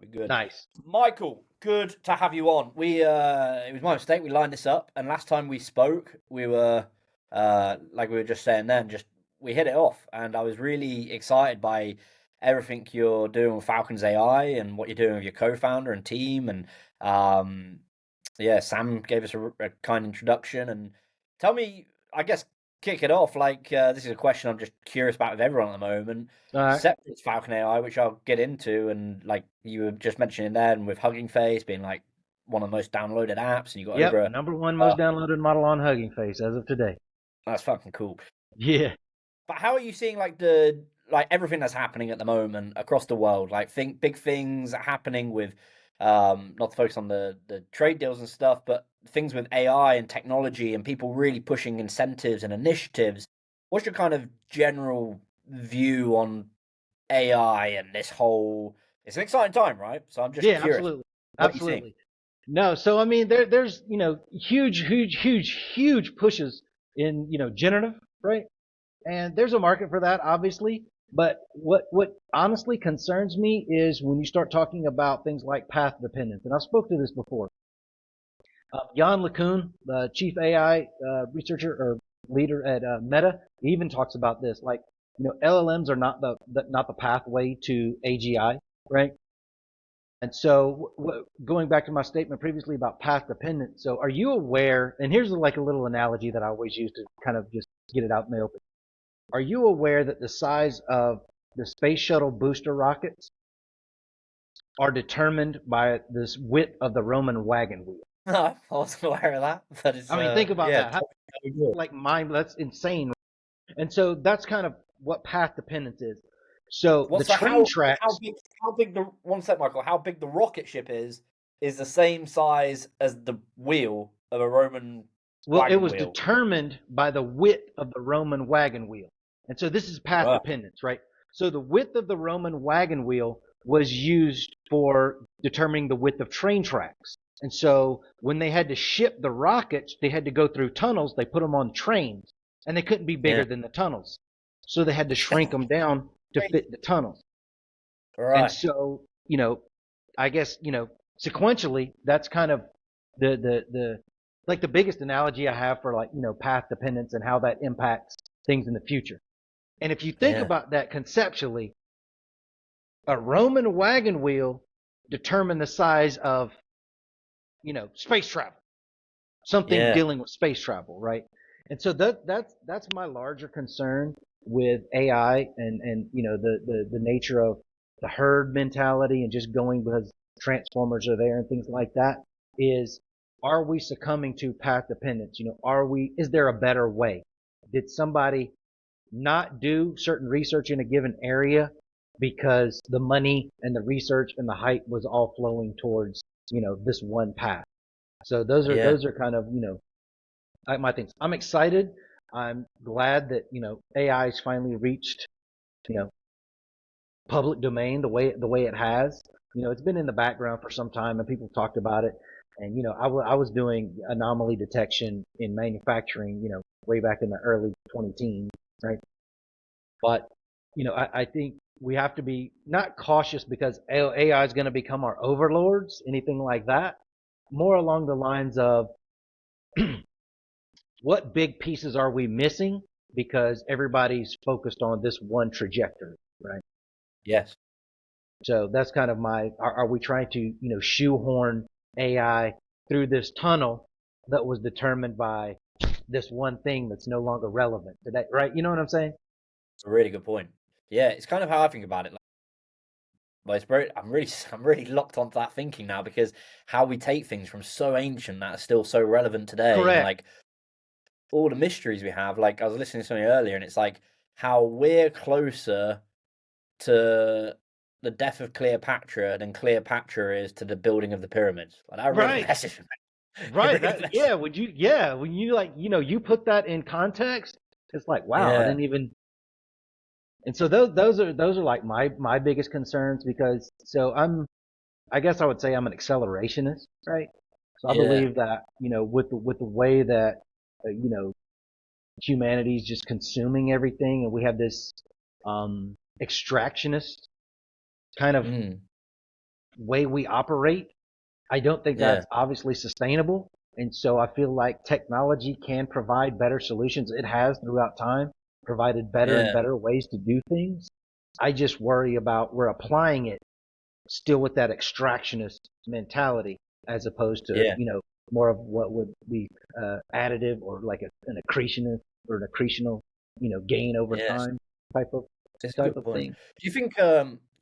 That'd be good. Nice. Michael, good to have you on. It was my mistake. We lined this up, and last time we spoke, we were like we were just saying then, we hit it off, and I was really excited by everything you're doing with Falcons AI and what you're doing with your co-founder and team, and Sam gave us a kind introduction. And tell me, I guess, kick it off. This is a question I'm just curious about with everyone at the moment. Separate Falcon AI, which I'll get into, and like you were just mentioning there, and with Hugging Face being like one of the most downloaded apps, and you got over number one most downloaded model on Hugging Face as of today. That's fucking cool. Yeah. But how are you seeing everything that's happening at the moment across the world? Like big things are happening with not to focus on the trade deals and stuff, but things with AI and technology and people really pushing incentives and initiatives. What's your kind of general view on AI and this whole? It's an exciting time, right? So I'm just curious. Absolutely. No, so I mean, there's huge pushes in generative, right? And there's a market for that, obviously. But what honestly concerns me is when you start talking about things like path dependence. And I spoke to this before. Jan LeCun, the chief AI researcher or leader at Meta, even talks about this. Like, LLMs are not the pathway to AGI, right? And so, going back to my statement previously about path dependence. So, are you aware? And here's like a little analogy that I always use to kind of just get it out in the open. Are you aware that the size of the space shuttle booster rockets are determined by this width of the Roman wagon wheel? I wasn't aware of that. That is, think about that. That's insane. And so that's kind of what path dependence is. So train tracks. How big the one sec, Michael? How big the rocket ship is the same size as the wheel of a Roman. Well, it was determined by the width of the Roman wagon wheel. And so this is path dependence, right? So the width of the Roman wagon wheel was used for determining the width of train tracks. And so when they had to ship the rockets, they had to go through tunnels. They put them on trains, and they couldn't be bigger than the tunnels. So they had to shrink them down to fit the tunnels. Right. And so, I guess, sequentially, that's kind of the biggest analogy I have for path dependence and how that impacts things in the future. And if you think about that conceptually, a Roman wagon wheel determined the size of, space travel, something dealing with space travel, right? And so that's my larger concern with AI and the nature of the herd mentality and just going because transformers are there and things like that is, are we succumbing to path dependence? Is there a better way? Did somebody not do certain research in a given area because the money and the research and the hype was all flowing towards, this one path? So those are kind of, my things. I'm excited. I'm glad that, AI's finally reached, public domain the way it has. It's been in the background for some time and people talked about it. And, I was doing anomaly detection in manufacturing, way back in the early 2010s, right? But, I think we have to be not cautious because AI is going to become our overlords, anything like that. More along the lines of what big pieces are we missing because everybody's focused on this one trajectory, right? Yes. So that's kind of are we trying to, shoehorn AI through this tunnel that was determined by this one thing that's no longer relevant today, right? You know what I'm saying? It's a really good point. Yeah, it's kind of how I think about it. I'm really locked onto that thinking now because how we take things from so ancient that are still so relevant today. Correct. And like all the mysteries we have. Like I was listening to something earlier, and it's like how we're closer to the death of Cleopatra than Cleopatra is to the building of the pyramids. Like that really messes with me. Right. When you put that in context, it's like, wow, I didn't even. And so those are like my biggest concerns because I guess I would say I'm an accelerationist, right? So I believe that, with the way that, humanity's just consuming everything and we have this, extractionist kind of way we operate, I don't think Yeah. that's obviously sustainable. And so I feel like technology can provide better solutions. It has throughout time provided better and Yeah. better ways to do things. I just worry about we're applying it still with that extractionist mentality as opposed to, Yeah. more of what would be additive or like an accretionist or an accretional, gain over Yeah. time type of It's a type good of point. thing. Do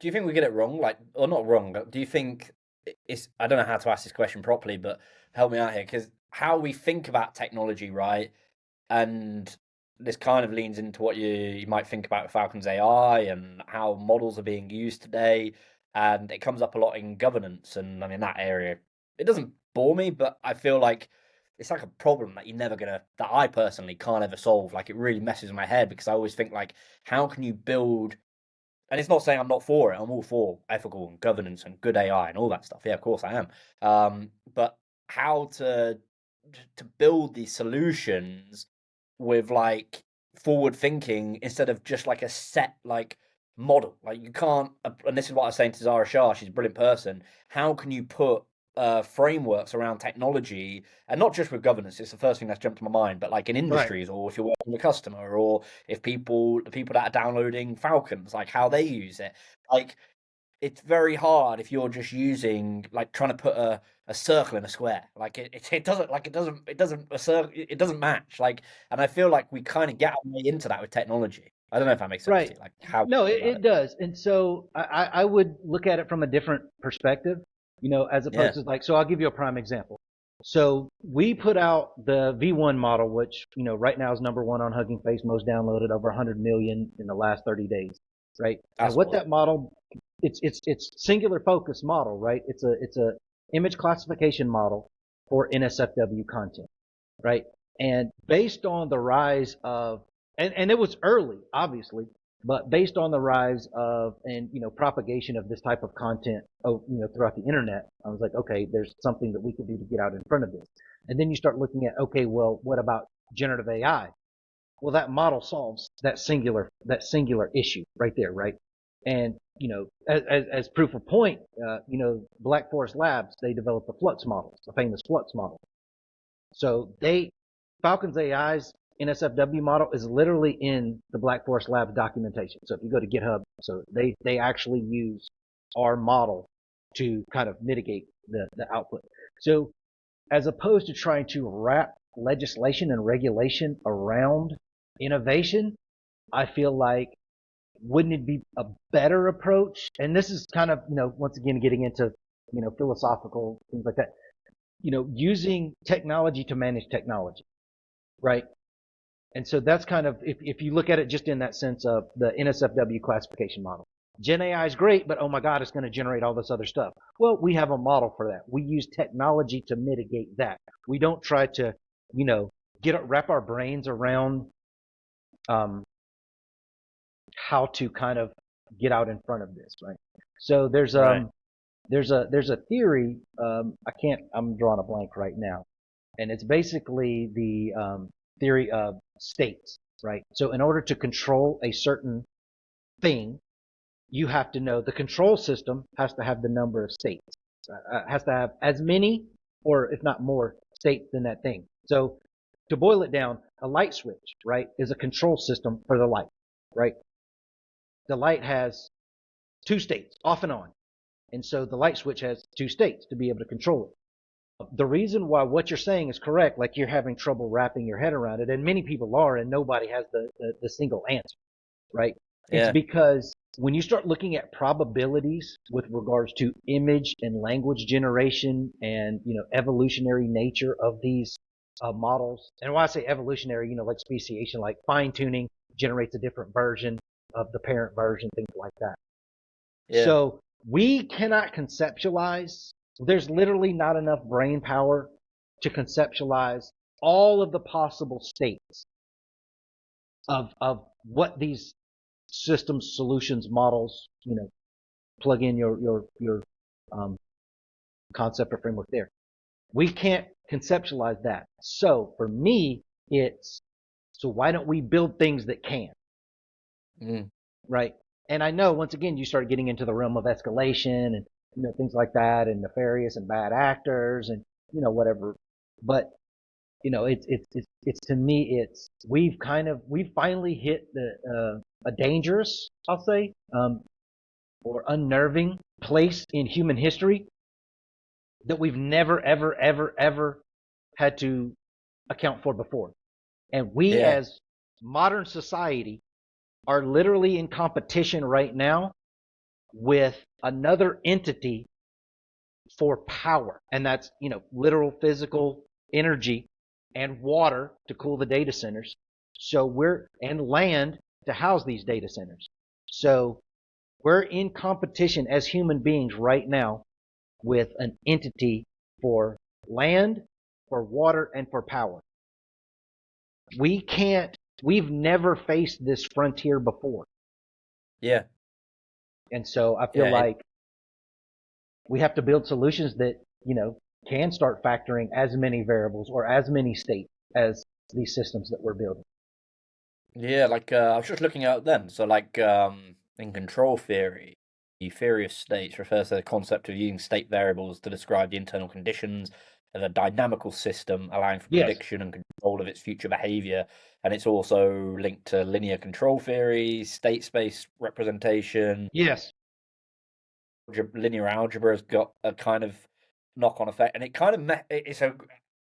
you think we get it wrong? Like, or not wrong, but do you think it's, I don't know how to ask this question properly, but help me out here, because how we think about technology, right? And this kind of leans into what you might think about Falcons AI and how models are being used today. And it comes up a lot in governance. And I mean, that area, it doesn't bore me, but I feel like it's like a problem that you're never gonna, that I personally can't ever solve. Like, it really messes with my head because I always think, like, how can you build, and it's not saying I'm not for it. I'm all for ethical and governance and good AI and all that stuff. Yeah, of course I am. But how to build these solutions with like forward thinking instead of just like a set like model. Like you can't. And this is what I was saying to Zara Shah. She's a brilliant person. How can you put frameworks around technology, and not just with governance? It's the first thing that's jumped to my mind. But like in Right. industries, or if you're working with a customer, or if the people that are downloading Falcons, like how they use it. Like it's very hard if you're just using like trying to put a circle in a square. Like it doesn't like it doesn't a circle it doesn't match. Like, and I feel like we kind of get our way into that with technology. I don't know if that makes sense to Right. you. Like how No, you feel about it it. does. And so I would look at it from a different perspective, as Yeah, opposed to like, so I'll give you a prime example. So we put out the V1 model, which, right now is number one on Hugging Face, most downloaded, over 100 million in the last 30 days, right? And that's what awesome. that model, it's singular focus model, right? It's a image classification model for NSFW content, right? And based on the rise of, and it was early, obviously, but based on the rise of and propagation of this type of content, throughout the internet, I was like, okay, there's something that we could do to get out in front of this. And then you start looking at, okay, well, what about generative AI? Well, that model solves that singular issue right there, right? And as proof of point, Black Forest Labs, they developed the Flux model, the famous Flux model. So Falcons AI's NSFW model is literally in the Black Forest Labs documentation. So if you go to GitHub, so they actually use our model to kind of mitigate the output. So as opposed to trying to wrap legislation and regulation around innovation, I feel like wouldn't it be a better approach? And this is kind of, once again getting into, philosophical things like that, using technology to manage technology, right? And so that's kind of, if you look at it just in that sense of the NSFW classification model. Gen AI is great, but oh my God, it's going to generate all this other stuff. Well, we have a model for that. We use technology to mitigate that. We don't try to, wrap our brains around um, how to kind of get out in front of this, right? So there's Right. there's a theory. I'm drawing a blank right now, and it's basically the theory of states, right? So in order to control a certain thing, you have to know the control system has to have the number of states, has to have as many or if not more states than that thing. So to boil it down, a light switch, right, is a control system for the light, right? The light has two states, off and on. And so the light switch has two states to be able to control it. The reason why what you're saying is correct, like you're having trouble wrapping your head around it, and many people are, and nobody has the single answer, right? It's Yeah. because when you start looking at probabilities with regards to image and language generation and, evolutionary nature of these models, and when I say evolutionary, like speciation, like fine tuning generates a different version of the parent version, things like that. Yeah. So we cannot conceptualize. There's literally not enough brain power to conceptualize all of the possible states of what these systems, solutions, models, plug in your um, concept or framework there. We can't conceptualize that. So for me, it's so why don't we build things that can, Mm. right? And I know once again you start getting into the realm of escalation and things like that, and nefarious and bad actors, and whatever. But it's to me, we've finally hit a dangerous, I'll say, or unnerving place in human history that we've never, ever, ever, ever had to account for before. And we, Yeah. as modern society, are literally in competition right now with another entity for power. And that's, literal physical energy and water to cool the data centers. And land to house these data centers. So we're in competition as human beings right now with an entity for land, for water, and for power. We've never faced this frontier before. Yeah. And so I feel Yeah. like we have to build solutions that, can start factoring as many variables or as many states as these systems that we're building. Yeah, like I was just looking at then. So like in control theory, the theory of states refers to the concept of using state variables to describe the internal conditions of a dynamical system, allowing for Yes. prediction and control of its future behavior. And it's also linked to linear control theory, state space representation. Yes. Linear algebra has got a kind of knock-on effect, and it kind of it's a.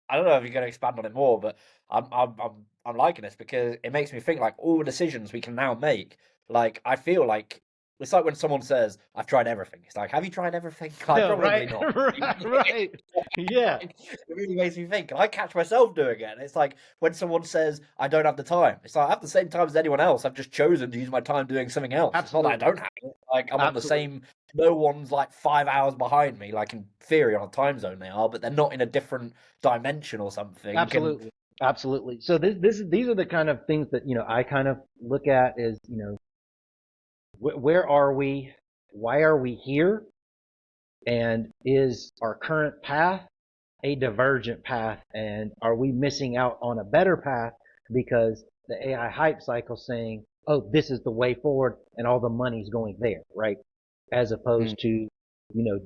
I don't know if you're going to expand on it more, but I'm liking this because it makes me think like all the decisions we can now make. Like I feel like it's like when someone says, "I've tried everything." It's like, have you tried everything? Like, No, probably right? not. Right. Yeah. It really makes me think. And I catch myself doing it. And it's like when someone says, I don't have the time. It's like I have the same time as anyone else. I've just chosen to use my time doing something else. It's not that I Absolutely. don't have it. Like I'm on the Absolutely. same. No one's like 5 hours behind me. Like in theory, on a time zone they are, but they're not in a different dimension or something. And Absolutely. Absolutely. So these are the kind of things that, I kind of look at as, where are we? Why are we here? And is our current path a divergent path? And are we missing out on a better path because the AI hype cycle saying, oh, this is the way forward and all the money's going there, right? As mm, opposed to,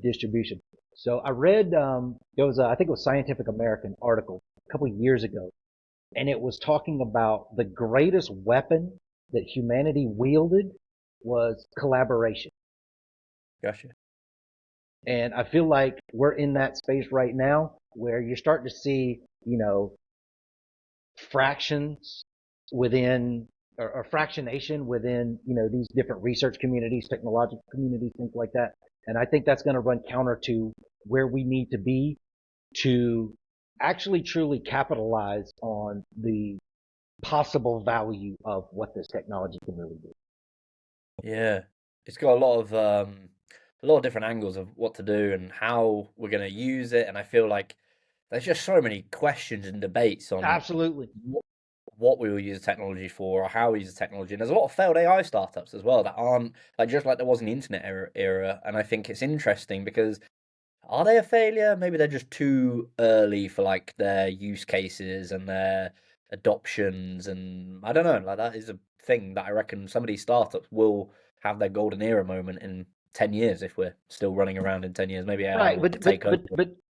distribution. So I read, there was I think it was Scientific American article a couple of years ago, and it was talking about the greatest weapon that humanity wielded was collaboration. gotcha. And I feel like we're in that space right now where you're starting to see, fractions within or fractionation within, these different research communities, technological communities, things like that. And I think that's going to run counter to where we need to be to actually truly capitalize on the possible value of what this technology can really do. Yeah, it's got a lot of different angles of what to do and how we're going to use it. And I feel like there's just so many questions and debates on Absolutely. what we will use the technology for or how we use the technology. And there's a lot of failed AI startups as well that aren't like just like there was in the internet era. And I think it's interesting because are they a failure? Maybe they're just too early for like their use cases and their adoptions. And I don't know, like that is a thing that I reckon some of these startups will have their golden era moment in 10 years if we're still running around in 10 years. Maybe AI Right. will take over.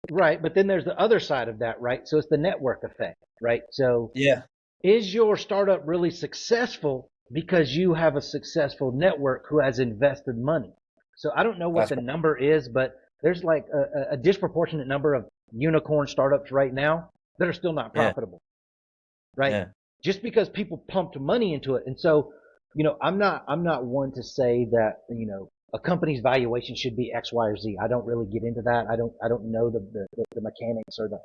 But then there's the other side of that, right? So it's the network effect, right? So Yeah, is your startup really successful because you have a successful network who has invested money? So I don't know what that's the number is, but there's like a disproportionate number of unicorn startups right now that are still not yeah, profitable, right? yeah, Just because people pumped money into it. And so, I'm not one to say that, a company's valuation should be X, Y, or Z. I don't really get into that. I don't know the mechanics or the,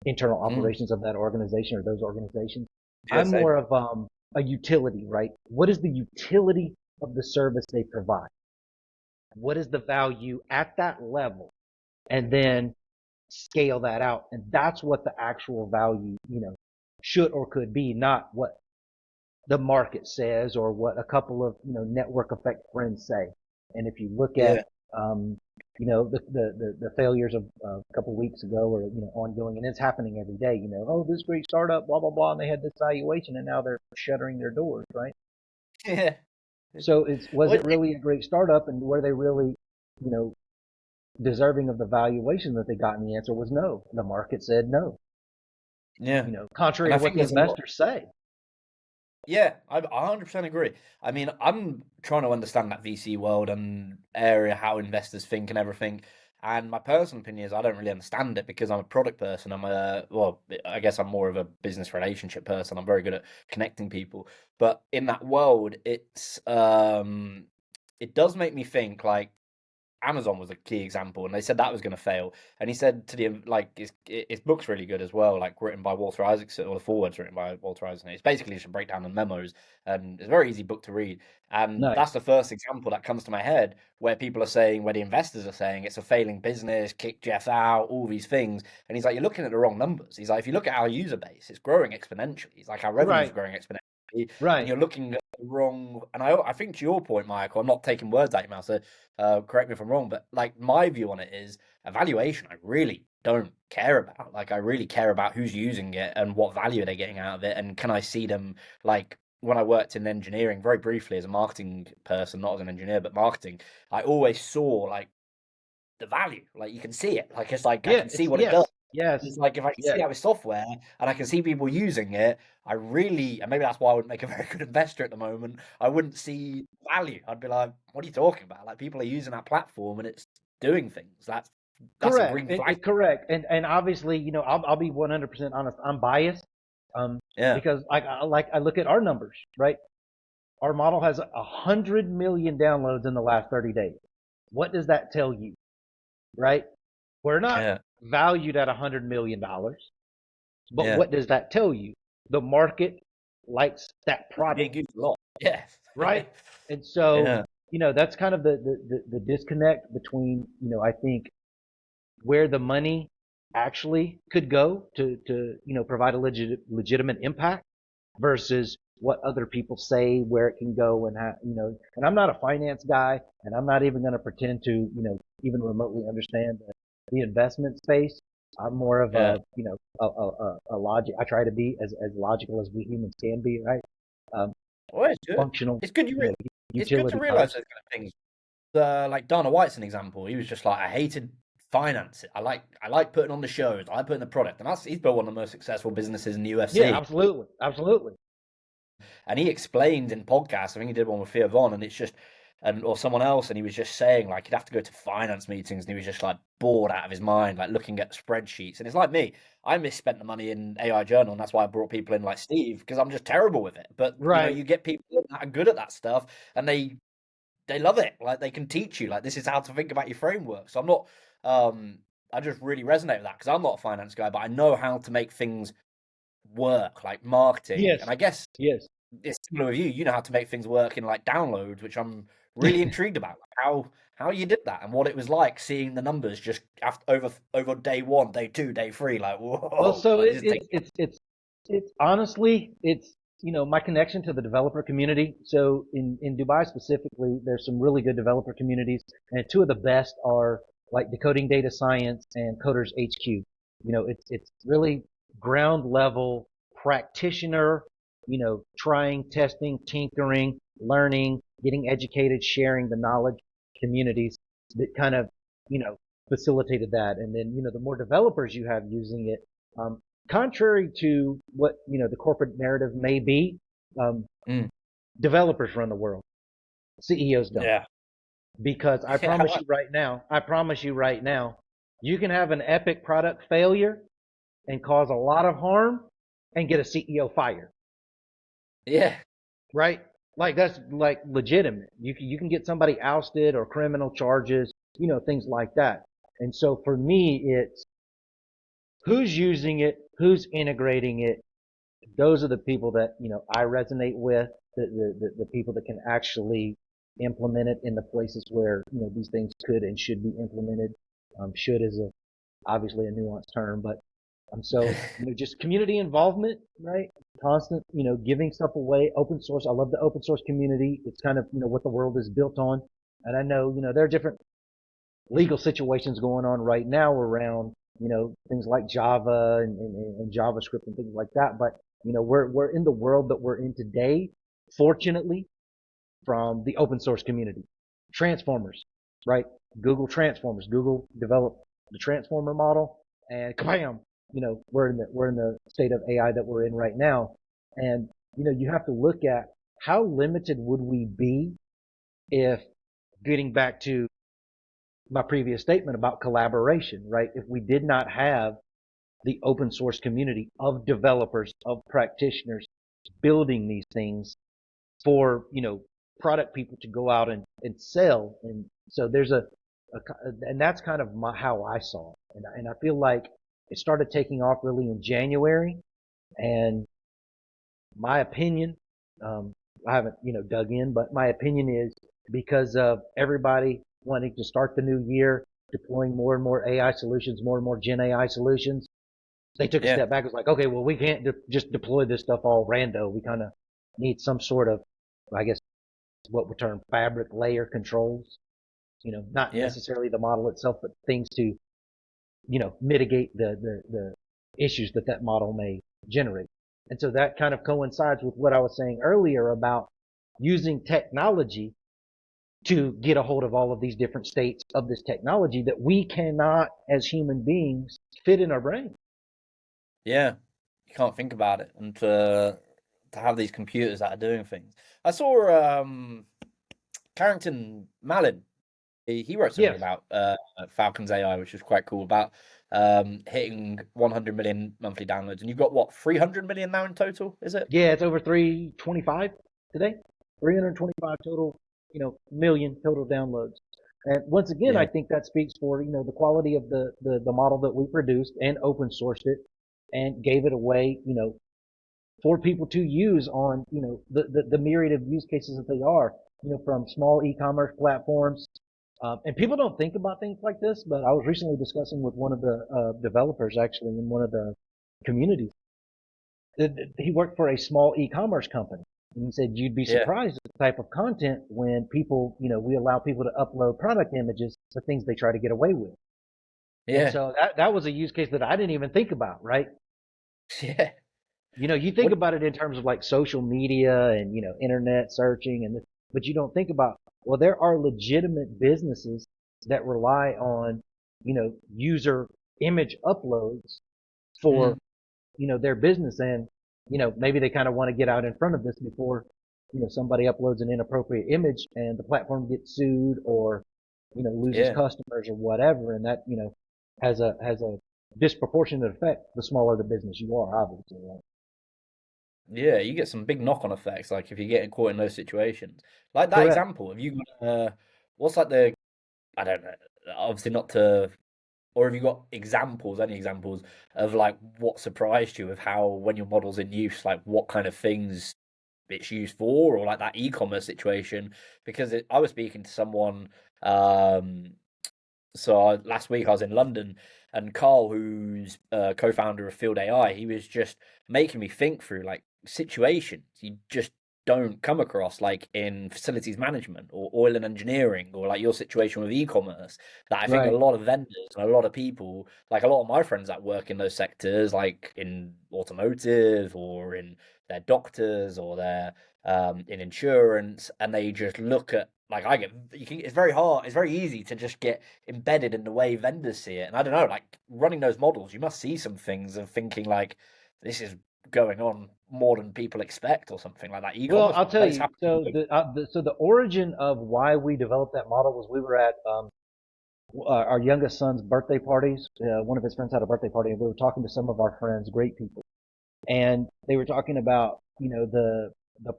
internal mm, operations of that organization or those organizations. yeah, I'm same. more of a utility, right? What is the utility of the service they provide? What is the value at that level? And then scale that out. And that's what the actual value, should or could be, not what the market says or what a couple of, network effect friends say. And if you look Yeah, at, the failures of a couple of weeks ago or, ongoing, and it's happening every day, oh, this great startup, blah, blah, blah, and they had this valuation and now they're shuttering their doors, right? yeah. So was Well, it really a great startup and were they really, you know, deserving of the valuation that they got? And the answer was no. The market said no. Yeah. Contrary And to I what think the there's a lot. investors say. Yeah, I 100% agree. I mean, I'm trying to understand that VC world and area, how investors think and everything. And my personal opinion is I don't really understand it because I'm a product person. Well, I guess I'm more of a business relationship person. I'm very good at connecting people. But in that world, it does make me think like Amazon was a key example, and they said that was going to fail. And he said to the like, his book's really good as well, like written by Walter Isaacson, or the foreword's written by Walter Isaacson. It's basically just a breakdown of memos, and it's a very easy book to read. And that's Nice. the first example that comes to my head where people are saying, where the investors are saying it's a failing business, kick Jeff out, all these things. And he's like, you're looking at the wrong numbers. He's like, if you look at our user base, it's growing exponentially. He's like, our revenue's Right. growing exponentially, and Right. you're looking at the wrong. And I think to your point, Michael, I'm not taking words out of your mouth. So correct me if I'm wrong, but like my view on it is evaluation. I really don't care about. Like I really care about who's using it and what value they're getting out of it, and can I see them like. When I worked in engineering, very briefly as a marketing person, not as an engineer, but marketing, I always saw like the value. Like you can see it. Like it's like I Yeah. can see It's what it does. yes. Yes. It's like if I can see Yes. that with software and I can see people using it, I really, and maybe that's why I wouldn't make a very good investor at the moment. I wouldn't see value. I'd be like, what are you talking about? Like people are using that platform and it's doing things. That's a Correct. green flag. Correct. And obviously, I'll be 100% honest. I'm biased, Yeah. because I look at our numbers, right? Our model has 100 million downloads in the last 30 days. What does that tell you, right? We're not Yeah. valued at $100 million, but Yeah. what does that tell you? The market likes that It's product, being used a lot. Yeah. right? And so, Yeah. that's kind of the disconnect between, I think where the money actually could go to provide a legitimate impact versus what other people say where it can go and how, and I'm not a finance guy, and I'm not even going to pretend to, even remotely understand the investment space. I'm more of Yeah. a logic. I try to be as logical as we humans can be, right? Um, Well, it's good. Functional, It's good. It's good to utility realize types. those kind of things. Like Dana White's an example. He was just like, I hated finance. I like putting on the shows. I like putting the product, and he's built one of the most successful businesses in the Yeah, UFC. absolutely, absolutely. And he explained in podcasts. I think he did one with Theo Von, and it's just or someone else, and he was just saying like he'd have to go to finance meetings, and he was just like bored out of his mind, like looking at spreadsheets. And it's like me. I misspent the money in AI Journal, and that's why I brought people in like Steve because I'm just terrible with it. But Right. you get people that are good at that stuff, and they love it. Like they can teach you. Like this is how to think about your framework. So I'm not. I just really resonate with that because I'm not a finance guy, but I know how to make things work, like marketing. And Yes. I guess Yes. it's similar with you. You know how to make things work in like downloads, which I'm really intrigued about. Like how you did that and what it was like seeing the numbers just after over day one, day two, day three. Like Well, whoa, so like, this is taking. it's honestly, it's, my connection to the developer community. So in Dubai specifically, there's some really good developer communities, and two of the best are like Decoding Data Science and Coders HQ. It's really ground level practitioner, trying, testing, tinkering, learning, getting educated, sharing the knowledge communities that kind of, you know, facilitated that. And then, the more developers you have using it, contrary to what, the corporate narrative may be, um, Mm, developers run the world. CEOs don't. yeah, Because yeah, I promise you right now, you can have an epic product failure and cause a lot of harm and get a CEO fired, yeah, right? Like that's like legitimate. You can get somebody ousted or criminal charges, things like that. And so for me, it's who's using it, who's integrating it. Those are the people that, I resonate with, the people that can actually implement it in the places where, these things could and should be implemented. Should is obviously a nuanced term, but so, just community involvement, right? Constant, giving stuff away, open source. I love the open source community. It's kind of, what the world is built on. And I know, there are different legal situations going on right now around, things like Java and JavaScript and things like that. But, we're in the world that we're in today, fortunately, from the open source community. Transformers. right? Google Transformers. Google developed the Transformer model, and kabam, we're in the state of AI that we're in right now. And you have to look at how limited would we be if, getting back to my previous statement about collaboration, right? If we did not have the open source community of developers, of practitioners building these things for, product people to go out and sell. And so there's and that's kind of how I saw it. And I feel like it started taking off really in January. And my opinion, I haven't, dug in, but my opinion is because of everybody wanting to start the new year, deploying more and more AI solutions, more and more Gen AI solutions, they took a Yeah, step back. It was like, okay, well, we can't just deploy this stuff all rando. We kind of need some sort of, I guess, what we term fabric layer controls. Not yeah, necessarily the model itself, but things to, mitigate the issues that model may generate. And so that kind of coincides with what I was saying earlier about using technology to get a hold of all of these different states of this technology that we cannot, as human beings, fit in our brain. yeah. You can't think about it, and to have these computers that are doing things. I saw Carrington Malin. He wrote something Yes. about Falcons.AI, which was quite cool, about hitting 100 million monthly downloads. And you've got what, 300 million now in total, is it? Yeah, it's over 325 today. 325 total, million total downloads. And once again, I Yeah, think that speaks for, the quality of the model that we produced and open sourced it and gave it away, for people to use on, the myriad of use cases that they are, from small e-commerce platforms. And people don't think about things like this, but I was recently discussing with one of the developers actually in one of the communities. He worked for a small e-commerce company. And he said, you'd be yeah, surprised at the type of content when people, we allow people to upload product images to things they try to get away with. And yeah, so that was a use case that I didn't even think about, right? yeah. You think What? about it in terms of like social media and, internet searching but you don't think about, well, there are legitimate businesses that rely on, user image uploads for, Mm, their business. And, maybe they kind of want to get out in front of this before, somebody uploads an inappropriate image and the platform gets sued or, loses yeah, customers or whatever. And that, has a disproportionate effect the smaller the business you are, obviously. Right? yeah. You get some big knock-on effects, like if you're getting caught in those situations. Like that Correct. example, have you got, what's like the, I don't know, obviously not to, or have you got examples, any examples of like what surprised you of how when your model's in use, like what kind of things it's used for, or like that e-commerce situation? Because I was speaking to someone, um, last week I was in London, and Carl, who's co-founder of Field AI, he was just making me think through like situations you just don't come across, like in facilities management or oil and engineering, or like your situation with e-commerce. That I think a Right. lot of vendors and a lot of people, like a lot of my friends that work in those sectors, like in automotive or in their doctors or their in insurance, and they just look at, like I get, it's very hard, it's very easy to just get embedded in the way vendors see it. And I don't know, like running those models, you must see some things and thinking like this is going on more than people expect, or something like that. Well, E-commerce I'll one, tell that is you. happening. So the origin of why we developed that model was we were at our youngest son's birthday parties. One of his friends had a birthday party, and we were talking to some of our friends, great people, and they were talking about the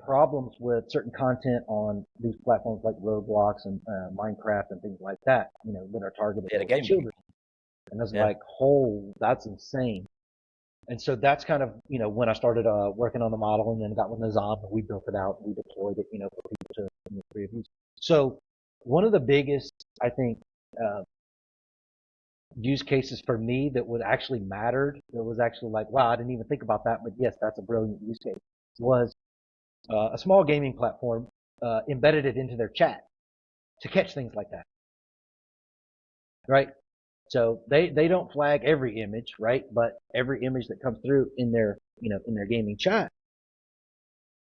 problems with certain content on these platforms like Roblox and Minecraft and things like that. That are targeted Yeah, the towards gaming children. people. And I was Yeah, like, "Oh, that's insane." And so that's kind of, when I started working on the model and then got with Nizam and we built it out and we deployed it, for people to free of use. So one of the biggest, I think, uh, use cases for me that would actually mattered, that was actually like, wow, I didn't even think about that, but yes, that's a brilliant use case, was a small gaming platform embedded it into their chat to catch things like that, right? So they don't flag every image, right? But every image that comes through in their, in their gaming chat,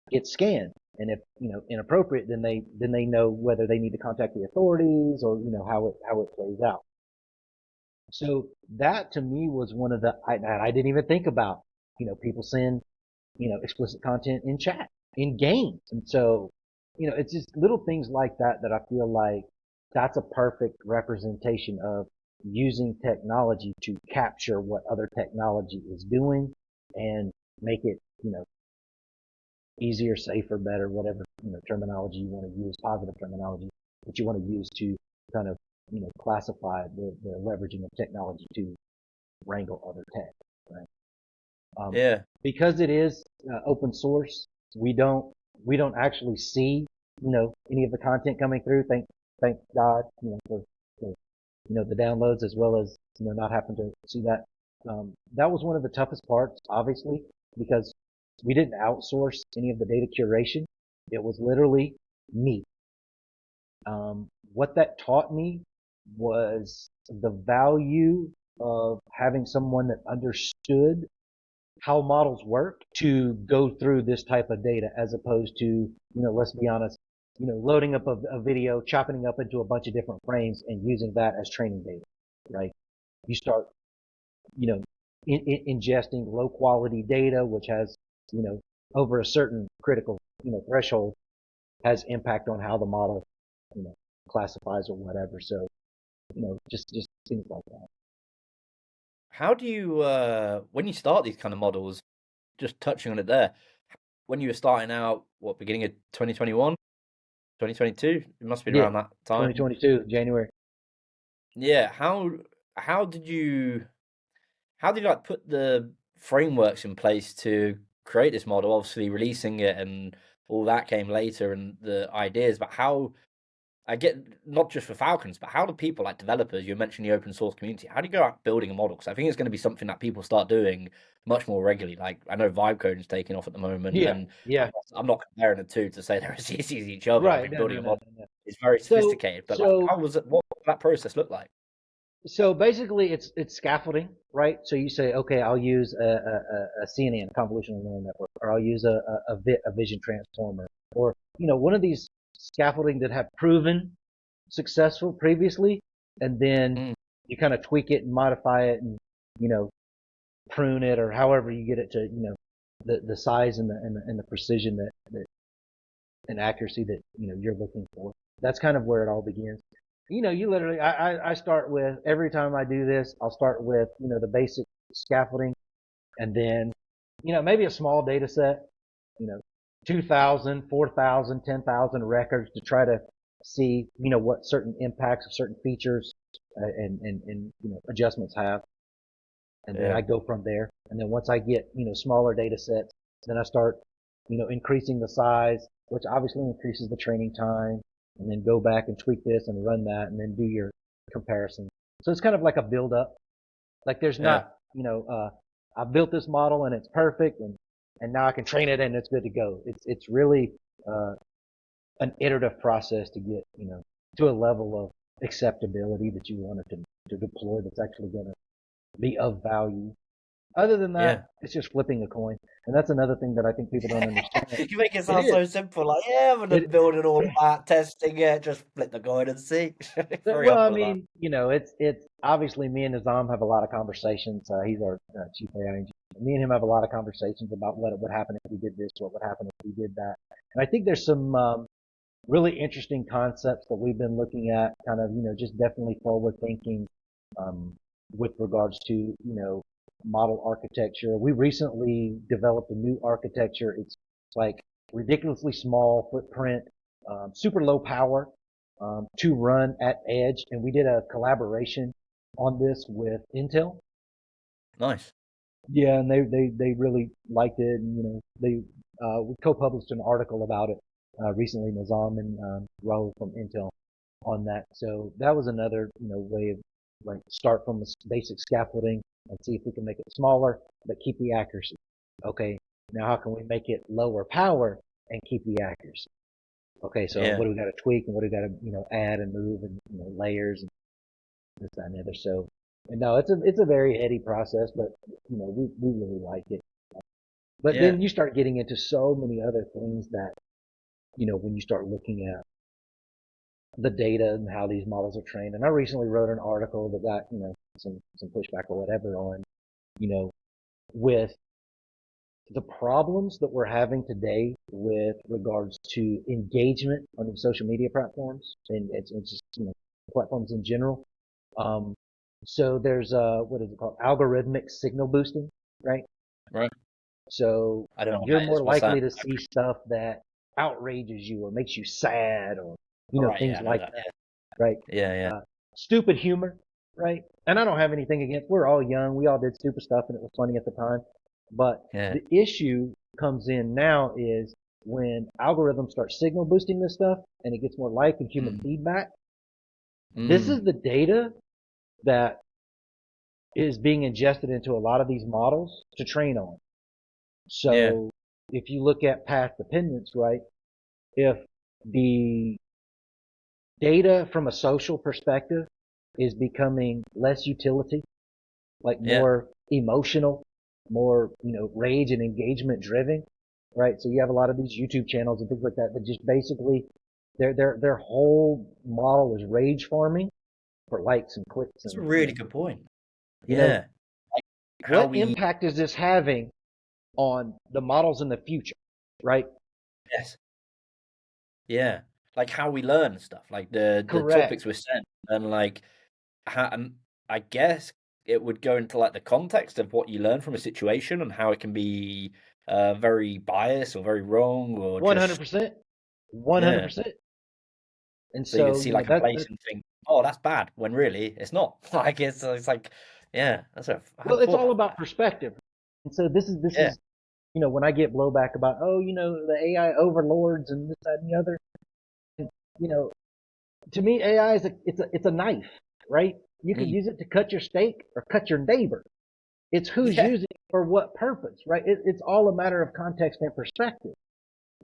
gets scanned And if, inappropriate, then they know whether they need to contact the authorities or, how it plays out. So that to me was one of I didn't even think about, people send, explicit content in chat, in games. And so, it's just little things like that that I feel like that's a perfect representation of using technology to capture what other technology is doing and make it, easier, safer, better, whatever, terminology you want to use, positive terminology that you want to use to kind of, classify the leveraging of technology to wrangle other tech, right? Yeah. Because it is open source, we don't actually see, any of the content coming through. Thank God, for the downloads as well as, not having to see that. That was one of the toughest parts, obviously, because we didn't outsource any of the data curation. It was literally me. What that taught me was the value of having someone that understood how models work to go through this type of data, as opposed to, let's be honest, loading up a video, chopping it up into a bunch of different frames and using that as training data, right? You start, ingesting low quality data, which has, over a certain critical, threshold, has impact on how the model, classifies or whatever. So, just things like that. How do you, when you start these kind of models, just touching on it there, when you were starting out, beginning of 2021, 2022? It must have been Yeah, around that time. 2022, January. Yeah. How did you like put the frameworks in place to create this model? Obviously, releasing it and all that came later, and the ideas. But how, I get, not just for Falcons, but how do people like developers? You mentioned the open source community. How do you go out building a model? Because I think it's going to be something that people start doing much more regularly. Like I know vibe coding is taking off at the moment, Yeah, and yeah. I'm not comparing the two to say they're as easy as each other. I Right. think No, building no, a no, model no, no. is very So, sophisticated. But like, so, how was it? What did that process look like? so basically it's scaffolding, right? So you say, okay, I'll use a CNN, a convolutional neural network, or I'll use a vision transformer, or, one of these scaffolding that have proven successful previously, and then Mm, you kind of tweak it and modify it and, you know, prune it, or however you get it to, the size and the precision that and accuracy that, you're looking for. That's kind of where it all begins. You literally, I start with, every time I do this, I'll start with, the basic scaffolding, and then, maybe a small data set, you know, 2,000, 4,000, 10,000 records to try to see, what certain impacts of certain features and adjustments have. And then yeah, I go from there. And then once I get, smaller data sets, then I start, increasing the size, which obviously increases the training time, and then go back and tweak this and run that and then do your comparison. So it's kind of like a build up. Like there's yeah. not, I built this model and it's perfect, and now I can train it and it's good to go. It's really, an iterative process to get, to a level of acceptability that you want it to deploy that's actually going to be of value. Other than Yeah. that, it's just flipping a coin. And that's another thing that I think people don't understand. You make it It sound is. so simple, like, yeah, I'm gonna It, build it all that, testing it, just flip the coin and see. Very well, I humble that. mean, it's obviously me and Nizam have a lot of conversations. He's our chief AI engineer. Me and him have a lot of conversations about what would happen if we did this, what would happen if we did that. And I think there's some really interesting concepts that we've been looking at, kind of, just definitely forward thinking with regards to, model architecture. We recently developed a new architecture. It's like ridiculously small footprint, super low power to run at edge. And we did a collaboration on this with Intel. Nice. Yeah, and they really liked it, and we co-published an article about it recently, Nizam and Rahul from Intel on that. So that was another way of like start from the basic scaffolding and see if we can make it smaller but keep the accuracy. Okay, now how can we make it lower power and keep the accuracy? Okay, so Yeah. what do we got to tweak and what do we got to add and move and layers and this that and the other. So and no, it's a very heady process, but we really like it. But Yeah. then you start getting into so many other things that when you start looking at the data and how these models are trained. And I recently wrote an article that got, some pushback or whatever on, with the problems that we're having today with regards to engagement on the social media platforms, and it's just, platforms in general. So there's what is it called? Algorithmic signal boosting, right? Right. So I don't know you're what that is. more What's that? likely to see stuff that outrages you or makes you sad, or, All right. Yeah, things I know like that. that, right? Yeah. Yeah. Stupid humor, right? And I don't have anything against, we're all young. We all did stupid stuff and it was funny at the time. But Yeah. the issue comes in now is when algorithms start signal boosting this stuff and it gets more like and human feedback. This Mm. is the data that is being ingested into a lot of these models to train on. Yeah. So if you look at path dependence, right? If the data from a social perspective is becoming less utility, like Yeah. more emotional, more, rage and engagement driven, right? So you have a lot of these YouTube channels and things like that just basically their whole model is rage farming for likes and clicks. That's a And, really good point. you know, Yeah. Like how what we. impact is this having on the models in the future, right? Yes. Yeah. Like how we learn stuff, like the Correct. topics we're sent, and like how, and I guess it would go into like the context of what you learn from a situation and how it can be very biased or very wrong or just 100%. yeah. 100%. And So you can so, see like a place and think, oh, that's bad, when really it's not. Like it's like yeah, I well, hadn't it's thought all about about that. perspective. And so this Yeah. is, when I get blowback about, oh, the AI overlords and this, that, and the other, you know, to me, AI is it's a knife, right? You can Mm. use it to cut your steak or cut your neighbor. It's who's Yeah. using it for what purpose, right? It's all a matter of context and perspective.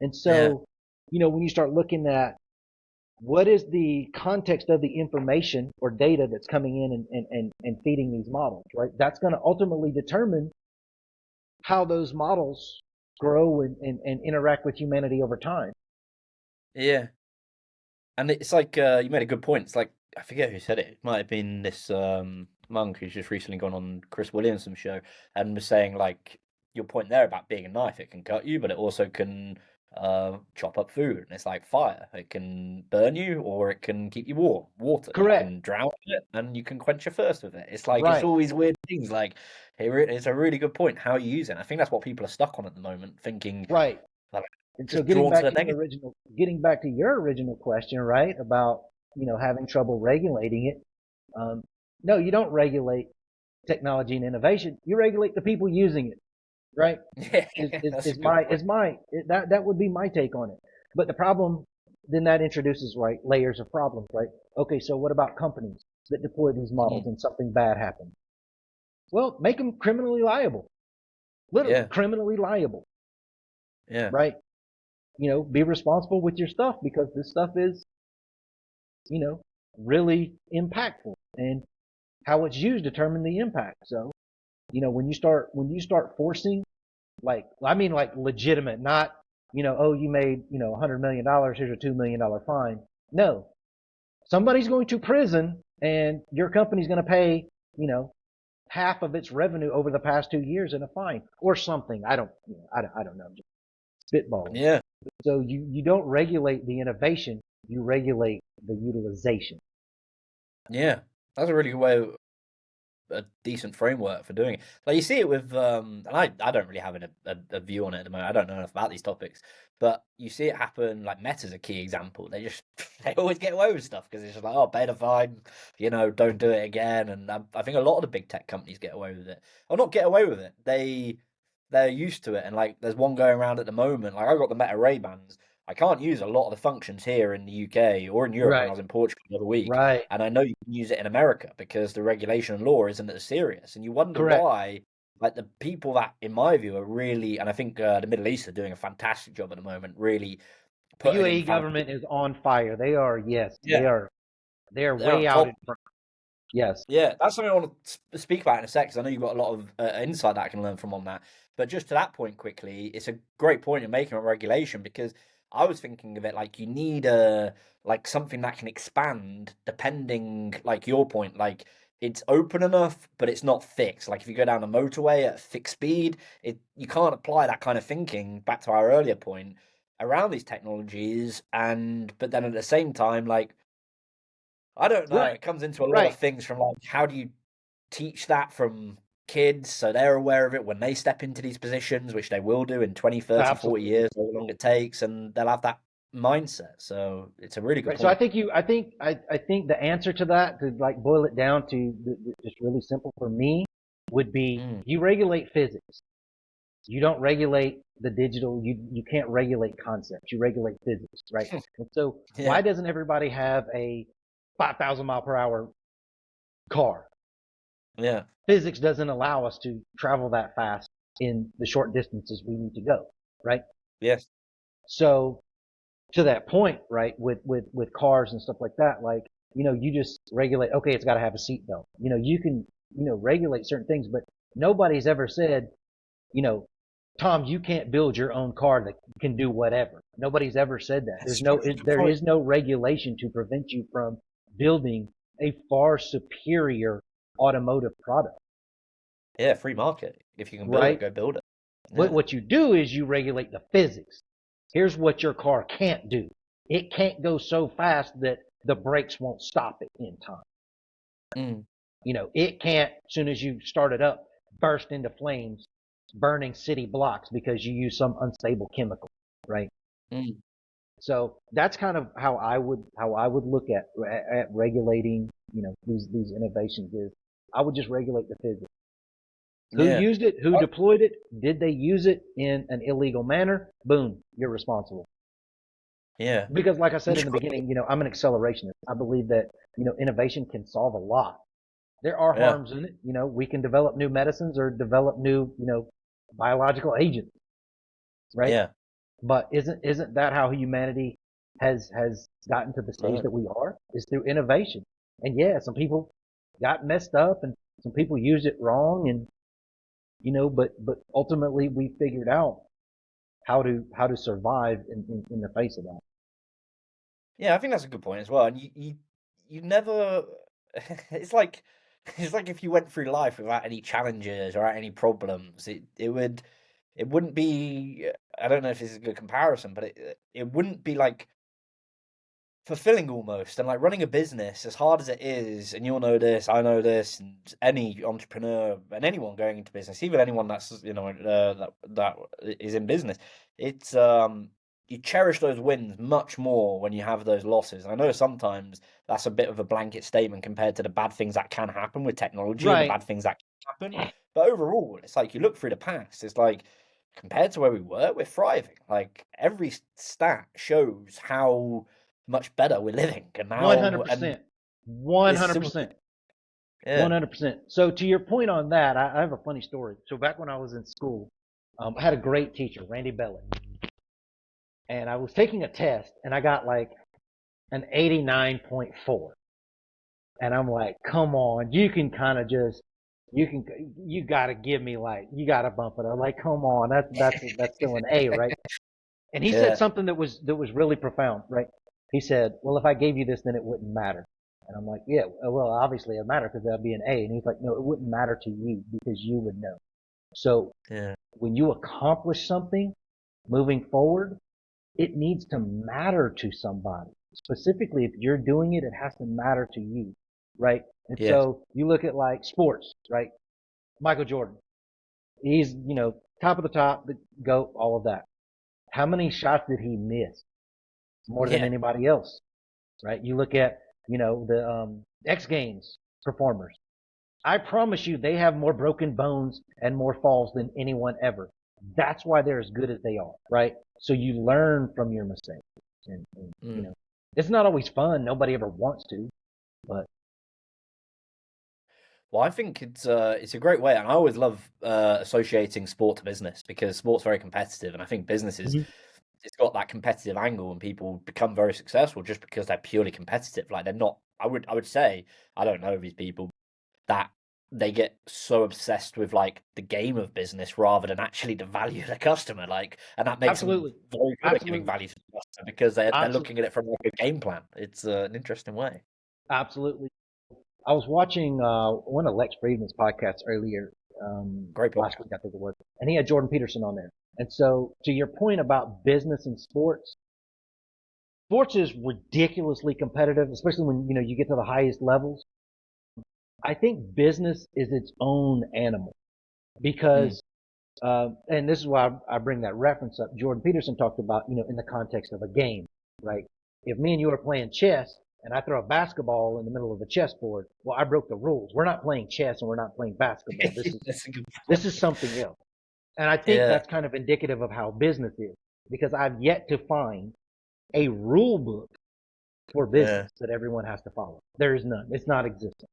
And Yeah. so, when you start looking at what is the context of the information or data that's coming in and feeding these models, right? That's going to ultimately determine how those models grow and interact with humanity over time. Yeah. And it's like you made a good point. It's like I forget who said it. It might have been this monk who's just recently gone on Chris Williamson's show and was saying like your point there about being a knife. It can cut you, but it also can chop up food. And it's like fire. It can burn you, or it can keep you warm. Water. You Correct. can drown it, and you can quench your thirst with it. It's like it's Right. all these weird things. Like it's a really good point. How you use it. I think that's what people are stuck on at the moment, thinking Right. like, And so just drawn to the negative. getting back to your original question, right, about, having trouble regulating it. No, you don't regulate technology and innovation. You regulate the people using it, right? Yeah, Is, is, that's a is good my, point. is my, that would be my take on it. But the problem, then that introduces, right, layers of problems, right? Okay. So what about companies that deploy these models Mm. and something bad happens? Well, make them criminally liable, literally Yeah, criminally liable, yeah, right? Be responsible with your stuff because this stuff is, you know, really impactful, and how it's used determine the impact. So, when you start forcing, like, I mean, like legitimate, not, oh, you made, $100 million, here's a $2 million fine. No, somebody's going to prison and your company's going to pay, half of its revenue over the past 2 years in a fine or something. I don't know, just spitballing. yeah, So you don't regulate the innovation, you regulate the utilization. yeah. That's a really good way, a decent framework for doing it. Like you see it with, and I don't really have a view on it at the moment. I don't know enough about these topics, but you see it happen. Like Meta's a key example. They just they always get away with stuff because it's just like, oh, pay the fine, don't do it again. And I think a lot of the big tech companies get away with it, or not get away with it. They're used to it, and like there's one going around at the moment. Like I got the Meta Ray Bans. I can't use a lot of the functions here in the UK or in Europe when I Right, was in Portugal the other week. right, And I know you can use it in America because the regulation and law isn't as serious. And you wonder correct. why, like the people that, in my view, are really, and I think the Middle East are doing a fantastic job at the moment, really The putting in UAE pharmaceutical. government is on fire. They are, yes, Yeah, they are they're way on out top. in front. Yes. Yeah, that's something I want to speak about in a sec, because I know you've got a lot of insight that I can learn from on that. But just to that point quickly, it's a great point you're making on regulation, because I was thinking of it like you need a like something that can expand depending, like your point, like it's open enough, but it's not fixed. Like if you go down a motorway at fixed speed, you can't apply that kind of thinking back to our earlier point around these technologies. And but then at the same time, like I don't know, Right. it comes into a lot of Right. things from like how do you teach that from kids so they're aware of it when they step into these positions, which they will do in 20, 30, 40 Absolutely. years, however long it takes, and they'll have that mindset. So it's a really good Right. So I point. think I think the answer to that, to like boil it down to just really simple for me, would be Mm. you regulate physics. You don't regulate the digital. You can't regulate concepts. You regulate physics, right? And so Yeah. why doesn't everybody have a 5,000 mile per hour car? Yeah. Physics doesn't allow us to travel that fast in the short distances we need to go, right? Yes. So to that point, right, with cars and stuff like that, like, you just regulate, okay, it's got to have a seatbelt. You can, regulate certain things, but nobody's ever said, you know, Tom, you can't build your own car that can do whatever. Nobody's ever said that. That's true. Good There point. is no regulation to prevent you from building a far superior automotive product, Yeah, free market. If you can build it, right? go build it. But Yeah. what you do is you regulate the physics. Here's what your car can't do. It can't go so fast that the brakes won't stop it in time. Mm. It can't, as soon as you start it up, burst into flames, burning city blocks because you use some unstable chemical, right? Mm. So that's kind of how I would look at regulating, these innovations is I would just regulate the physics. Who Yeah. used it? Who deployed it? Did they use it in an illegal manner? Boom, you're responsible. Yeah. Because like I And said in just the quickly. beginning, I'm an accelerationist. I believe that, innovation can solve a lot. There are Yeah. harms in it. We can develop new medicines or develop new, biological agents, right? Yeah. But isn't that how humanity has gotten to the stage No. that we are? Is through innovation. And yeah, some people got messed up and some people used it wrong and but ultimately we figured out how to survive in the face of that. Yeah, I think that's a good point as well. And you never. It's like it's like if you went through life without any challenges or any problems, it wouldn't be. I don't know if this is a good comparison, but it wouldn't be like fulfilling almost. And like running a business, as hard as it is, and you'll know this, I know this, and any entrepreneur and anyone going into business, even anyone that's that is in business, it's you cherish those wins much more when you have those losses. And I know sometimes that's a bit of a blanket statement compared to the bad things that can happen with technology and the Right. bad things that can happen. But overall, it's like you look through the past, it's like compared to where we were, we're thriving. Like every stat shows how much better we're living and how and 100%. it's simple. 100%. Yeah. 100%. So to your point on that, I have a funny story. So back when I was in school, I had a great teacher, Randy Bellick, and I was taking a test and I got like an 89.4. And I'm like, come on, you can kind of just, you got to give me like, you got to bump it up. Like, come on, that's still an A, right? And he said Yeah. something that was really profound, right? He said, well, if I gave you this, then it wouldn't matter. And I'm like, yeah, well, obviously it matter because that'd be an A. And he's like, no, it wouldn't matter to you because you would know. So Yeah. when you accomplish something moving forward, it needs to matter to somebody. Specifically, if you're doing it, it has to matter to you, right? And Yes. so you look at like sports, right? Michael Jordan, he's, top of the top, the GOAT, all of that. How many shots did he miss? More than Yeah. anybody else, right? You look at, the X Games performers. I promise you, they have more broken bones and more falls than anyone ever. That's why they're as good as they are, right? So you learn from your mistakes, and Mm. it's not always fun. Nobody ever wants to, but Well, I think it's a great way, and I always love associating sport to business because sport's very competitive, and I think businesses Mhm. it's got that competitive angle, and people become very successful just because they're purely competitive. Like they're not. I would say I don't know these people that they get so obsessed with like the game of business rather than actually the value of the customer. Like, and that makes them Absolutely, very good at giving absolutely. value to blockbuster because they're Absolutely. looking at it from like a game plan. It's an interesting way. Absolutely. I was watching one of Lex Friedman's podcasts earlier Great last podcast. week, I think it was, and he had Jordan Peterson on there. And so, to your point about business and sports, sports is ridiculously competitive, especially when you get to the highest levels. I think business is its own animal Mm. because, and this is why I bring that reference up. Jordan Peterson talked about, in the context of a game, right? If me and you are playing chess and I throw a basketball in the middle of the chessboard, well, I broke the rules. We're not playing chess and we're not playing basketball. That's a good This point. is something else. And I think Yeah, that's kind of indicative of how business is because I've yet to find a rule book for yeah, business that everyone has to follow. There is none. It's not existent.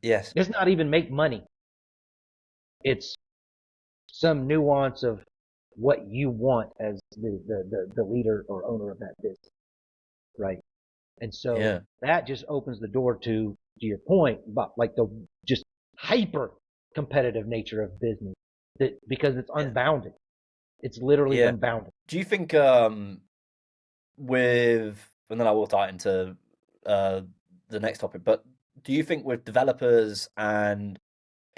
yes, It's not even make money. It's some nuance of what you want as the leader or owner of that business, right? And so yeah, that just opens the door to your point about like the just hyper competitive nature of business that because it's yeah, unbounded. It's literally yeah. unbounded. Do you think with and then I will tie into uh the next topic, but do you think with developers and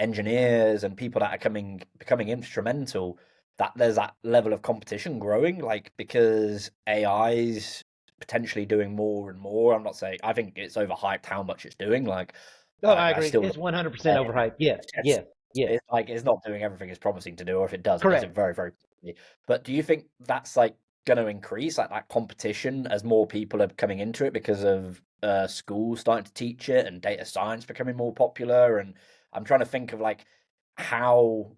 engineers and people that are becoming instrumental that there's that level of competition growing like because AI's potentially doing more and more? I'm not saying I think it's overhyped how much it's doing like Oh, I I agree. still It's 100% overhyped. Yeah, it's, yeah, yeah. it's like it's not doing everything it's promising to do, or if it does it Correct. very, very quickly. But do you think that's like going to increase like that competition as more people are coming into it because of schools starting to teach it and data science becoming more popular? And I'm trying to think of like how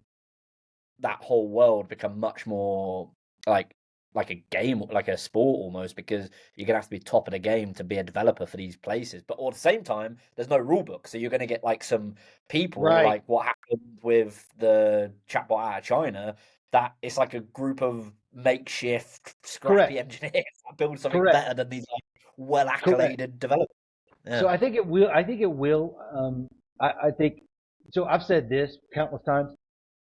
that whole world become much more like like a game, like a sport almost, because you're gonna have to be top of the game to be a developer for these places. But at the same time, there's no rule book, so you're gonna get like some people Right. like what happened with the chatbot out of China. That it's like a group of makeshift, scrappy Correct. engineers that build something Correct. better than these like well Correct. accoladed developers. So Yeah, I think it will. I think it will. I think so. I've said this countless times.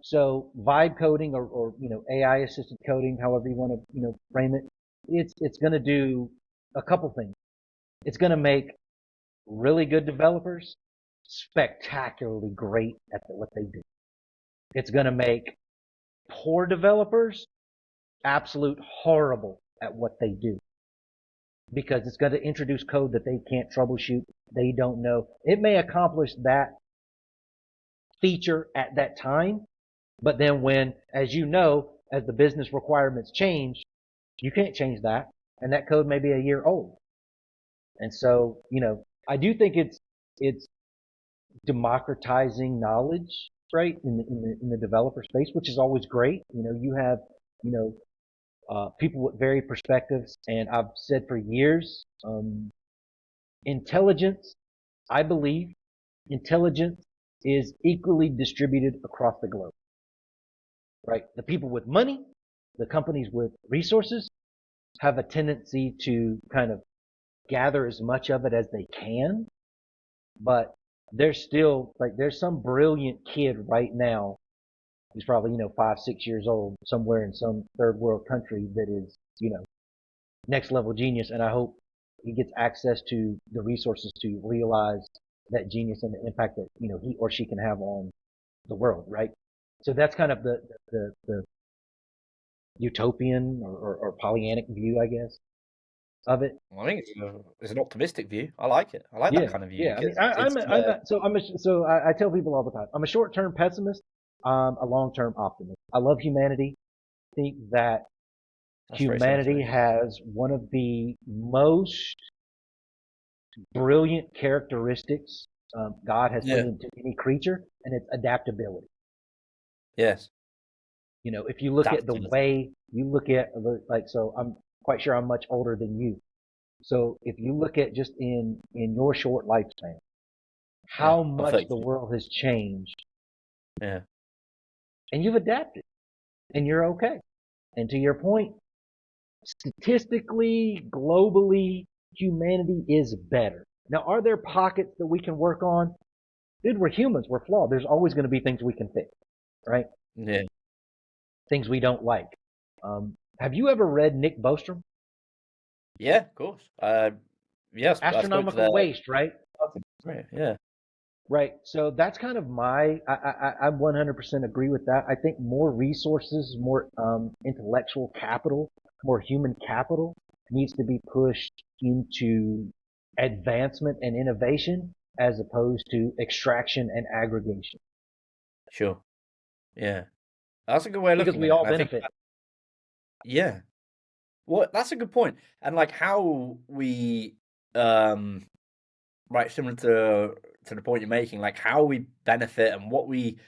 So vibe coding or AI assisted coding, however you want to frame it, it's going to do a couple things. It's going to make really good developers spectacularly great at what they do. It's going to make poor developers absolute horrible at what they do because it's going to introduce code that they can't troubleshoot. They don't know. It may accomplish that feature at that time, but then when, as you know, as the business requirements change, you can't change that. And that code may be a year old. And so, I do think it's democratizing knowledge, right, in the developer space, which is always great. You have, you know, people with varied perspectives, and I've said for years, intelligence, I believe, intelligence is equally distributed across the globe, right? The people with money, the companies with resources have a tendency to kind of gather as much of it as they can, but there's still like there's some brilliant kid right now who's probably 5, 6 years old somewhere in some third world country that is next level genius, and I hope he gets access to the resources to realize that genius and the impact that he or she can have on the world, right? So that's kind of the utopian or Pollyannic view, I guess, of it. I think it's an optimistic view. I like it. I like that Yeah, kind of view yeah. I mean, because it's I tell people all the time, I'm a short-term pessimist, a long-term optimist. I love humanity. I think that that's very similar to humanity me. has one of the most brilliant characteristics God has put Yeah. into any creature, and it's adaptability. Yes. If you look at the Adaptability. way you look at, like, so I'm quite sure I'm much older than you. So if you look at just in your short lifespan, Yeah. how I'm much the 32. world has changed, Yeah. and you've adapted, and you're okay. And to your point, statistically, globally, humanity is better. Now, are there pockets that we can work on? Dude, we're humans. We're flawed. There's always going to be things we can fix, right? Yeah. Things we don't like. Have you ever read Nick Bostrom? Yeah, of course. Yes, I spoke to Astronomical the. waste, right? Right, yeah, Right. So that's kind of I 100% agree with that. I think more resources, more intellectual capital, more human capital needs to be pushed into advancement and innovation as opposed to extraction and aggregation sure. Yeah, that's a good way of because looking we at it, all and I think benefit. yeah, well, that's a good point. And like how we, um, right, similar to the point you're making, like how we benefit and what we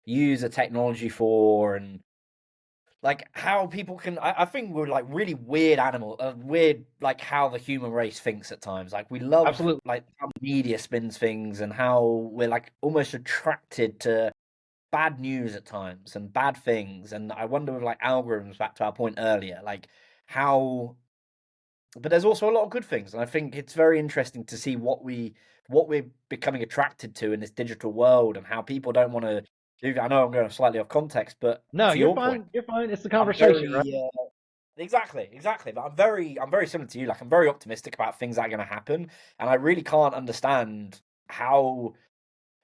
use the technology for, and like how people can. I think we're like really weird weird like how the human race thinks at times. Like we love Absolutely. like how media spins things and how we're like almost attracted to bad news at times and bad things. And I wonder with like algorithms, back to our point earlier, like how, but there's also a lot of good things, and I think it's very interesting to see what we're becoming attracted to in this digital world and how people don't want to do. I know I'm going slightly off context, but No, to you're your point, fine. You're fine. It's the I'm conversation, right? very exactly, but I'm very similar to you. Like I'm very optimistic about things that are going to happen, and I really can't understand how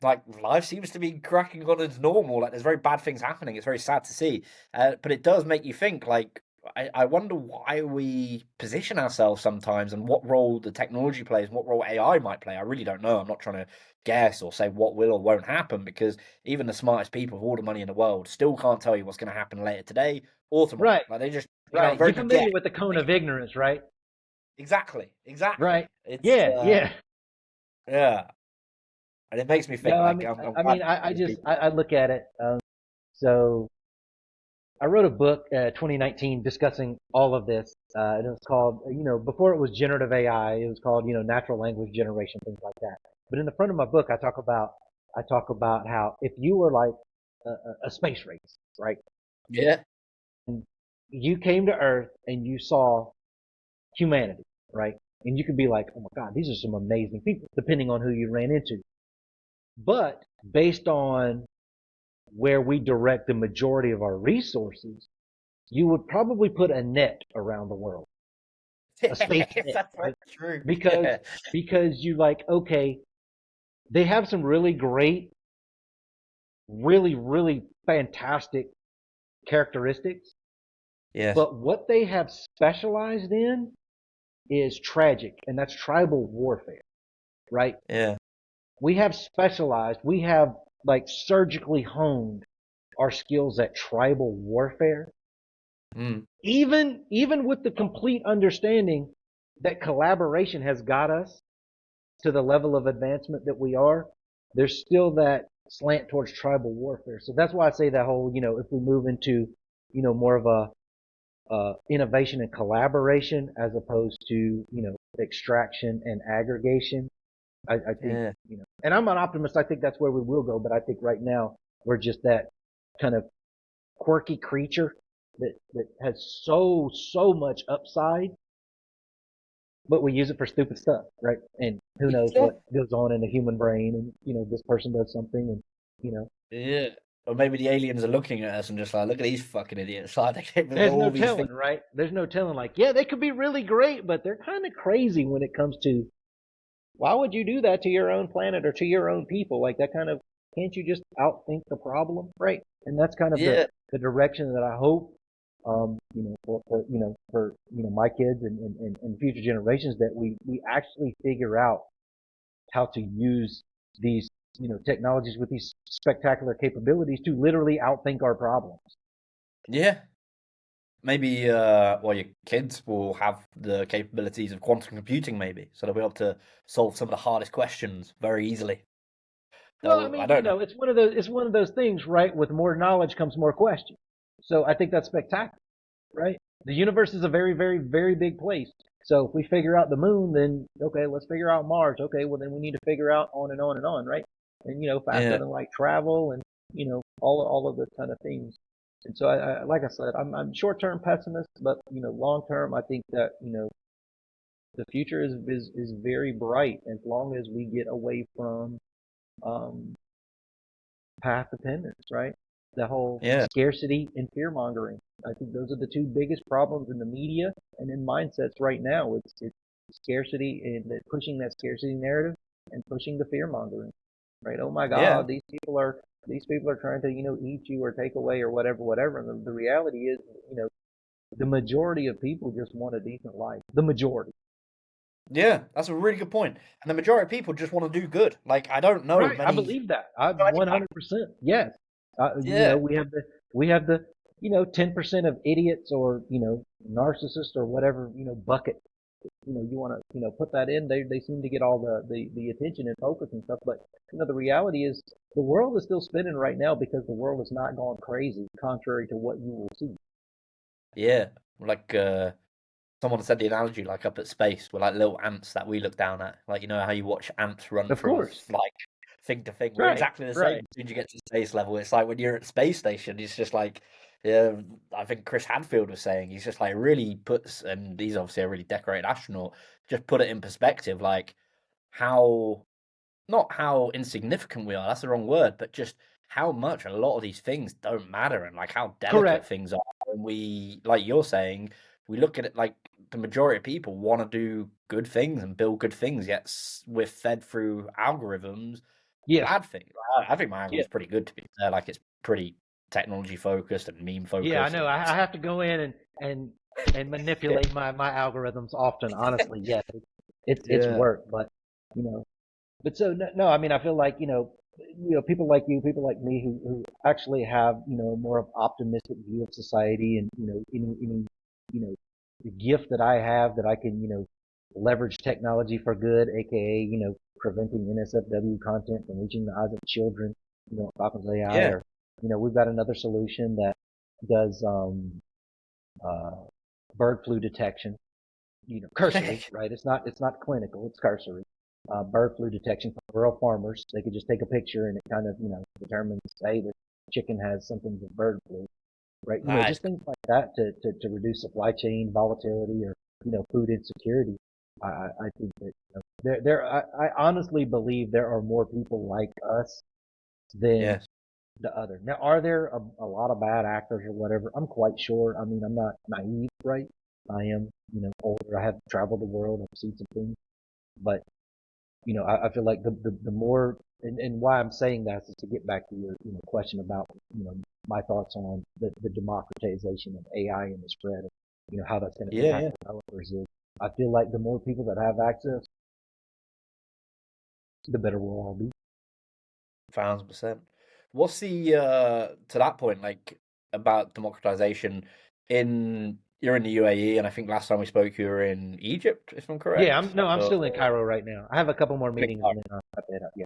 like life seems to be cracking on as normal. Like there's very bad things happening. It's very sad to see, but it does make you think. Like I wonder why we position ourselves sometimes, and what role the technology plays, and what role AI might play. I really don't know. I'm not trying to guess or say what will or won't happen, because even the smartest people with all the money in the world still can't tell you what's going to happen later today or tomorrow. Right. Like they can have a Right. very You're good guess. familiar with the cone of ignorance, right? Exactly. Right. It's Yeah. Yeah. yeah, and it makes me No, think. Like I'm I glad mean, I there's just, people. I look at it. So I wrote a book, 2019, discussing all of this. And it was called, before it was generative AI, it was called, natural language generation, things like that. But in the front of my book, I talk about how if you were like a space race, right? Yeah, And you came to Earth and you saw humanity, right? And you could be like, oh my God, these are some amazing people, depending on who you ran into. But based on where we direct the majority of our resources, you would probably put a net around the world, a space net, that's very right? true. Because Yeah, because you like, okay, they have some really great, really fantastic characteristics, yes, but what they have specialized in is tragic, and that's tribal warfare, right? yeah, We have specialized, we have like surgically honed our skills at tribal warfare, mm, even with the complete understanding that collaboration has got us to the level of advancement that we are. There's still that slant towards tribal warfare. So that's why I say that whole, if we move into, more of a innovation and collaboration as opposed to, extraction and aggregation. I think, yeah, and I'm an optimist. I think that's where we will go. But I think right now we're just that kind of quirky creature that has so much upside, but we use it for stupid stuff, right? And who knows yeah, what goes on in the human brain, and this person does something, and you know, yeah. Or maybe the aliens are looking at us and just like, look at these fucking idiots. Like they came with there's no all these things. telling, right? There's no telling. Like, yeah, they could be really great, but they're kind of crazy when it comes to why would you do that to your own planet or to your own people? Like that kind of can't you just outthink the problem, right? And that's kind of Yeah, the direction that I hope, for my kids and future generations that we actually figure out how to use these technologies with these spectacular capabilities to literally outthink our problems. yeah. Maybe well, your kids will have the capabilities of quantum computing, maybe, so they'll be able to solve some of the hardest questions very easily. Well, I I mean, don't know. it's one of those things, right? With more knowledge comes more questions. So I think that's spectacular, right? The universe is a very, very, very big place. So if we figure out the moon, then okay, let's figure out Mars. Okay, well then we need to figure out on and on and on, right? And faster Yeah, than light travel, and all of those kind of things. And so like I said, I'm short-term pessimist, but long-term, I think that the future is very bright as long as we get away from um, path dependence, right? The whole Yeah. scarcity and fear mongering. I think those are the two biggest problems in the media and in mindsets right now. It's scarcity and pushing that scarcity narrative and pushing the fear mongering. Right? Oh my Yeah. God, these people are trying to, eat you or take away or whatever. And the reality is, the majority of people just want a decent life. The majority. Yeah. That's a really good point. And the majority of people just want to do good. Like, I don't know Right. I many. believe that. I 100%. Yes. Yeah. We have the 10% of idiots or, narcissists or whatever, bucket, you want to, put that in. They seem to get all the attention and focus and stuff. But, the reality is the world is still spinning right now because the world has not gone crazy, contrary to what you will see. Yeah. Like, someone said the analogy, like up at space, we're like little ants that we look down at. Like, you know how you watch ants run Of from course. like thing to thing. We're Right. exactly the same Right. as soon as you get to space level. It's like when you're at space station, it's just like, yeah, I think Chris Hadfield was saying, he's just like really puts, and he's obviously a really decorated astronaut, just put it in perspective, like how, not how insignificant we are, that's the wrong word, but just how much a lot of these things don't matter and like how delicate Correct. things are. And we, like you're saying, we look at it like the majority of people want to do good things and build good things, yet we're fed through algorithms Yes. bad things. I think my Yeah. algorithm's pretty good to be fair. Like it's pretty technology focused and meme Yeah. I focused know. and I have to go in and manipulate my algorithms often. Honestly, yes, it's yeah, work, but you know, but so no, I mean, I feel like people like you, people like me, who actually have more of optimistic view of society, and any you know the gift that I have that I can leverage technology for good, aka preventing NSFW content from reaching the eyes of children, Falcons.AI, yeah, or we've got another solution that does uh, bird flu detection, cursory, right? It's not clinical, it's cursory. Bird flu detection for rural farmers. They could just take a picture and it kind of, determines, hey, the chicken has something with bird flu, right? nice. Just things like that to reduce supply chain volatility or, food insecurity. I think that I honestly believe there are more people like us than Yes, the other. Now, are there a lot of bad actors or whatever? I'm quite sure. I mean, I'm not naive, right? I am, older. I have traveled the world. I've seen some things, but I feel like the more, and why I'm saying that is to get back to your, question about, my thoughts on the democratization of AI and the spread of, how that's going to yeah, impact yeah, developers is I feel like the more people that have access, the better we'll all be. 1,000%. What's the to that point like about democratization in you're in the UAE and I think last time we spoke you were in Egypt, if I'm Yeah, correct. I'm Or still in Cairo right now. I have a couple more you're in meetings Cairo. and then I'll wrap it up. Yeah.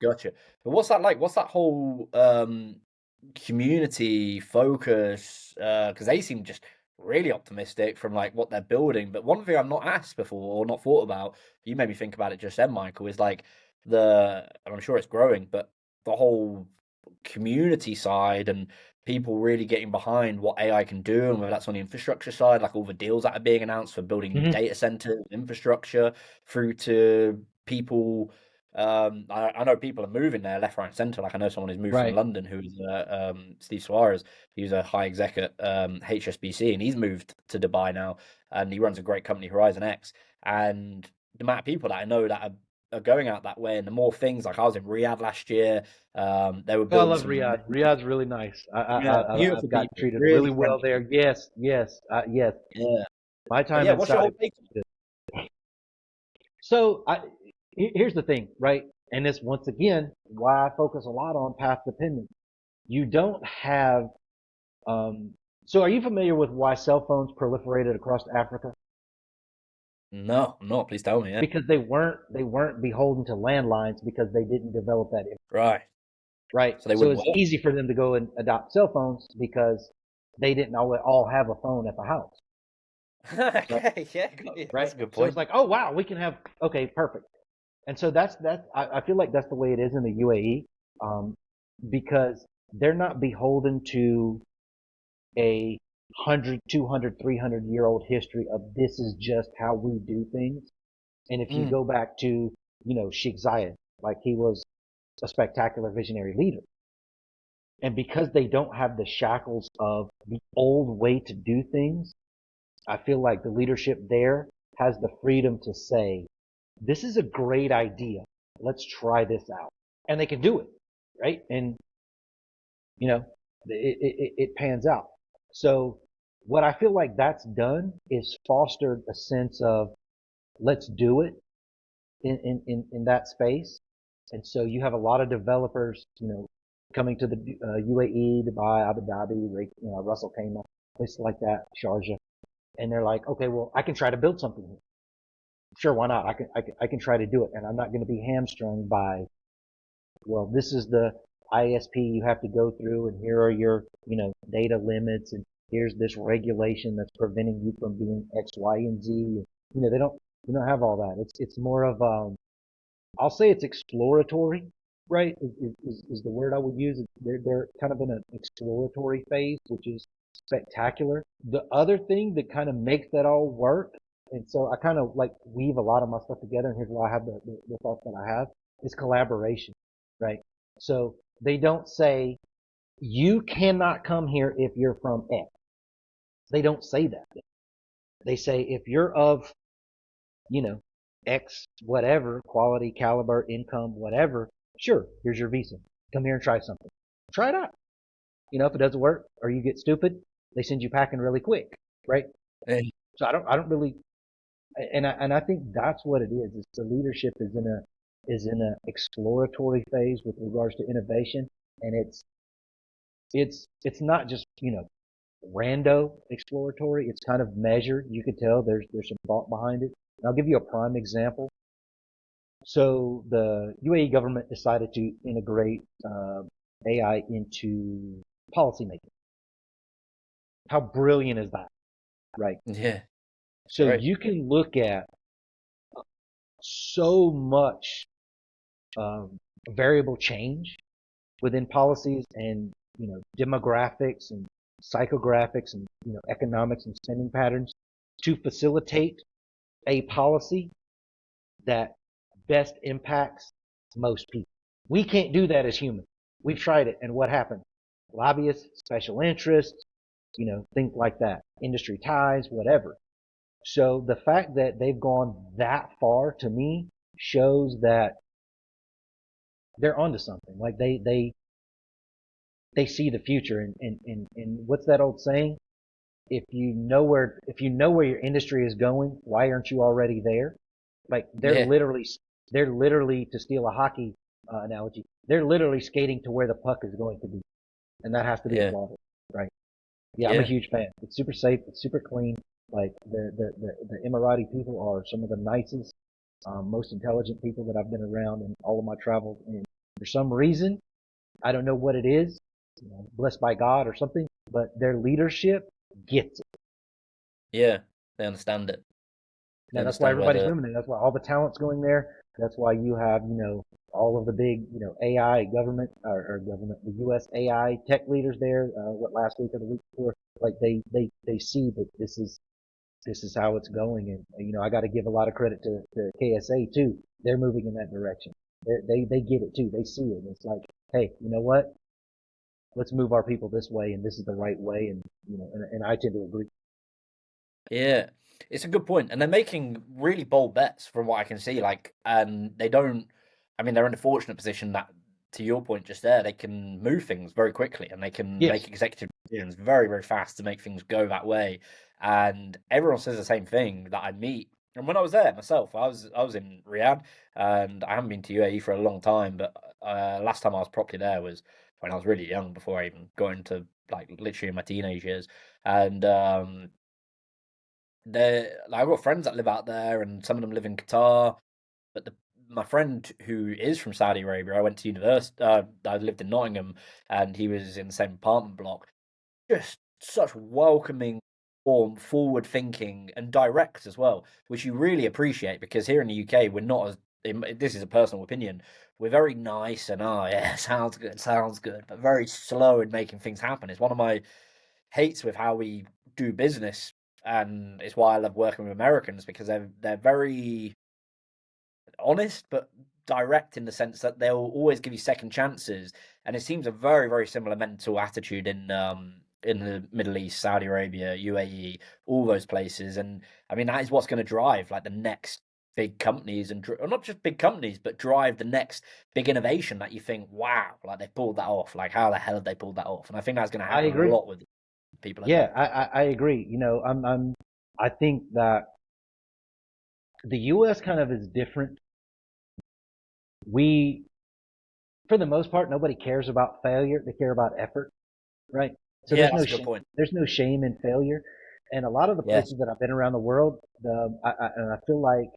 Gotcha. But what's that like? What's that whole community focus? Because they seem just really optimistic from like what they're building. But one thing I've not asked before or not thought about, you made me think about it just then, Michael, is like and I'm sure it's growing, but the whole community side and people really getting behind what AI can do, and whether that's on the infrastructure side, like all the deals that are being announced for building new Hmm. data centers, infrastructure, through to people. I know people are moving there left, right, and center. Like I know someone who's moved from Right. London, who's Steve Suarez. He's a high exec at HSBC, and he's moved to Dubai now, and he runs a great company, Horizon X. And the amount of people that I know that are going out that way, and the more things, like I was in Riyadh last year, they were Oh, I building love some Riyadh. amazing, Riyadh's really nice. yeah, beautiful I've got people, treated really really well friendly there. people. Yes, yes, yes. Yeah, My but time yeah, what's your inside whole was take? good. So here's the thing, right? And this once again why I focus a lot on path dependence. You don't have. Um, so are you familiar with why cell phones proliferated across Africa? No, no, please tell me. Yeah, Because they weren't beholden to landlines because they didn't develop that, right. right? So they So wouldn't it's work. easy for them to go and adopt cell phones because they didn't all have a phone at the house, right? Okay, yeah, yeah, that's Right. a good So it's point. like, oh wow, we can have, okay, perfect. And so I feel like that's the way it is in the UAE, um, because they're not beholden to a 100, 200, 300-year old history of this is just how we do things. And if you Mm, go back to, Sheikh Zayed, like he was a spectacular visionary leader. And because they don't have the shackles of the old way to do things, I feel like the leadership there has the freedom to say, this is a great idea. Let's try this out. And they can do it, right? And, you know, it pans out. So what I feel like that's done is fostered a sense of let's do it in that space. And so you have a lot of developers, coming to the UAE, Dubai, Abu Dhabi, Russell Kayma, places like that, Sharjah. And they're like, okay, well, I can try to build something here. Sure, why not? I can try to do it. And I'm not going to be hamstrung by, well, this is the ISP you have to go through, and here are your, data limits, and here's this regulation that's preventing you from doing X, Y, and Z. They don't have all that. It's more of, I'll say it's exploratory, right? Is the word I would use. They're kind of in an exploratory phase, which is spectacular. The other thing that kind of makes that all work, and so I kind of like weave a lot of my stuff together, and here's why I have the thoughts that I have, is collaboration, right? So they don't say, you cannot come here if you're from X. They don't say that. They say, if you're of, X, whatever, quality, caliber, income, whatever, sure, here's your visa. Come here and try something. Try it out. If it doesn't work or you get stupid, they send you packing really quick, right? Hey. So I don't really, and I think that's what it is. It's the leadership is in a exploratory phase with regards to innovation, and it's not just rando exploratory. It's kind of measured. You can tell there's some thought behind it. And I'll give you a prime example. So the UAE government decided to integrate AI into policymaking. How brilliant is that, right? Yeah. So Right. you can look at so much variable change within policies and demographics and psychographics and economics and spending patterns to facilitate a policy that best impacts most people. We can't do that as humans. We've tried it, and what happened? Lobbyists, special interests, things like that, industry ties, whatever. So the fact that they've gone that far to me shows that they're onto something. Like they see the future, and what's that old saying? If you know where your industry is going, why aren't you already there? Like Yeah. they're literally, to steal a hockey analogy, they're literally skating to where the puck is going to be, and that has to be Yeah. applauded, right? Yeah, I'm a Yeah. huge fan. It's super safe. It's super clean. Like the Emirati people are some of the nicest, most intelligent people that I've been around in all of my travels. And for some reason, I don't know what it is, blessed by God or something, but their leadership gets it. Yeah. They understand it. They Now that's why understand where everybody's the moving there. That's why all the talent's going there. That's why you have, all of the big, AI government or government, the U.S. AI tech leaders there. What last week or the week before, like they see that this is how it's going, and I got to give a lot of credit to KSA too. They're moving in that direction. They get it too. They see it. And it's like, hey, you know what? Let's move our people this way, and this is the right way. And and I tend to agree. Yeah, it's a good point, and they're making really bold bets from what I can see. Like, and they don't. I mean, they're in a fortunate position that, to your point just there, they can move things very quickly, and they can Yes. make executive decisions very, very fast to make things go that way. And everyone says the same thing that I meet. And when I was there myself, I was in Riyadh, and I haven't been to UAE for a long time. But last time I was properly there was when I was really young, before I even got into like literally in my teenage years, and like I've got friends that live out there, and some of them live in Qatar. But my friend who is from Saudi Arabia, I went to university. I lived in Nottingham, and he was in the same apartment block. Just such welcoming, warm, forward thinking, and direct as well, which you really appreciate, because here in the UK we're not as. This is a personal opinion. We're very nice and yeah, sounds good, but very slow in making things happen. It's one of my hates with how we do business, and it's why I love working with Americans, because they're very honest but direct, in the sense that they'll always give you second chances. and it seems a very, very similar mental attitude in the Middle East, Saudi Arabia, UAE, all those places. And I mean, that is what's going to drive like the next big companies, and or not just big companies, but drive the next big innovation that you think, wow, like they pulled that off. Like how the hell have they pulled that off? And I think that's going to I happen a agree. lot with people like Yeah, that. I agree. I think that the U.S. kind of is different. We, for the most part, nobody cares about failure. They care about effort, right? So Yeah, there's that's no a good shame. point. There's no shame in failure. And a lot of the Yes. places that I've been around the world, and I feel like,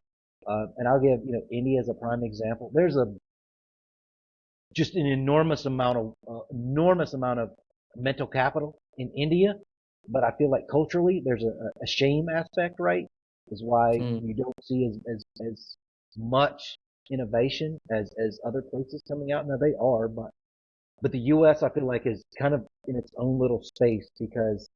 and I'll give India as a prime example. There's a just an enormous amount of mental capital in India, but I feel like culturally there's a shame aspect, right? Is why Mm. you don't see as much innovation as other places coming out. Now they are, but the U.S. I feel like is kind of in its own little space because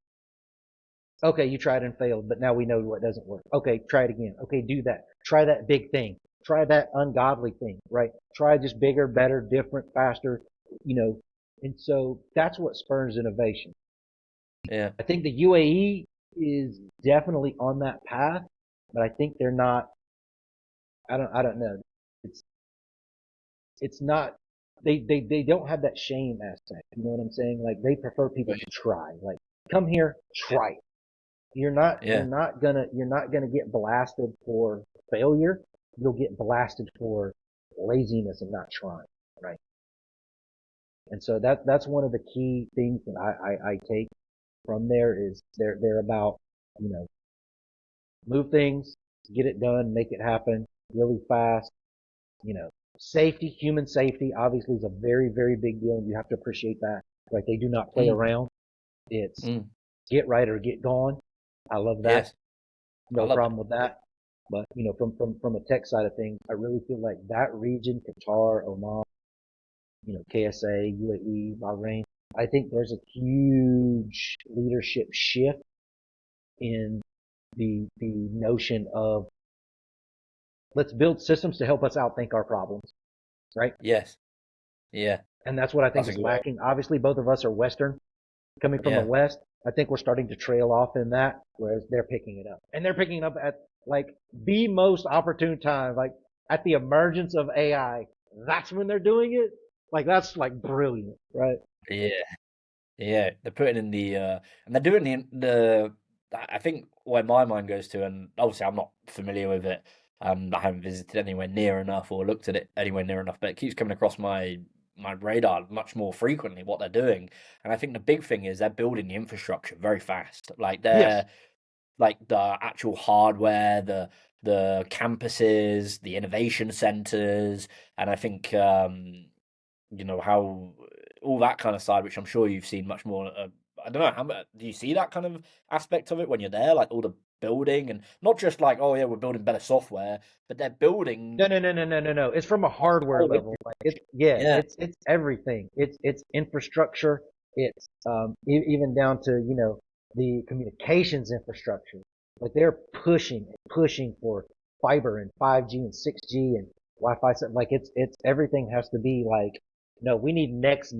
okay, you tried and failed, but now we know what doesn't work. Okay, try it again. Okay, do that. Try that big thing. Try that ungodly thing, right? Try just bigger, better, different, faster, you know. And so that's what spurs innovation. Yeah. I think the UAE is definitely on that path, but I think they're not. I don't know. It's it's not. They don't have that shame aspect. You know what I'm saying? Like they prefer people to try. Like come here, try it. You're not you're Yeah. not gonna you're not gonna get blasted for failure. You'll get blasted for laziness and not trying, right? And so that's one of the key things that I take from there is they're about, you know, move things, get it done, make it happen really fast, you know. Safety, human safety obviously is a very, very big deal and you have to appreciate that. Right? They do not play Mm. around. It's Mm. get right or get gone. I love that. Yes. I No love it. problem with that. But from a tech side of things, I really feel like that region, Qatar, Oman, KSA, UAE, Bahrain, I think there's a huge leadership shift in the notion of let's build systems to help us outthink our problems, right? Yes. Yeah. And that's what I think That's a is good way. lacking. Obviously, both of us are Western, coming from the Yeah. West. I think we're starting to trail off in that, whereas they're picking it up. And they're picking it up at like the most opportune time, like at the emergence of AI. That's when they're doing it. Like that's like brilliant, right? Yeah. Yeah, they're putting in the and they're doing the. I think where my mind goes to, and obviously I'm not familiar with it. I haven't visited anywhere near enough or looked at it anywhere near enough, but it keeps coming across my radar much more frequently what they're doing. And I think the big thing is they're building the infrastructure very fast. Like Yes. they're like the actual hardware, the campuses, the innovation centers, and I think how all that kind of side, which I'm sure you've seen much more. I don't know how do you see that kind of aspect of it when you're there, like all the building and not just like, oh yeah, we're building better software, but they're building No, no, no, no, no, no, no. It's from a the hardware whole level. Like infrastructure. Yeah, it's everything. It's infrastructure. It's even down to the communications infrastructure. Like they're pushing for fiber and 5G and 6G and Wi-Fi. Like it's everything has to be like no, we need next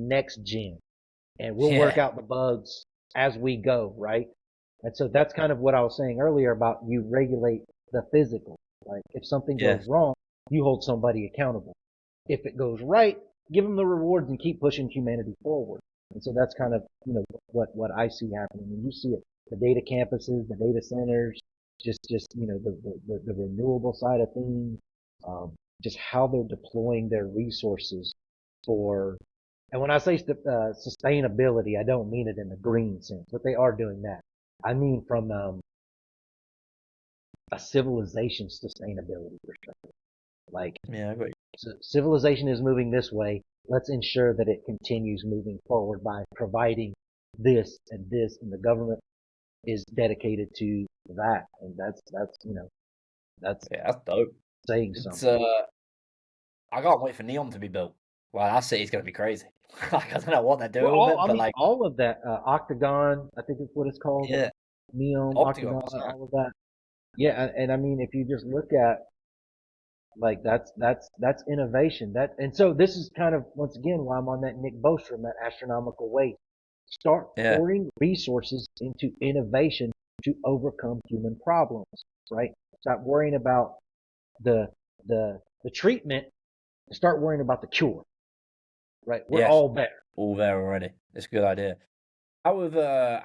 gen, and we'll work yeah, out the bugs as we go, right? And so that's kind of what I was saying earlier about you regulate the physical. Like if something goes yes, wrong, you hold somebody accountable. If it goes right, give them the rewards and keep pushing humanity forward. And so that's kind of, what I see happening. And you see it, the data campuses, the data centers, just, the renewable side of things, just how they're deploying their resources for, and when I say sustainability, I don't mean it in the green sense, but they are doing that. I mean from a civilization sustainability perspective. Like yeah, I agree. civilization is moving this way. Let's ensure that it continues moving forward by providing this and this, and the government is dedicated to that, and that's Yeah, that's dope. saying It's something. I can't wait for Neon to be built. Well, that city's gonna be crazy. Like I don't know what they're Well, doing with it, I but mean, like, all of that, Octagon, I think is what it's called, yeah, Neon, Octagon, Octagon, what's that? all of that. Yeah, and I mean, if you just look at Like that's innovation. And so this is kind of once again why I'm on that Nick Bostrom, that astronomical way. Start Yeah. pouring resources into innovation to overcome human problems, right? Stop worrying about the the treatment and start worrying about the cure, right? We're Yes. all better. All there already. It's a good idea. How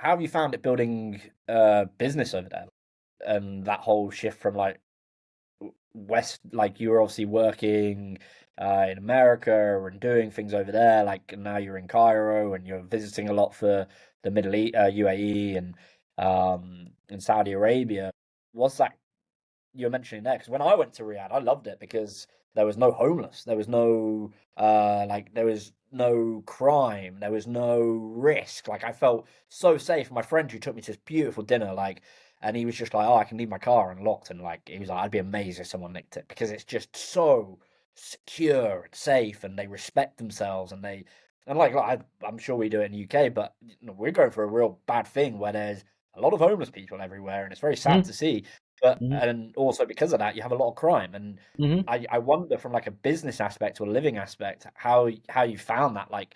have you found it building business over there, and that whole shift from like West, like you were obviously working in America and doing things over there, like and now you're in Cairo and you're visiting a lot for the Middle East, UAE and Saudi Arabia. Was that you're mentioning there? Because when I went to Riyadh, I loved it because there was no homeless, there was no there was no crime, there was no risk. Like I felt so safe. My friend who took me to this beautiful dinner, like, and he was just like, "Oh, I can leave my car unlocked," and like he was like, "I'd be amazed if someone nicked it because it's just so secure and safe, and they respect themselves, and they." And I'm sure we do it in the UK, but we're going for a real bad thing where there's a lot of homeless people everywhere, and it's very sad Mm-hmm. to see. But Mm-hmm. and also because of that, you have a lot of crime, and Mm-hmm. I wonder from like a business aspect or a living aspect how you found that like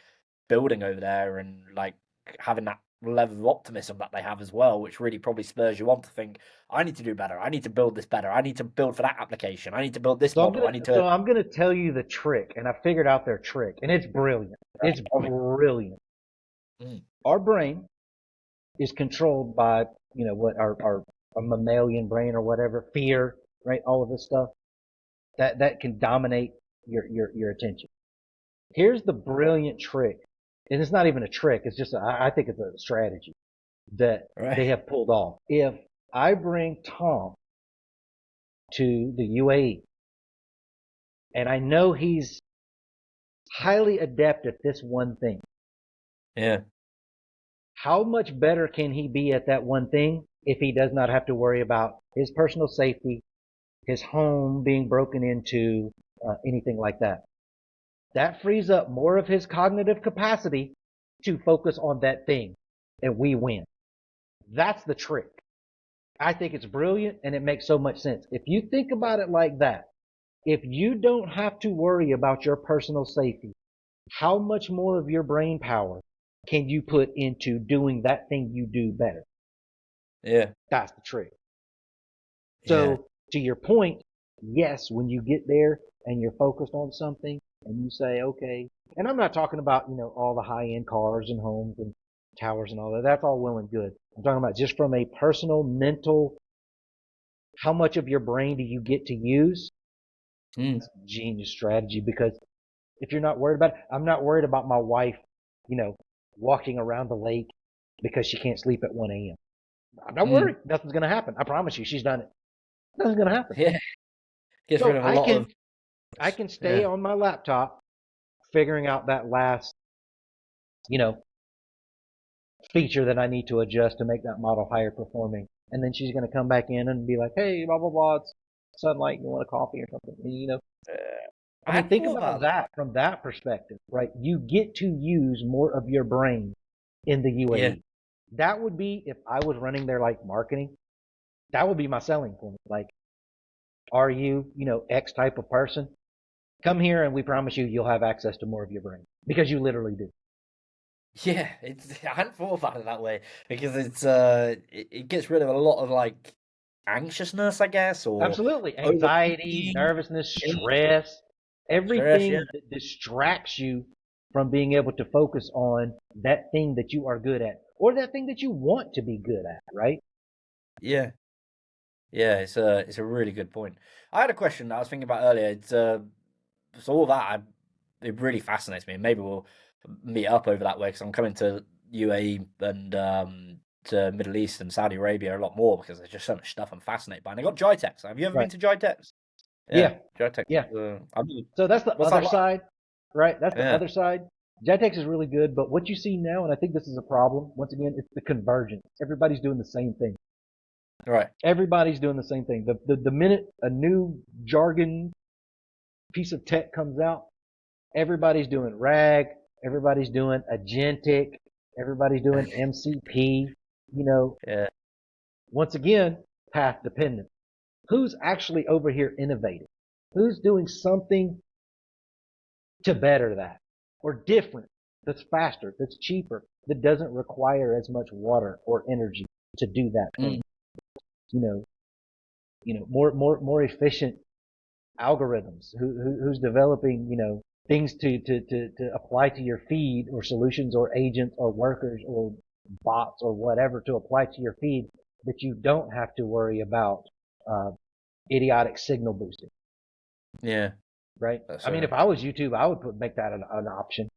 building over there and like having that level of optimism that they have as well, which really probably spurs you on to think, I need to do better, I need to build this better, I need to build for that application, I need to build this model, I need to. So I'm gonna tell you the trick, and I figured out their trick, and it's brilliant. It's Tell me. brilliant. Mm, Our brain is controlled by, what our mammalian brain or whatever, fear, right? All of this stuff that can dominate your attention. Here's the brilliant trick, and it's not even a trick. It's just I think it's a strategy that right. they have pulled off. If I bring Tom to the UAE and I know he's highly adept at this one thing, Yeah. how much better can he be at that one thing if he does not have to worry about his personal safety, his home being broken into, anything like that? That frees up more of his cognitive capacity to focus on that thing, and we win. That's the trick. I think it's brilliant and it makes so much sense. If you think about it like that, if you don't have to worry about your personal safety, how much more of your brain power can you put into doing that thing you do better? Yeah. That's the trick. Yeah. So to your point, yes, when you get there and you're focused on something and you say, okay, and I'm not talking about, all the high end cars and homes and towers and all that. That's all well and good. I'm talking about just from a personal, mental, how much of your brain do you get to use? Mm. It's a genius strategy because if you're not worried about it, I'm not worried about my wife, you know, walking around the lake because she can't sleep at 1 a.m. I'm not Mm. worried. Nothing's going to happen. I promise you, she's done it. Nothing's going to happen. Yeah. Gets rid So of a lot of. I can stay Yeah. on my laptop figuring out that last, you know, feature that I need to adjust to make that model higher performing. And then she's going to come back in and be like, hey, blah, blah, blah, it's sunlight. You want a coffee or something? I I mean, hadn't think thought about about that. that from that perspective, right? You get to use more of your brain in the Yeah. UAE. That would be, if I was running their like marketing, that would be my selling point. Like, are you, X type of person? Come here and we promise you you'll have access to more of your brain because you literally do. Yeah, it's I hadn't thought about it that way because it gets rid of a lot of like anxiousness, I guess, or Absolutely. Anxiety, overthinking, nervousness, yeah, stress, stress. Yeah, everything that distracts you from being able to focus on that thing that you are good at or that thing that you want to be good at, right? yeah, yeah. It's a really good point. I had a question that I was thinking about earlier. So all that it really fascinates me. Maybe we'll meet up over that way because I'm coming to UAE and to Middle East and Saudi Arabia a lot more because there's just so much stuff I'm fascinated by. And I got Jitex. Have you ever Right. been to Jitex? Yeah, Yeah. Jitex. Yeah. So that's the What's that other like? side, right? That's the Yeah, other side. Gentex is really good, but what you see now, and I think this is a problem, once again, it's the convergence. Everybody's doing the same thing. right. Everybody's doing the same thing. The minute a new jargon piece of tech comes out, everybody's doing RAG, everybody's doing agentic, everybody's doing MCP, you know, Yeah, once again, path dependent. Who's actually over here innovating? Who's doing something to better that or different, that's faster, that's cheaper, that doesn't require as much water or energy to do that thing? You know, more efficient algorithms. Who's developing, things to apply to your feed, or solutions or agents or workers or bots or whatever to apply to your feed that you don't have to worry about idiotic signal boosting. Yeah. Right. That's I mean, if right. I was YouTube, I would make that an option.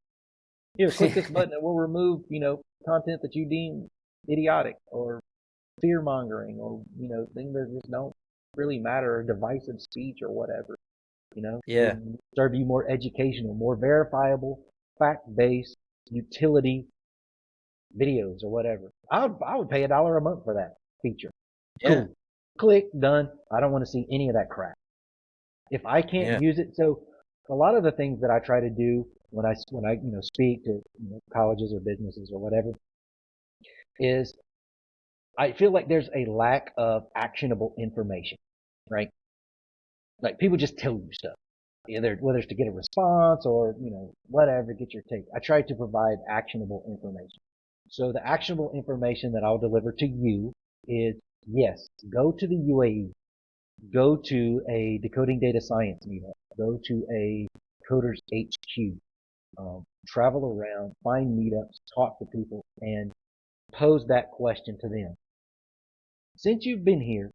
Here, click this button and we'll remove, content that you deem idiotic or fear mongering, or, things that just don't really matter, or divisive speech or whatever. Yeah. Serve you more educational, more verifiable, fact-based, utility videos or whatever. I would pay $1 a month for that feature. Yeah. Cool. Click, done. I don't want to see any of that crap. If I can't Yeah. use it, so a lot of the things that I try to do when I speak to colleges or businesses or whatever is I feel like there's a lack of actionable information, right? Like people just tell you stuff, either whether it's to get a response or whatever, get your take. I try to provide actionable information. So the actionable information that I'll deliver to you is, yes, go to the UAE, go to a decoding data science meetup, go to a coders HQ, travel around, find meetups, talk to people, and pose that question to them. Since you've been here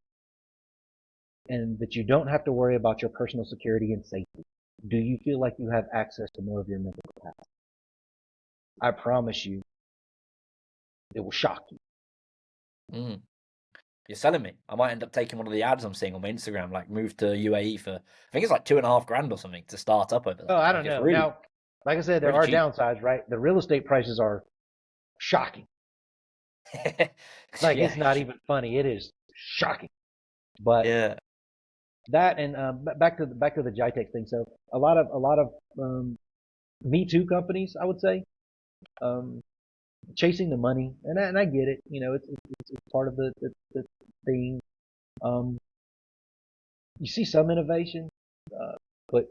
and that you don't have to worry about your personal security and safety, do you feel like you have access to more of your mental capacity? I promise you, it will shock you. Mm. You're selling me. I might end up taking one of the ads I'm seeing on my Instagram, like move to UAE for, I think it's like $2,500 or something to start up over Oh, there. I Like don't it's know. really, Now, like I said, there really are cheap. downsides, right? The real estate prices are shocking. Like, Yeah. it's not even funny. It is shocking. But Yeah. that, and back to the Jitex thing. So a lot of Me Too companies, I would say, um, chasing the money, and I get it. It's part of the thing. Um, you see some innovation, but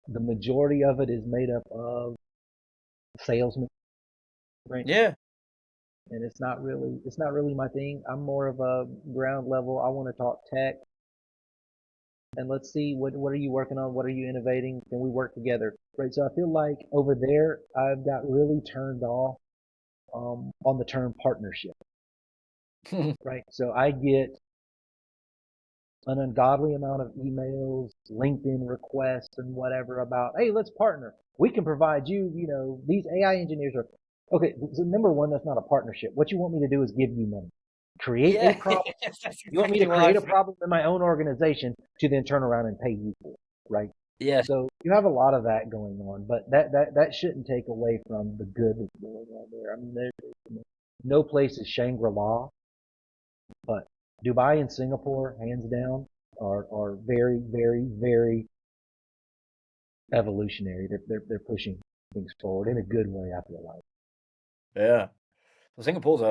the majority of it is made up of salesmen, right? Yeah. And it's not really my thing. I'm more of a ground level. I want to talk tech, and let's see what are you working on? What are you innovating? Can we work together? Right. So I feel like over there I've got really turned off on the term partnership. Right. So I get an ungodly amount of emails, LinkedIn requests, and whatever about, hey, let's partner. We can provide you, these AI engineers are, okay, so number one, that's not a partnership. What you want me to do is give you money. Create a Yeah. problem. That's You want me to exactly what I create a think. problem in my own organization to then turn around and pay you for it, right? Yeah. So you have a lot of that going on, but that shouldn't take away from the good that's going on there. I mean, there's no place is Shangri-La, but Dubai and Singapore, hands down, are very, very, very evolutionary. They're pushing things forward in a good way, I feel like. Yeah. Well, Singapore's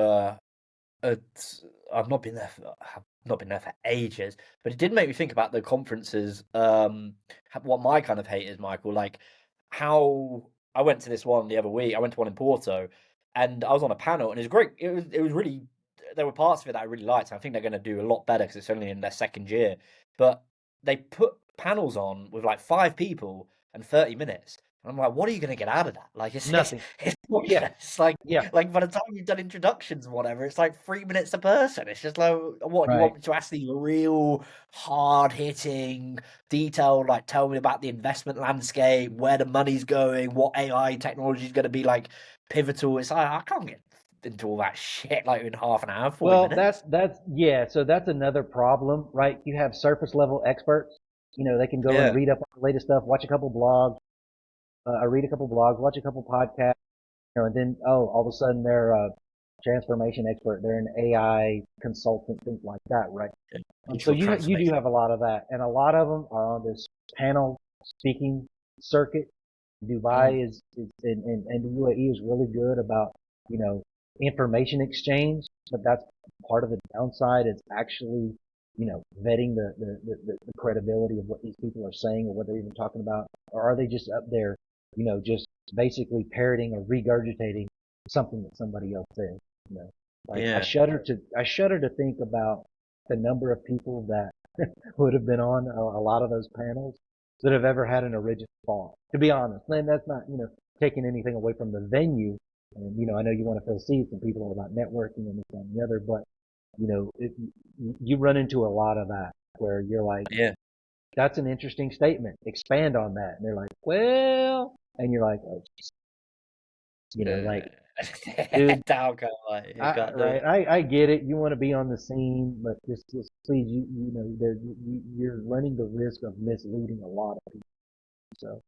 I've not been there. I've not been there for ages, but it did make me think about the conferences. What my kind of hate is, Michael, like how I went to this one the other week. I went to one in Porto, and I was on a panel, and it was great. It was really. There were parts of it that I really liked. And I think they're going to do a lot better because it's only in their second year. But they put panels on with like 5 people and 30 minutes. And I'm like, what are you going to get out of that? Like, Nothing. it's Yeah. pointless. Like, Yeah. like by the time you've done introductions and whatever, it's like 3 minutes a person. It's just like, what you Right. want me to ask these real hard hitting, detailed, like tell me about the investment landscape, where the money's going, what AI technology is going to be like pivotal. It's like I can't get into all that shit like in half an hour, 40 Well, minutes. yeah. So that's another problem, right? You have surface level experts. They can go and Yeah. read up on the latest stuff, watch a couple blogs, read a couple blogs, watch a couple podcasts, and then all of a sudden they're a transformation expert. They're an AI consultant, things like that, right? So Digital you do transformation. have a lot of that, and a lot of them are on this panel speaking circuit. Mm. Dubai and the UAE is really good about information exchange, but that's part of the downside. It's actually vetting the credibility of what these people are saying or what they're even talking about? Or are they just up there, just basically parroting or regurgitating something that somebody else said? Like Yeah. I shudder to think about the number of people that would have been on a lot of those panels that have ever had an original thought. To be honest, and that's not, taking anything away from the venue. And, I know you want to fill seats and people are about networking and this and the other, but, you run into a lot of that where you're like, Yeah. that's an interesting statement. Expand on that. And they're like, well, and you're like, oh, like, dude, You can't do right. it. I get it. You want to be on the scene, but just please, you're running the risk of misleading a lot of people. So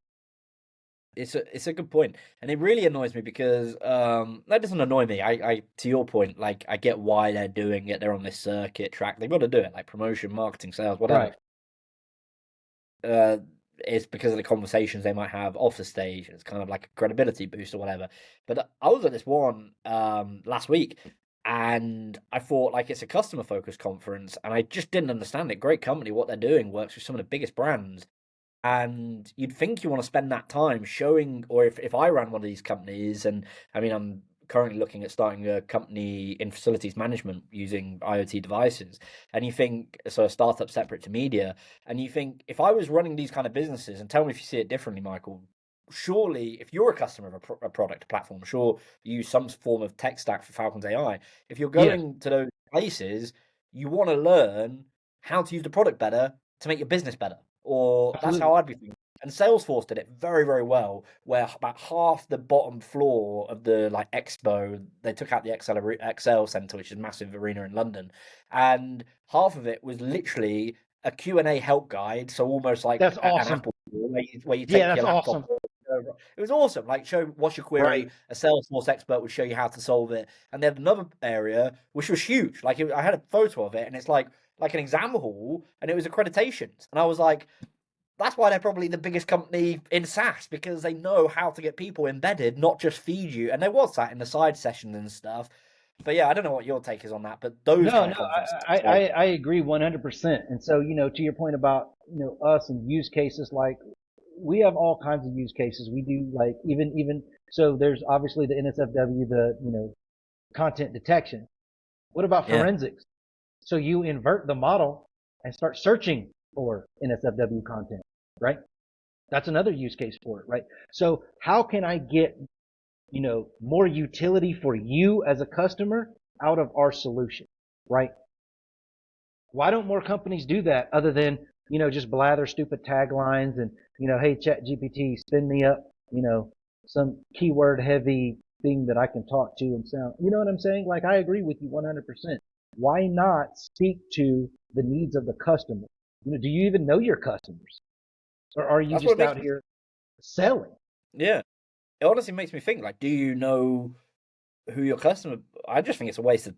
It's a good point, and it really annoys me because that doesn't annoy me. I to your point, like I get why they're doing it. They're on this circuit track. They've got to do it, like promotion, marketing, sales, whatever. right. Uh, it's because of the conversations they might have off the stage. It's kind of like a credibility boost or whatever. But I was at this one last week, and I thought like it's a customer focused conference, and I just didn't understand it. Great company, what they're doing works with some of the biggest brands. And you'd think you want to spend that time showing, or if I ran one of these companies, and I mean, I'm currently looking at starting a company in facilities management using IoT devices, and you think, so a startup separate to media, and you think, if I was running these kind of businesses, and tell me if you see it differently, Michael, surely if you're a customer of a product, a platform, sure, you use some form of tech stack for Falcons AI. If you're Yes, going to those places, you want to learn how to use the product better to make your business better. Or that's absolutely. how I'd be thinking. And Salesforce did it very, very well, where about half the bottom floor of the like expo, they took out the XL Center, which is a massive arena in London, and half of it was literally a Q&A help guide, so almost like That's an awesome. Apple where you Yeah, take that's your laptop. awesome. It was awesome. Like, show what's your Right. query. A Salesforce expert would show you how to solve it. And they had another area which was huge. Like, I had a photo of it, and it's like an exam hall, and it was accreditations. And I was like, that's why they're probably the biggest company in SaaS, because they know how to get people embedded, not just feed you. And there was that in the side sessions and stuff. But yeah, I don't know what your take is on that, but those No, kind no, of conferences. I agree 100%. And so, to your point about, us and use cases, like we have all kinds of use cases. We do like so there's obviously the NSFW, the, content detection. What about Yeah, forensics? So you invert the model and start searching for NSFW content, right? That's another use case for it, right? So how can I get, more utility for you as a customer out of our solution, right? Why don't more companies do that other than, just blather stupid taglines and, hey, chat GPT, spin me up, some keyword heavy thing that I can talk to and sound, you know what I'm saying? Like, I agree with you 100%. Why not speak to the needs of the customer? Do you even know your customers, or are you that's what it just makes out me. here selling? Yeah, it honestly makes me think. Like, do you know who your customer? I just think it's a waste of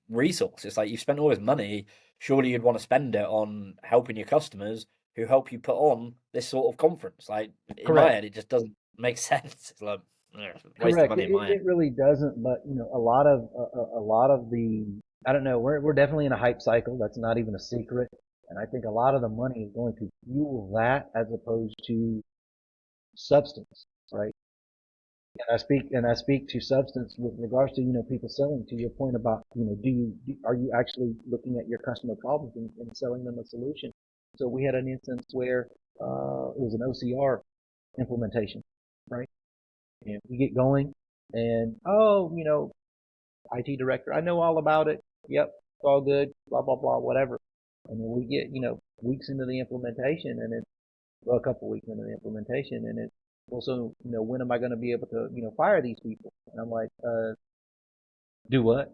resource. It's like you've spent all this money. Surely you'd want to spend it on helping your customers who help you put on this sort of conference. Like in my Correct. head, it just doesn't make sense. It's like waste of Correct. money in my head. It really doesn't, but a lot of the, I don't know, we're definitely in a hype cycle. That's not even a secret. And I think a lot of the money is going to fuel that as opposed to substance, right? And I speak to substance with regards to, people selling. To your point about, are you actually looking at your customer problems and selling them a solution? So we had an instance where, it was an OCR implementation, right? And we get going and, oh, IT director, I know all about it. Yep. It's all good. Blah, blah, blah, whatever. And then we get, weeks into the implementation and it's, well, a couple weeks into the implementation and it's, well, so, when am I going to be able to, fire these people? And I'm like, do what?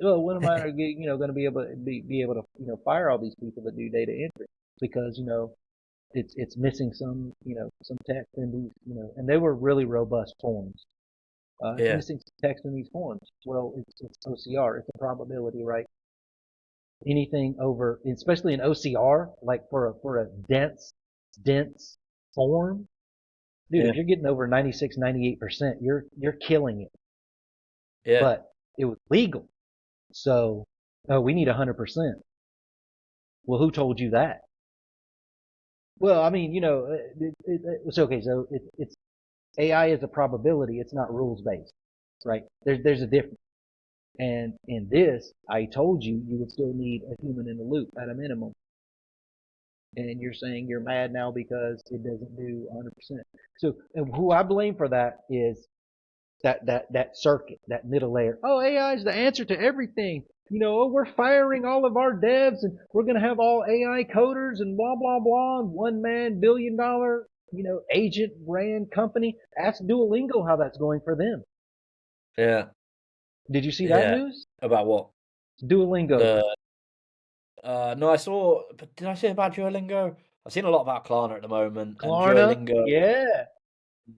Well, when am I, going to be able to be able to, fire all these people that do data entry? Because, it's missing some, some text in these, and they were really robust forms. It's Yeah, missing text in these forms. Well, it's OCR. It's a probability, right? Anything over, especially in OCR, like for a dense form, dude, yeah, if you're getting over 96, 98%, you're killing it. yeah. But it was legal, so we need 100%. Well, who told you that? Well, I mean, it's okay. So it's AI is a probability. It's not rules based, right? There's a difference. And in this, I told you you would still need a human in the loop at a minimum. And you're saying you're mad now because it doesn't do 100%. So, and who I blame for that is that circuit, that middle layer. Oh, AI is the answer to everything. Oh, we're firing all of our devs and we're going to have all AI coders and blah, blah, blah. And one man, $1 billion, agent ran company. Ask Duolingo how that's going for them. Yeah. Did you see that Yeah. news? About what? Duolingo. The no, I saw. But did I say about Duolingo? I've seen a lot about Klarna at the moment, and Klarna. Duolingo. Yeah.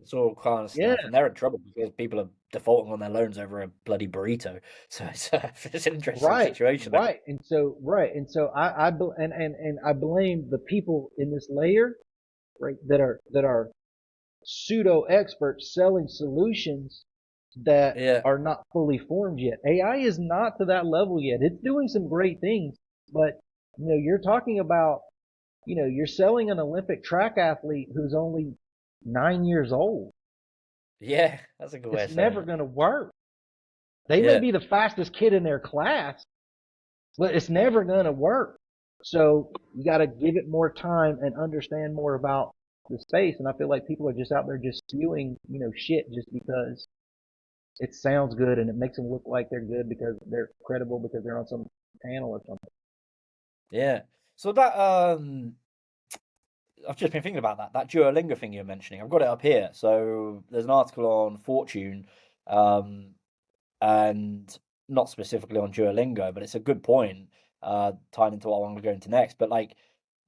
It's all kind of Yeah. stuff, and they're in trouble because people are defaulting on their loans over a bloody burrito. So it's an interesting Right. situation. Right. And so, right. And so and I blame the people in this layer, right, that are pseudo experts selling solutions that Yeah, are not fully formed yet. AI is not to that level yet. It's doing some great things, but you're talking about, you're selling an Olympic track athlete who's only 9 years old. yeah, that's a good way It's of saying never it. going to work. They may Yeah, be the fastest kid in their class, but it's never going to work. So you got to give it more time and understand more about the space. And I feel like people are just out there just spewing, shit just because it sounds good and it makes them look like they're good because they're credible because they're on some panel or something. yeah. So that I've just been thinking about that Duolingo thing you're mentioning. I've got it up here. So there's an article on Fortune, um, and not specifically on Duolingo, but it's a good point, tying into what I want to go into next. But like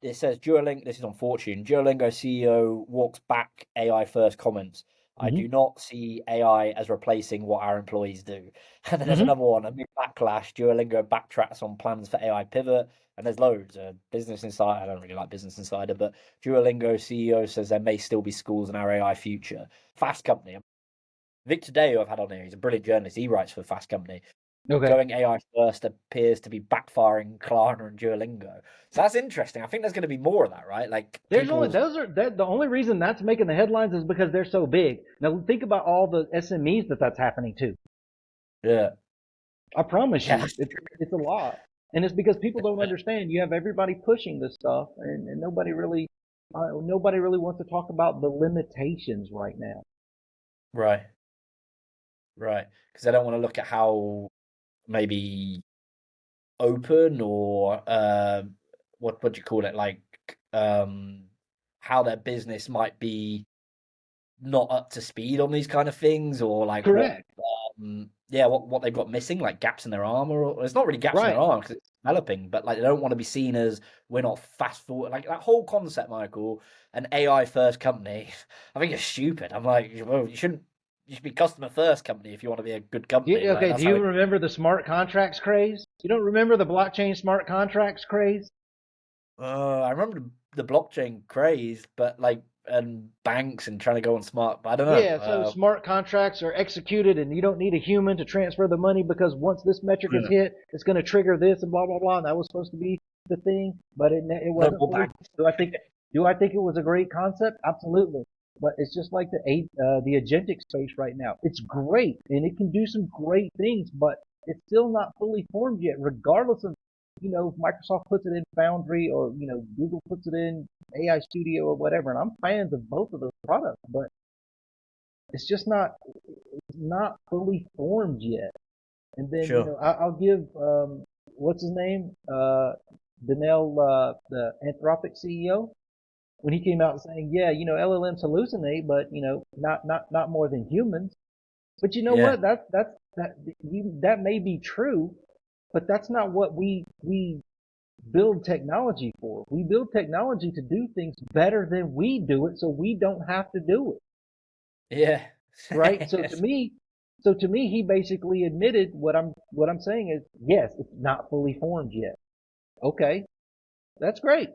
it says, Duolingo. This is on Fortune. Duolingo CEO walks back AI first comments. I Mm-hmm. do not see AI as replacing what our employees do. And then there's Mm-hmm. another one, a new backlash. Duolingo backtracks on plans for AI pivot. And there's loads. Business Insider. I don't really like Business Insider, but Duolingo CEO says there may still be schools in our AI future. Fast Company. Victor Day, who I've had on here, he's a brilliant journalist. He writes for Fast Company. Okay. Going AI first appears to be backfiring Klarna and Duolingo. So that's interesting. I think there's going to be more of that, right? Like There's only people's, those are that the only reason that's making the headlines is because they're so big. Now think about all the SMEs that's happening to. yeah, I promise yeah, you, it's a lot, and it's because people don't understand. You have everybody pushing this stuff, and nobody really wants to talk about the limitations right now. right, right. Because I don't want to look at how maybe open or what do you call it? Like um, how their business might be not up to speed on these kind of things, or like what Correct. yeah, what they've got missing, like gaps in their armor. Or it's not really gaps in their Right. armor because it's developing, but like they don't want to be seen as we're not fast forward. Like that whole concept, Michael, an AI first company. I think it's stupid. I'm like, well, you shouldn't. You should be customer first company if you want to be a good company. Like Okay. Do that's how you it. remember the smart contracts craze? You don't remember the blockchain smart contracts craze? I remember the blockchain craze, but like and banks and trying to go on smart. But I don't know. Yeah, so smart contracts are executed and you don't need a human to transfer the money because once this metric is Yeah. hit, it's going to trigger this and blah, blah, blah. And that was supposed to be the thing, but it No wasn't more fully. banks. Do I think it was a great concept? Absolutely. But it's just like the agentic space right now. It's great and it can do some great things, but it's still not fully formed yet, regardless of, if Microsoft puts it in Foundry or, Google puts it in AI Studio or whatever. And I'm fans of both of those products, but it's just not fully formed yet. And then Sure. I'll give what's his name, Danell, the Anthropic CEO, when he came out saying, yeah, LLMs hallucinate, but not more than humans. But you know Yeah. what? That may be true, but that's not what we build technology for. We build technology to do things better than we do it, so we don't have to do it. Yeah. Right? So to me, he basically admitted what I'm saying is yes, it's not fully formed yet. Okay, that's great.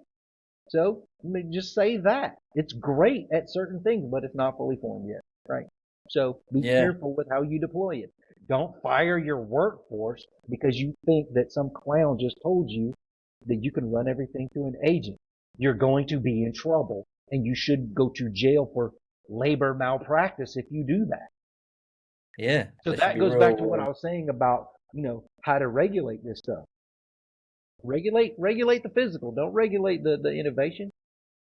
So let me just say that it's great at certain things, but it's not fully formed yet. Right? So be Yeah. careful with how you deploy it. Don't fire your workforce because you think that some clown just told you that you can run everything through an agent, you're going to be in trouble, and you should go to jail for labor malpractice if you do that. Yeah, So there should that be goes back to what real. I was saying about, how to regulate this stuff. Regulate the physical. Don't regulate the innovation.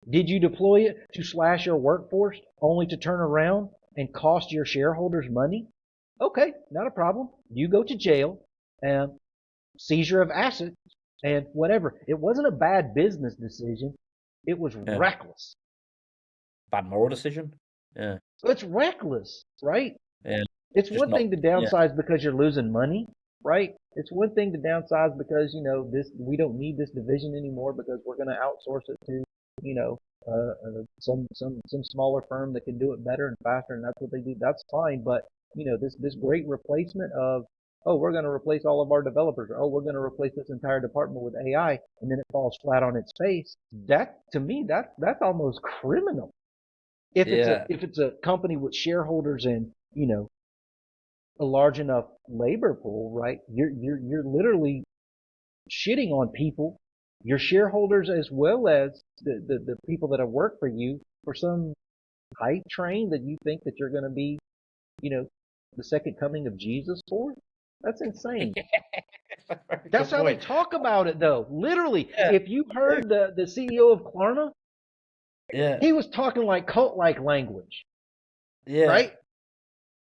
Did you deploy it to slash your workforce only to turn around and cost your shareholders money? Okay, not a problem. You go to jail and seizure of assets and whatever. It wasn't a bad business decision. It was Yeah, reckless. bad moral decision. Yeah, It's reckless, right? yeah, It's just one not. thing to Yeah, downsize because you're losing money, right? It's one thing to downsize because, this, we don't need this division anymore because we're going to outsource it to, you know, some smaller firm that can do it better and faster, and that's what they do. That's fine, but this great replacement of, oh, we're going to replace all of our developers, or oh, we're going to replace this entire department with AI, and then it falls flat on its face. That, to me, that's almost criminal. yeah, If it's a company with shareholders and, a large enough labor pool, right? You're literally shitting on people, your shareholders, as well as the people that have worked for you, for some hype train that you think that you're going to be, you know, the second coming of Jesus for. That's insane. very That's good how they point. talk about it, though. Literally, Yeah, if you heard the CEO of Klarna, yeah, he was talking like cult-like language, yeah, right?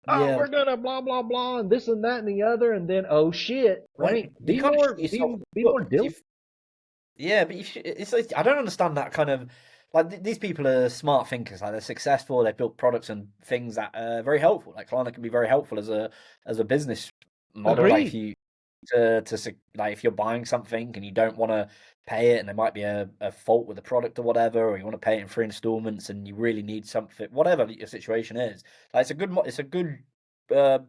Oh, yeah. we're gonna blah blah blah and this and that and the other, and then oh shit, Well, right? you can't shoot yourself in Be the more foot because diligent. you've. Yeah, but it's I don't understand that kind of like these people are smart thinkers. Like they're successful. They've built products and things that are very helpful. Like Klarna can be very helpful as a business model. Like if Agreed. you like if you're buying something and you don't want to pay it, and there might be a fault with the product or whatever, or you want to pay it in 3 installments and you really need something, whatever your situation is. Like it's a good uh,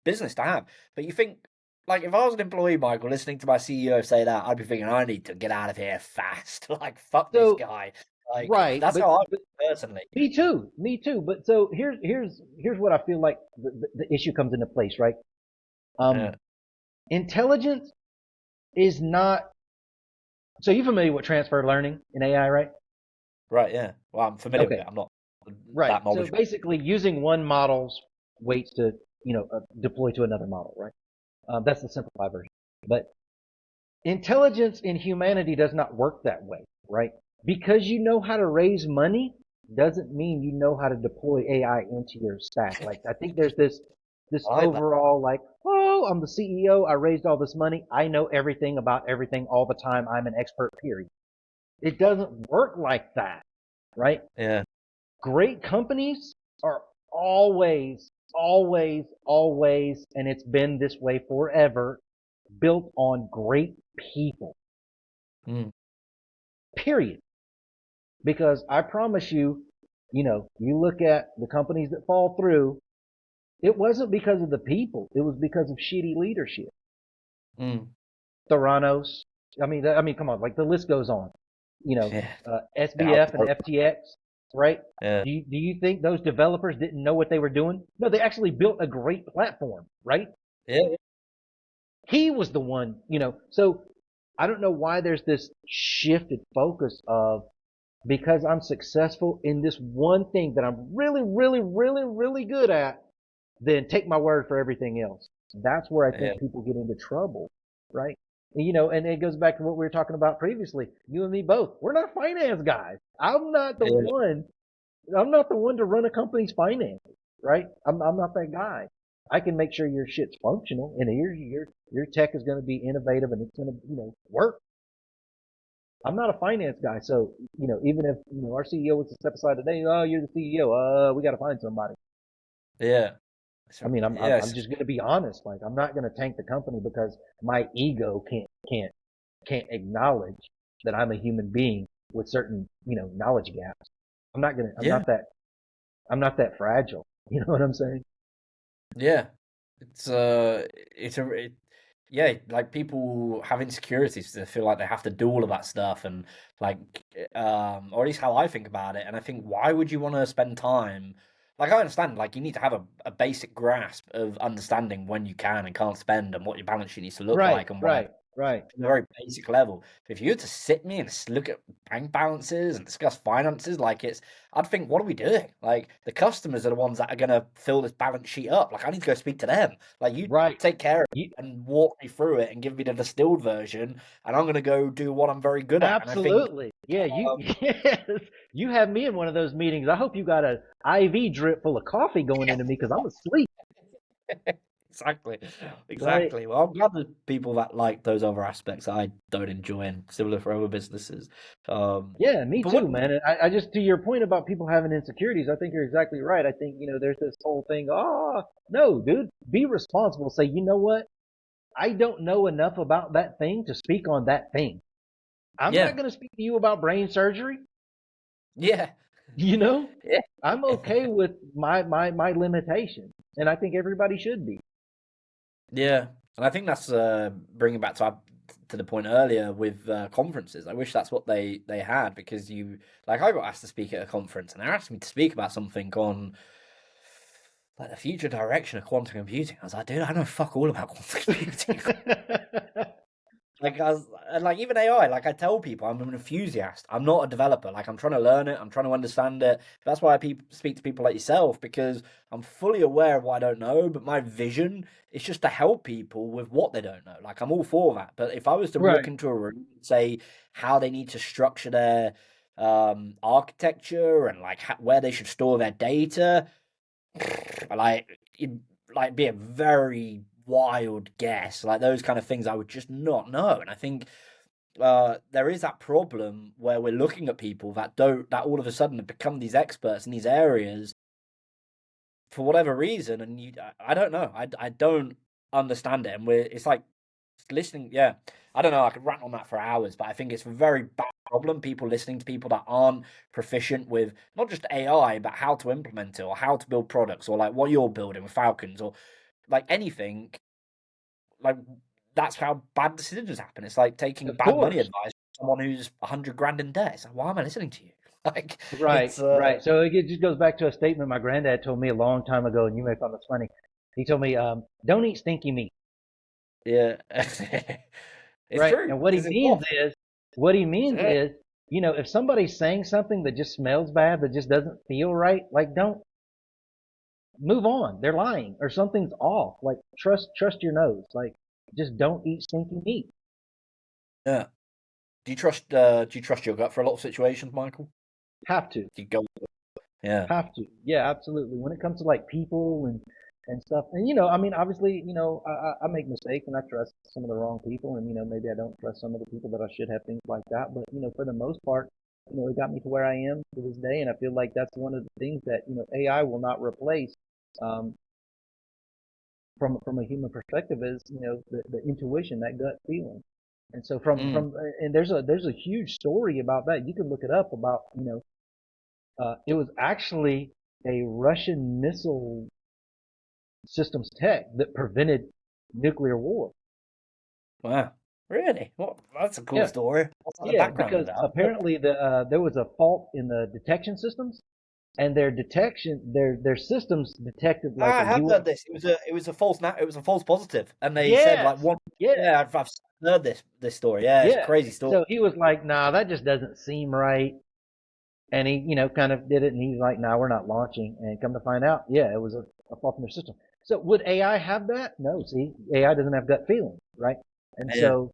business to have. But you think. Like, if I was an employee, Michael, listening to my CEO say that, I'd be thinking, I need to get out of here fast. Like, fuck this So guy. Like, right, that's but how I feel personally. me too, me too. But so here's what I feel like the issue comes into place, right? Yeah, Um, Intelligence is not. So you familiar with transfer learning in AI, right? right, yeah. Well, I'm familiar with Okay, it. I'm not right. that So knowledgeable. basically, using one model's weights to deploy to another model, right? That's the simplified version. But intelligence in humanity does not work that way, right? Because you know how to raise money doesn't mean you know how to deploy AI into your stack. Like I think there's this I like that. overall like, oh, I'm the CEO, I raised all this money, I know everything about everything all the time, I'm an expert, period. It doesn't work like that, right? Yeah, Great companies are always, and it's been this way forever, built on great people, mm, period. Because I promise you, you look at the companies that fall through, it wasn't because of the people. It was because of shitty leadership. mm. Theranos. I mean, come on, like the list goes on. Yeah, yeah, SBF and FTX, right? yeah, Do you think those developers didn't know what they were doing? No, they actually built a great platform, right? yeah, He was the one, So I don't know why there's this shifted focus of, because I'm successful in this one thing that I'm really, really, really, really good at, then take my word for everything else. That's where I yeah, think people get into trouble, right? And it goes back to what we were talking about previously. You and me both. We're not finance guys. yeah, I'm not the one to run a company's finances, right? I'm not that guy. I can make sure your shit's functional and your tech is going to be innovative and it's going to, work. I'm not a finance guy, so even if our CEO was to step aside today, oh, you're the CEO, we got to find somebody. yeah. I mean, I'm Yes, just going to be honest. Like, I'm not going to tank the company because my ego can't acknowledge that I'm a human being with certain knowledge gaps. yeah, I'm not that fragile. You know what I'm saying? yeah. It's it's a it, yeah, like people have insecurities to feel like they have to do all of that stuff, and like or at least how I think about it. And I think, why would you want to spend time? Like, I understand, like, you need to have a basic grasp of understanding when you can and can't spend, and what your balance sheet needs to look Right, like and whatever. right. Right. At a very basic level. If you were to sit me and look at bank balances and discuss finances like I'd think, what are we doing? Like, the customers are the ones that are going to fill this balance sheet up. Like, I need to go speak to them. Like, you Right. take care of it You, and walk me through it and give me the distilled version, and I'm going to go do what I'm very good at. And I think, absolutely. Yeah. You. um, Yes. You have me in one of those meetings. I hope you got a IV drip full of coffee going into me because I'm asleep. exactly, Right. exactly. Well, I'm glad there's people that like those other aspects that I don't enjoy, and similar for other businesses. Yeah, me But what? too, man. And I just, to your point about people having insecurities, I think you're exactly right. I think, there's this whole thing, no, dude, be responsible. Say, you know what? I don't know enough about that thing to speak on that thing. I'm Yeah, not going to speak to you about brain surgery. yeah, You know, yeah. I'm okay with my limitations. And I think everybody should be. Yeah, and I think that's bringing back to the point earlier with conferences. I wish that's what they had, because I got asked to speak at a conference, and they asked me to speak about something on like the future direction of quantum computing. I was like, dude, I know fuck all about quantum computing. And like even AI, like I tell people, I'm an enthusiast. I'm not a developer. Like I'm trying to learn it. I'm trying to understand it. That's why I speak to people like yourself, because I'm fully aware of what I don't know. But my vision is just to help people with what they don't know. Like I'm all for that. But if I was to walk Right. into a room and say how they need to structure their architecture and like where they should store their data, like it'd like be a very wild guess. Like those kind of things I would just not know. And I think there is that problem where we're looking at people that all of a sudden have become these experts in these areas for whatever reason, and I don't know. I don't understand it, and it's like listening. Yeah, I don't know. I could rant on that for hours, but I think it's a very bad problem. People listening to people that aren't proficient with not just AI, but how to implement it or how to build products, or like what you're building with Falcons, or like anything. Like that's how bad decisions happen. It's like taking Of bad money course. advice from someone who's 100 grand in debt. It's like, why am I listening to you? Like Right, it's right. So it just goes back to a statement my granddad told me a long time ago, and you may find this funny. He told me, don't eat stinky meat. yeah, it's Right. true And what he because it's means what. is, what he means Yeah. is, if somebody's saying something that just smells bad, that just doesn't feel right, like don't move on. They're lying or something's off. Like trust your nose. Like just don't eat stinky meat. Yeah. Do you trust your gut for a lot of situations, Michael? Have to. Do you go? Yeah. Have to. Yeah, absolutely. When it comes to like people and stuff, and I mean, obviously, I make mistakes and I trust some of the wrong people, and maybe I don't trust some of the people that I should have, things like that. But for the most part, it got me to where I am to this day, and I feel like that's one of the things that AI will not replace. Um, from a human perspective, is the intuition, that gut feeling. And so Mm. and there's a huge story about that. You can look it up about it was actually a Russian missile systems tech that prevented nuclear war. Wow. Really? Well, that's a cool Yeah, story. What's the yeah, background of because that? apparently there was a fault in the detection systems, and their systems detected like I a have heard U. this. It was a false positive, and they said like Yes, one. yeah, Yeah, I've heard this story. Yeah, it's a yeah. crazy story. So he was like, "Nah, that just doesn't seem right." And he, kind of did it, and he's like, "Nah, we're not launching." And come to find out, yeah, it was a fault in their system. So would AI have that? No. See, AI doesn't have gut feeling, right? And Yeah, so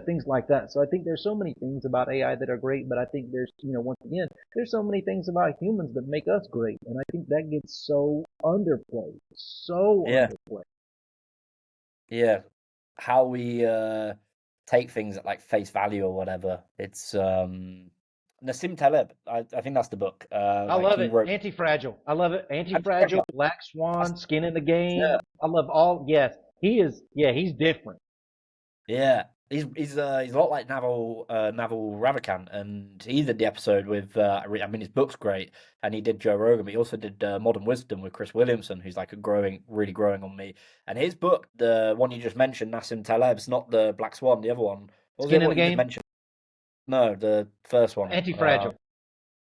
things like that. So I think there's so many things about AI that are great, but I think there's, once again, there's so many things about humans that make us great. And I think that gets so yeah, underplayed. yeah. How we take things at like face value or whatever. It's Nassim Taleb. I think that's the book. I Like love he it. wrote Anti-Fragile. I love it. Anti-Fragile, Anti-Fragile. Black That's- Swan, Skin in the Yeah, Game. I love all. Yes, he is. Yeah, he's different. yeah. He's a lot like Naval Ravikant, and he did the episode with. I mean, his book's great, and he did Joe Rogan, but he also did Modern Wisdom with Chris Williamson, who's like really growing on me. And his book, the one you just mentioned, Nassim Taleb's, not the Black Swan, the other one. What was Skin it? in the What you just Game, mentioned? No, the first one. Anti-Fragile.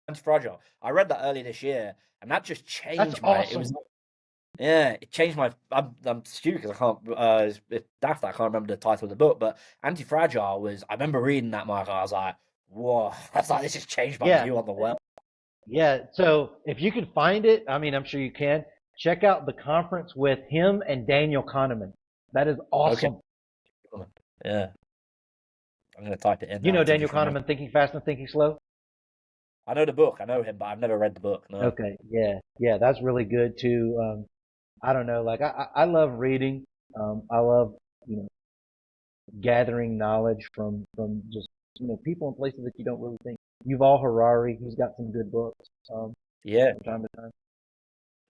Anti-Fragile. I read that earlier this year, and that just That's changed my. It was awesome. Yeah, it changed my. I'm stupid because I can't. It's daft that I can't remember the title of the book, but Anti-Fragile was. I remember reading that, Mark. I was like, "Whoa!" I was like, "This just changed my Yeah, view on the world." yeah. So if you can find it, I mean, I'm sure you can. Check out the conference with him and Daniel Kahneman. That is Okay, awesome. yeah, I'm gonna type it in You now know to Daniel just remember. Kahneman, Thinking Fast and Thinking Slow? I know the book. I know him, but I've never read the book. No. Okay, yeah, yeah, that's really good too. I don't know, like I love reading. I love, you know, gathering knowledge from just, you know, people and places that you don't really think. Yuval Harari, he's got some good books, Yeah. from time to time.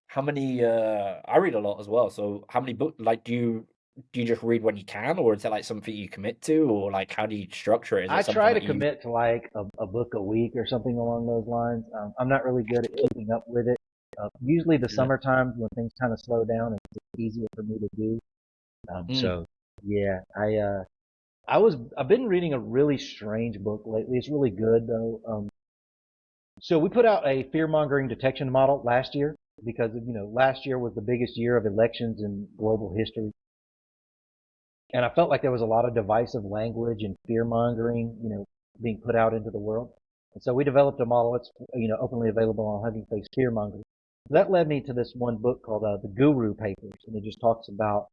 How many? I read a lot as well. So how many book? Like, do you just read when you can, or is it like something you commit to, or like how do you structure it? Is I it something try to that you? commit to like a book a week or something along those lines. I'm not really good at keeping up with it. Usually the Yeah. summertime when things kind of slow down, it's easier for me to do. Mm. So yeah, I've been reading a really strange book lately. It's really good though. So we put out a fear mongering detection model last year because, you know, last year was the biggest year of elections in global history. And I felt like there was a lot of divisive language and fear mongering, you know, being put out into the world. And so we developed a model that's, you know, openly available on Hugging Face Fear Mongering. That led me to this one book called The Guru Papers. And it just talks about,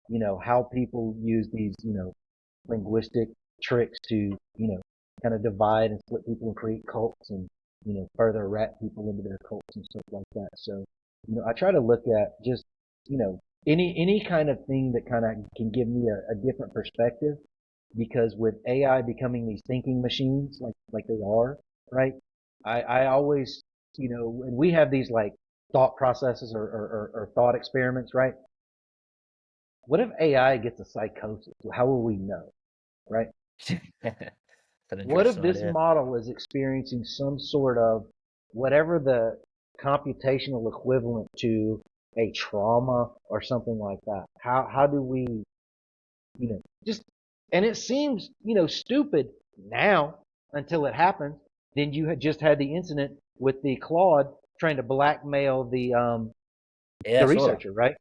you know, how people use these, you know, linguistic tricks to, you know, kind of divide and split people and create cults and, you know, further rat people into their cults and stuff like that. So, you know, I try to look at just, you know, any kind of thing that kind of can give me a different perspective, because with AI becoming these thinking machines like they are, right? I always, you know, when we have these like thought processes or thought experiments, right? What if AI gets a psychosis? How will we know, right? It's an What if interesting this idea. model is experiencing some sort of whatever the computational equivalent to a trauma or something like that? How do we, you know, just, and it seems, you know, stupid now until it happens. Then you had just had the incident with the Claude trying to blackmail Yeah, I the saw that. researcher, right?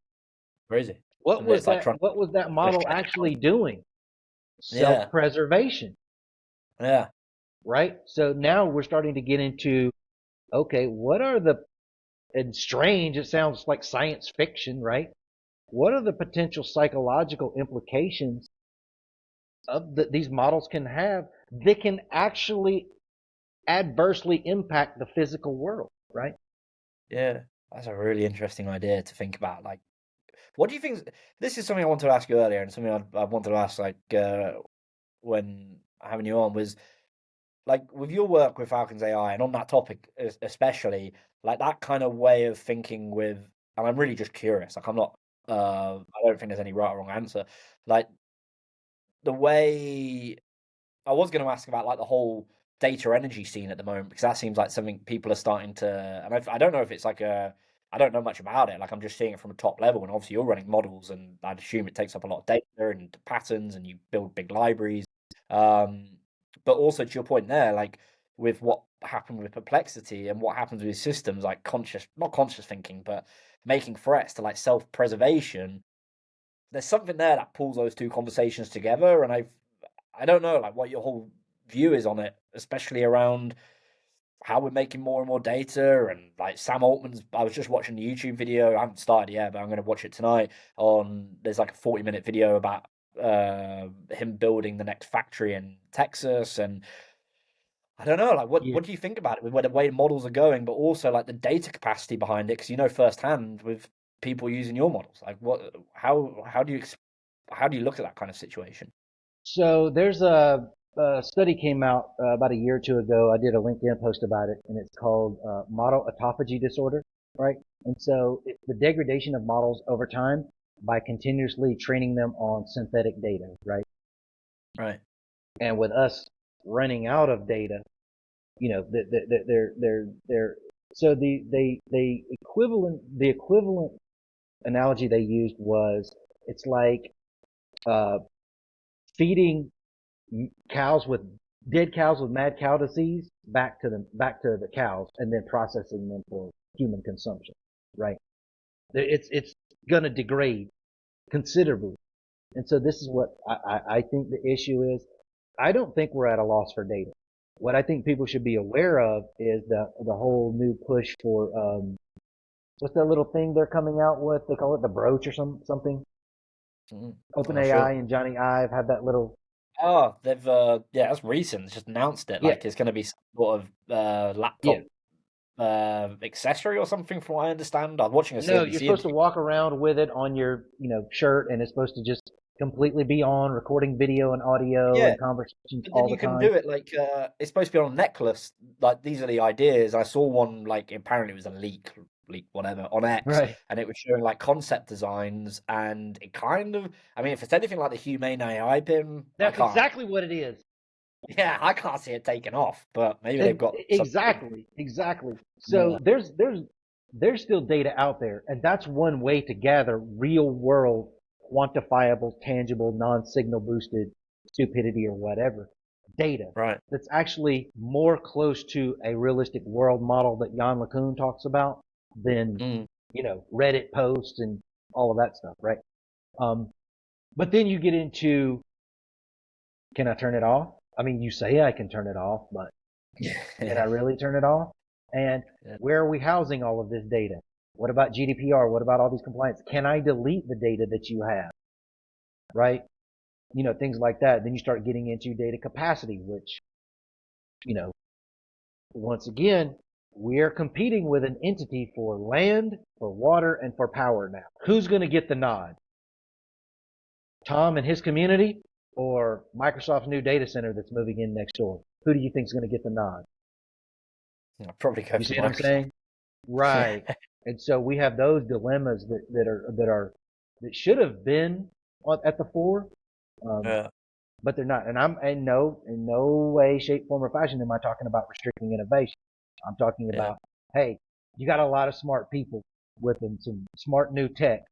Crazy. And it's like trying What was that to model shut it down. actually doing? Yeah, Self-preservation, yeah, right? So now we're starting to get into, okay, what are the, and strange, it sounds like science fiction, right? What are the potential psychological implications of that these models can have that can actually adversely impact the physical world, right? yeah. That's a really interesting idea to think about. Like, what do you think? This is something I wanted to ask you earlier, and something I wanted to ask like when having you on was like with your work with Falcons AI, and on that topic especially, like that kind of way of thinking with, and I'm really just curious. Like, I'm not. I don't think there's any right or wrong answer. Like the way I was going to ask about like the whole data energy scene at the moment because that seems like something people are starting to, and I don't know if it's like a, I don't know much about it. Like I'm just seeing it from a top level, and obviously you're running models, and I'd assume it takes up a lot of data and patterns, and you build big libraries. Um, but also to your point there, like with what happened with perplexity and what happens with systems, like conscious, not conscious thinking, but making threats to like self-preservation. There's something there that pulls those two conversations together, and I don't know, like, what your whole view is on it, especially around how we're making more and more data. And like Sam Altman's, I was just watching the YouTube video. I haven't started yet, but I'm going to watch it tonight. There's like a 40-minute video about him building the next factory in Texas. And I don't know, like, Yeah. what do you think about it with where the way models are going, but also like the data capacity behind it? Because you know firsthand with people using your models, like how do you look at that kind of situation? So there's a study came out about a year or two ago. I did a LinkedIn post about it, and it's called model autophagy disorder, right? And so it's the degradation of models over time by continuously training them on synthetic data, right? Right. And with us running out of data, you know, they're so the equivalent analogy they used was it's like uh, feeding cows with dead cows with mad cow disease back to the cows and then processing them for human consumption, right? It's going to degrade considerably. And so this is what I think the issue is. I don't think we're at a loss for data. What I think people should be aware of is the whole new push for what's that little thing they're coming out with? They call it the brooch or something. I'm not sure. OpenAI and Johnny Ive have that little. Oh, they've yeah, that's recent. They just announced it. Yeah, Like it's going to be some sort of yeah. laptop accessory or something, from what I understand. I was watching a No, you're CNBC supposed to interview. walk around with it on your, shirt, and it's supposed to just completely be on, recording video and audio Yeah, and conversations but then all the you can time. do it like it's supposed to be on a necklace. Like these are the ideas. I saw one, like apparently it was a leak whatever on X, Right. and it was showing like concept designs, and it kind of, I mean, if it's anything like the Humane AI pin, I That's can't. exactly what it is. Yeah, I can't see it taking off, but maybe they've got something. Exactly. Yeah, So there's still data out there, and that's one way to gather real world, quantifiable, tangible, non-signal boosted stupidity or whatever data right. that's actually more close to a realistic world model that Jan LeCun talks about than Mm. Reddit posts and all of that stuff, right? Um, but then you get into, can I turn it off? I mean, you say I can turn it off, but can I Yeah, really turn it off? And yeah, where are we housing all of this data? What about GDPR? What about all these compliance? Can I delete the data that you have? Right? Things like that. Then you start getting into data capacity, which, you know, once again, we're competing with an entity for land, for water, and for power now. Who's going to get the nod? Tom and his community, or Microsoft's new data center that's moving in next door? Who do you think is going to get the nod? I'll probably go You for see what I'm Microsoft. saying? Yeah, Right. And so we have those dilemmas that should have been at the fore, um, yeah, but they're not. And I'm in no way, shape, form, or fashion am I talking about restricting innovation. I'm talking yeah, about, hey, you got a lot of smart people with them, some smart new tech.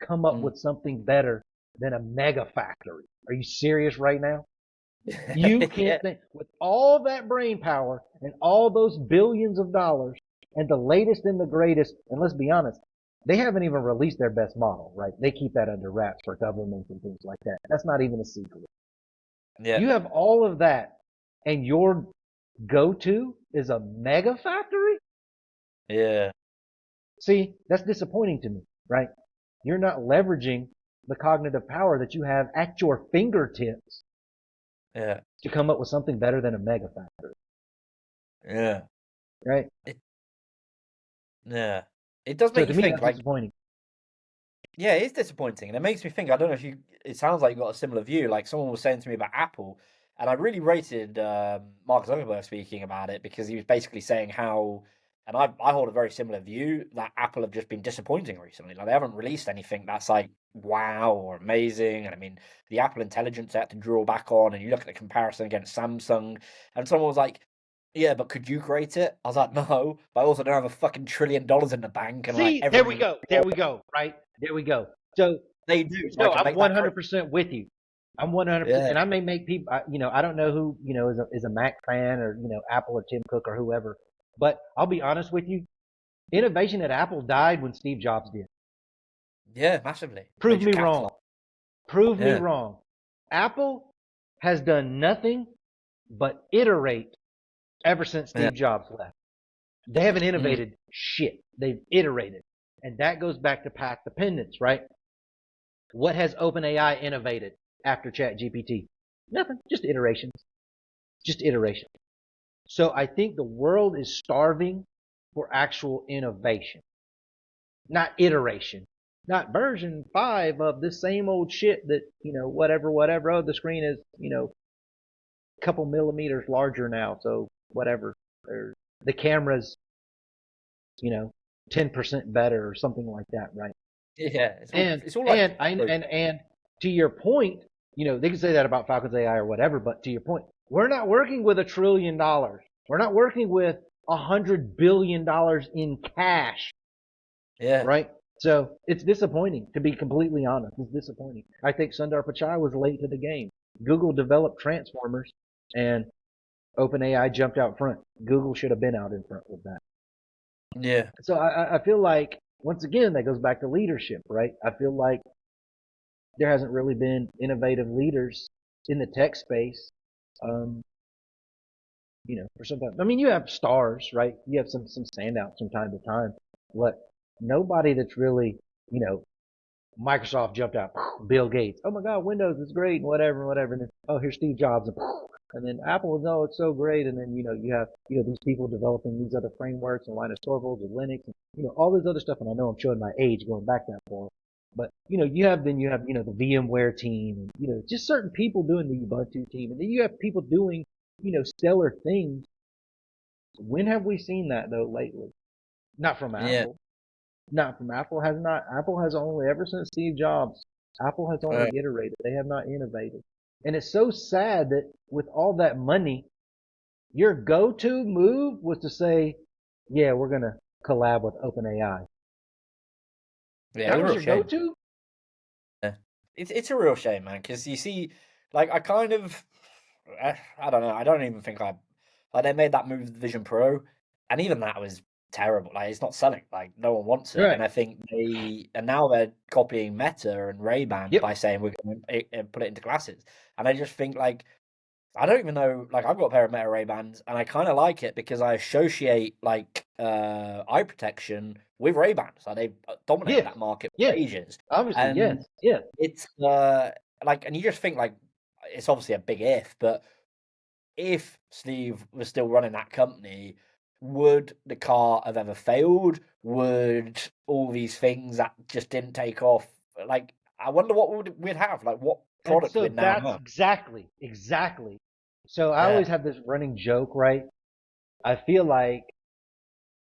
Come up mm. with something better than a mega factory. Are you serious right now? You Yeah, can't think with all that brain power and all those billions of dollars and the latest and the greatest. And let's be honest, they haven't even released their best model, right? They keep that under wraps for governments and things like that. That's not even a secret. yeah, You have all of that, and your go-to is a mega factory? yeah, See, that's disappointing to me, right? You're not leveraging the cognitive power that you have at your fingertips yeah, to come up with something better than a mega factory, yeah. right? It, yeah. It does So make to you me, think, that's like, disappointing. yeah, it is disappointing, and it makes me think. I don't know if you. It sounds like you got a similar view. Like someone was saying to me about Apple, and I really rated Mark Zuckerberg speaking about it, because he was basically saying how, and I hold a very similar view, that Apple have just been disappointing recently. Like they haven't released anything that's like wow or amazing. And I mean, the Apple Intelligence they had to draw back on, and you look at the comparison against Samsung, and someone was like, "Yeah, but could you create it?" I was like, "No, but I also don't have a fucking $1 trillion in the bank, and like See, there we everything go. There we go. Right? There we go. So, they do, so I no, can I'm make that claim." 100% with you. I'm 100%, Yeah, and I may make people, I don't know who, is a Mac fan or, Apple or Tim Cook or whoever, but I'll be honest with you. Innovation at Apple died when Steve Jobs did. yeah, massively. They Prove just me capitalize. wrong. Prove me Yeah, wrong. Apple has done nothing but iterate ever since yeah, Steve Jobs left. They haven't mm, innovated shit. They've iterated. And that goes back to path dependence, right? What has OpenAI innovated after ChatGPT? Nothing. Just iterations. Just iteration. So I think the world is starving for actual innovation, not iteration, not version 5 of this same old shit that, whatever. Oh, the screen is, a couple millimeters larger now. So whatever. Or the camera's, you know, 10% better or something like that, right? yeah. And It's all like and and to your point, they can say that about Falcons AI or whatever, but to your point, we're not working with $1 trillion. We're not working with $100 billion in cash, yeah, right? So it's disappointing, to be completely honest. It's disappointing. I think Sundar Pichai was late to the game. Google developed transformers, and OpenAI jumped out front. Google should have been out in front with that. yeah, So I feel like once again, that goes back to leadership, right? I feel like there hasn't really been innovative leaders in the tech space. Um, for some time. I mean, you have stars, right? You have some standouts from time to time, but nobody that's really, you know, Microsoft jumped out, Bill Gates. Oh my God, Windows is great and whatever, whatever. And then, oh, here's Steve Jobs. And then Apple, no, it's so great. And then, you have, these people developing these other frameworks and Linus Torvalds and Linux and, all this other stuff. And I know I'm showing my age going back that far. But, you have the VMware team and, just certain people doing the Ubuntu team. And then you have people doing, stellar things. When have we seen that though lately? Not from Yeah. Apple. Not from Apple has not. Apple has only, ever since Steve Jobs, Apple has only iterated. They have not innovated. And it's so sad that with all that money, your go-to move was to say, yeah, we're going to collab with OpenAI. Yeah, That it's a was real your shame. go-to? Yeah. It's a real shame, man, because you see, like, I kind of, I don't know, I don't even think like, they made that move with the Vision Pro, and even that was terrible. Like, it's not selling. Like, no one wants it, Right. and I think and now they're copying Meta and Ray-Ban Yep. by saying we're going to put it into glasses, and I just think, like, I don't even know. Like, I've got a pair of Meta Ray-Bans, and I kind of like it because I associate like eye protection with Ray-Bans. Like, they've dominated Yes. that market for Yes. ages, Obviously, yes. and Yes. it's like, and you just think, like, it's obviously a big if, but if Steve was still running that company, would the car have ever failed? Would all these things that just didn't take off? Like, I wonder what we'd have. Like, what And product so we'd now that's have. exactly. So I Yeah, always have this running joke, right? I feel like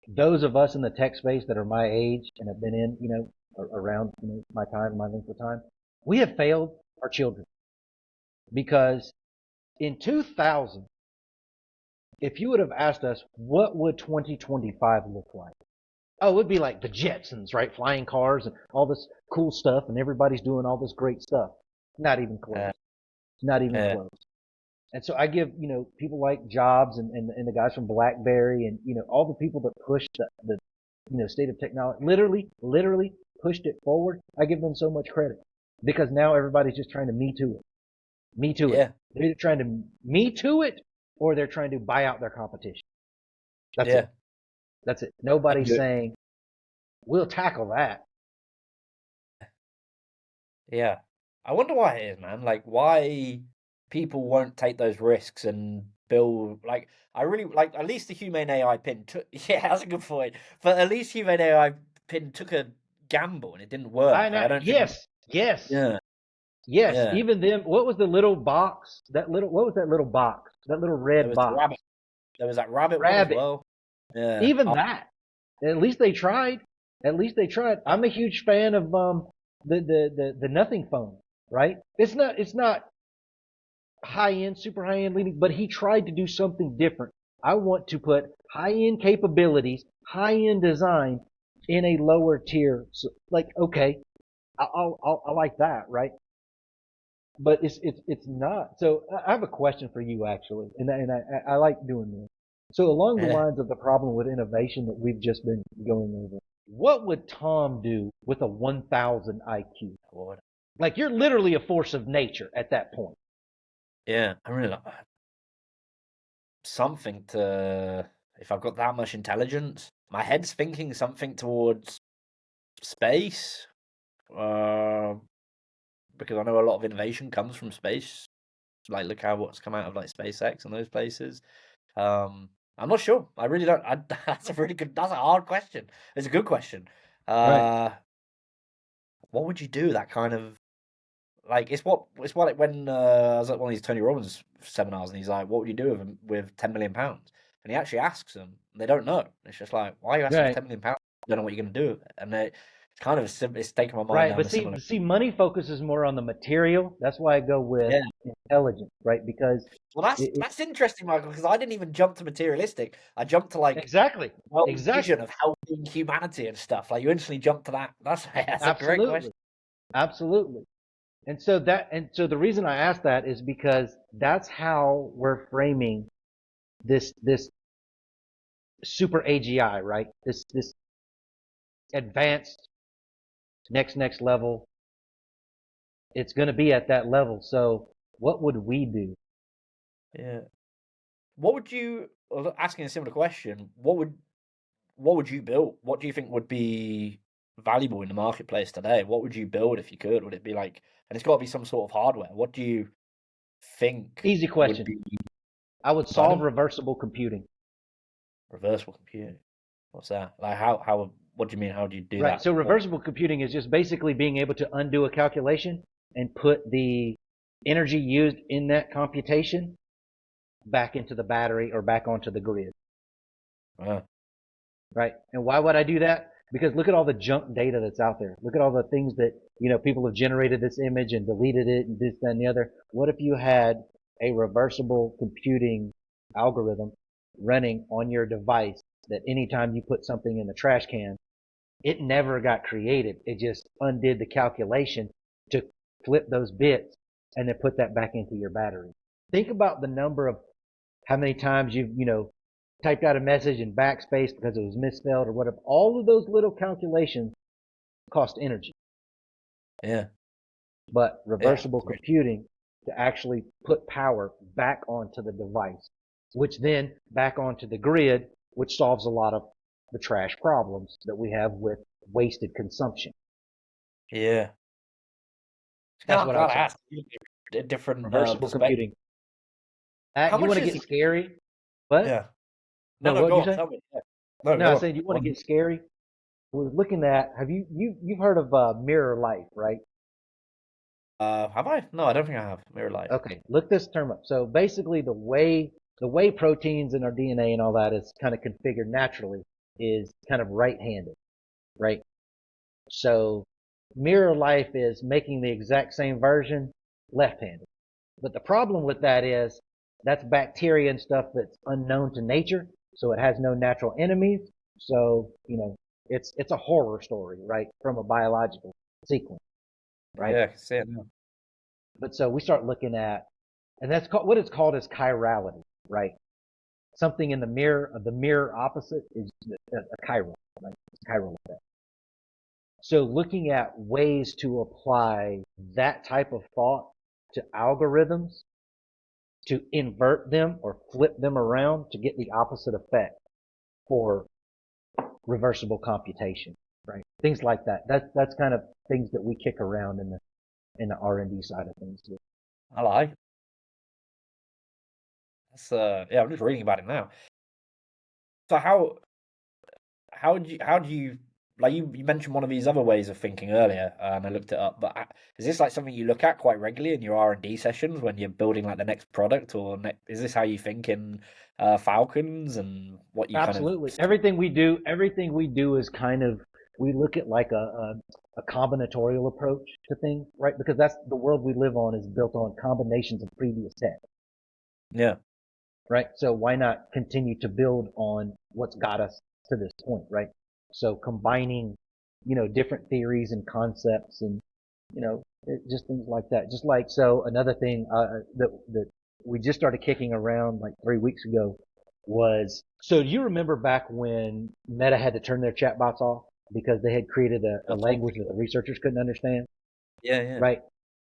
those of us in the tech space that are my age and have been in, around, my time, my length of time, we have failed our children because in 2000, if you would have asked us, what would 2025 look like? Oh, it would be like the Jetsons, right? Flying cars and all this cool stuff, and everybody's doing all this great stuff. Not even close. uh, Not even yeah, close. And so I give, people like Jobs and the guys from BlackBerry and, all the people that push the state of technology, literally pushed it forward. I give them so much credit because now everybody's just trying to me to it. Me to it. yeah, They're either trying to me to it or they're trying to buy out their competition. That's it. yeah. That's it. Nobody's And saying, we'll tackle that. yeah, I wonder why it is, man. Like, why people won't take those risks and build. Like, I really like, at least the Humane AI pin took. Yeah, that's a good point. But at least Humane AI pin took a gamble and it didn't work. I Like, know. I don't think. Yes. Yes. Yeah, Yes. yeah. Even them. What was the little box? What was that little box? That little There red was the box. rabbit. There was that rabbit one as Rabbit. well. Yeah. Even that. At least they tried. At least they tried. I'm a huge fan of the nothing phone, right? It's not high end, super high end leading, but he tried to do something different. I want to put high end capabilities, high end design in a lower tier. So, like, okay, I like that, right? But it's not. So I have a question for you actually, and I like doing this. So along the Yeah. lines of the problem with innovation that we've just been going over, what would Tom do with a 1,000 IQ? Lord. Like you're literally a force of nature at that point. Yeah. I really like that. Something to. If I've got that much intelligence, my head's thinking something towards space. Uh, because I know a lot of innovation comes from space. Like, look how what's come out of like SpaceX and those places. I'm not sure. I really don't. That's a really good. That's a hard question. It's a good question. Right. What would you do? That kind of like it's what like when I was at one of these Tony Robbins seminars and he's like, "What would you do with £10 million?" And he actually asks them, and they don't know. It's just like, "Why are you asking for Right. £10 million? I don't know what you're going to do with it." And it's kind of it's taken my mind Right. down But a see, similar. money focuses more on the material. That's why I go with Yeah. intelligence, right? Because Well, that's interesting, Michael, because I didn't even jump to materialistic. I jumped to like exactly, world vision exactly, of helping humanity and stuff. Like, you instantly jump to that. That's a great question. absolutely, absolutely. And so the reason I ask that is because that's how we're framing this super AGI, right? This advanced, next level, it's going to be at that level. So what would we do? Yeah. What would you, asking a similar question, what would you build? What do you think would be valuable in the marketplace today? What would you build if you could? Would it be like, and it's got to be some sort of hardware. What do you think Easy would question. be, I would solve pardon? reversible computing. Reversible computing. What's that? Like what do you mean? How do you do Right. that? So What? reversible computing is just basically being able to undo a calculation and put the energy used in that computation back into the battery or back onto the grid. Uh, Right. And why would I do that? Because look at all the junk data that's out there. Look at all the things that, people have generated this image and deleted it and this, that, and the other. What if you had a reversible computing algorithm running on your device that anytime you put something in the trash can, it never got created. It just undid the calculation to flip those bits and then put that back into your battery. Think about the number of how many times you've, typed out a message in backspace because it was misspelled or whatever. All of those little calculations cost energy. yeah. But Yeah. reversible computing to actually put power back onto the device, which then back onto the grid, which solves a lot of the trash problems that we have with wasted consumption. Yeah. That's I'm what I would glad I solve. asked. A different Reversible perspective. computing. How You want much to is? get scary? What? Yeah. No, No, no, what go you on. say? Tell me. Yeah. No, No, I go on. said you Go want to on. get scary. We're looking at. Have you've heard of mirror life, right? Have I? No, I don't think I have. Mirror life. Okay, look this term up. So basically, the way proteins in our DNA and all that is kind of configured naturally is kind of right-handed, right? So mirror life is making the exact same version left-handed. But the problem with that is that's bacteria and stuff that's unknown to nature, so it has no natural enemies. So it's a horror story, right, from a biological sequence, right? Yeah, I can see it now. But so we start looking at, and that's called, what it's called is chirality, right? Something in the mirror opposite is a chiral, right? It's chiral effect. So looking at ways to apply that type of thought to algorithms, to invert them or flip them around to get the opposite effect for reversible computation, right? Things like that. That's kind of things that we kick around in the R&D side of things too. I like. That's yeah, I'm just reading about it now. So how do you like you mentioned one of these other ways of thinking earlier, and I looked it up. But is this like something you look at quite regularly in your R&D sessions when you're building like the next product, or is this how you think in Falcons and what you kind of? Absolutely. Everything we do is kind of, we look at like a combinatorial approach to things, right? Because that's the world we live on is built on combinations of previous tech, Yeah, right? So why not continue to build on what's got us to this point, right? So combining, different theories and concepts and, just things like that. Just like, so another thing, that we just started kicking around like 3 weeks ago was, so do you remember back when Meta had to turn their chatbots off because they had created a language that the researchers couldn't understand, yeah, yeah, right?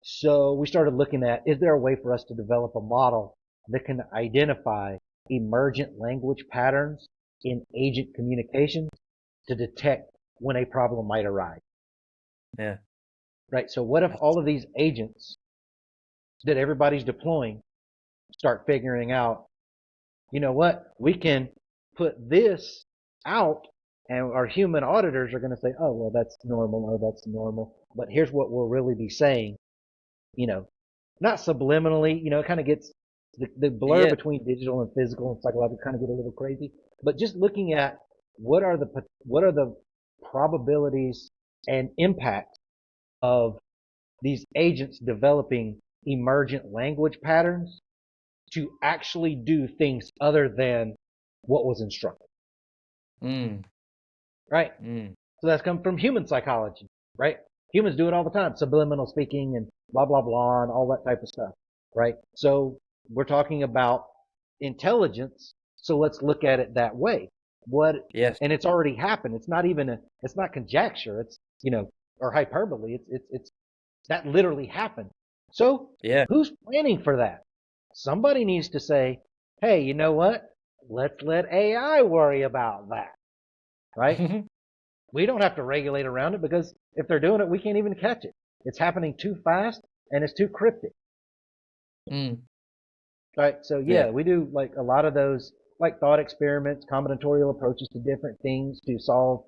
So we started looking at, is there a way for us to develop a model that can identify emergent language patterns in agent communications to detect when a problem might arise, yeah. right? So what if all of these agents that everybody's deploying start figuring out, you know what, we can put this out and our human auditors are going to say, oh, well, that's normal. Oh, that's normal. But here's what we'll really be saying, you know, not subliminally, it kind of gets the blur Yeah. between digital and physical and psychological kind of get a little crazy, but just looking at what are the probabilities and impact of these agents developing emergent language patterns to actually do things other than what was instructed, Mm, right? mm. So that's come from human psychology, right? Humans do it all the time, subliminal speaking and blah, blah, blah, and all that type of stuff, right? So we're talking about intelligence. So let's look at it that way. What, Yes. and it's already happened. It's not even it's not conjecture. It's, or hyperbole. It's that literally happened. So Yeah. who's planning for that? Somebody needs to say, hey, you know what? Let's let AI worry about that, right? We don't have to regulate around it because if they're doing it, we can't even catch it. It's happening too fast and it's too cryptic, Mm. right? So Yeah. yeah, we do like a lot of those like thought experiments, combinatorial approaches to different things to solve,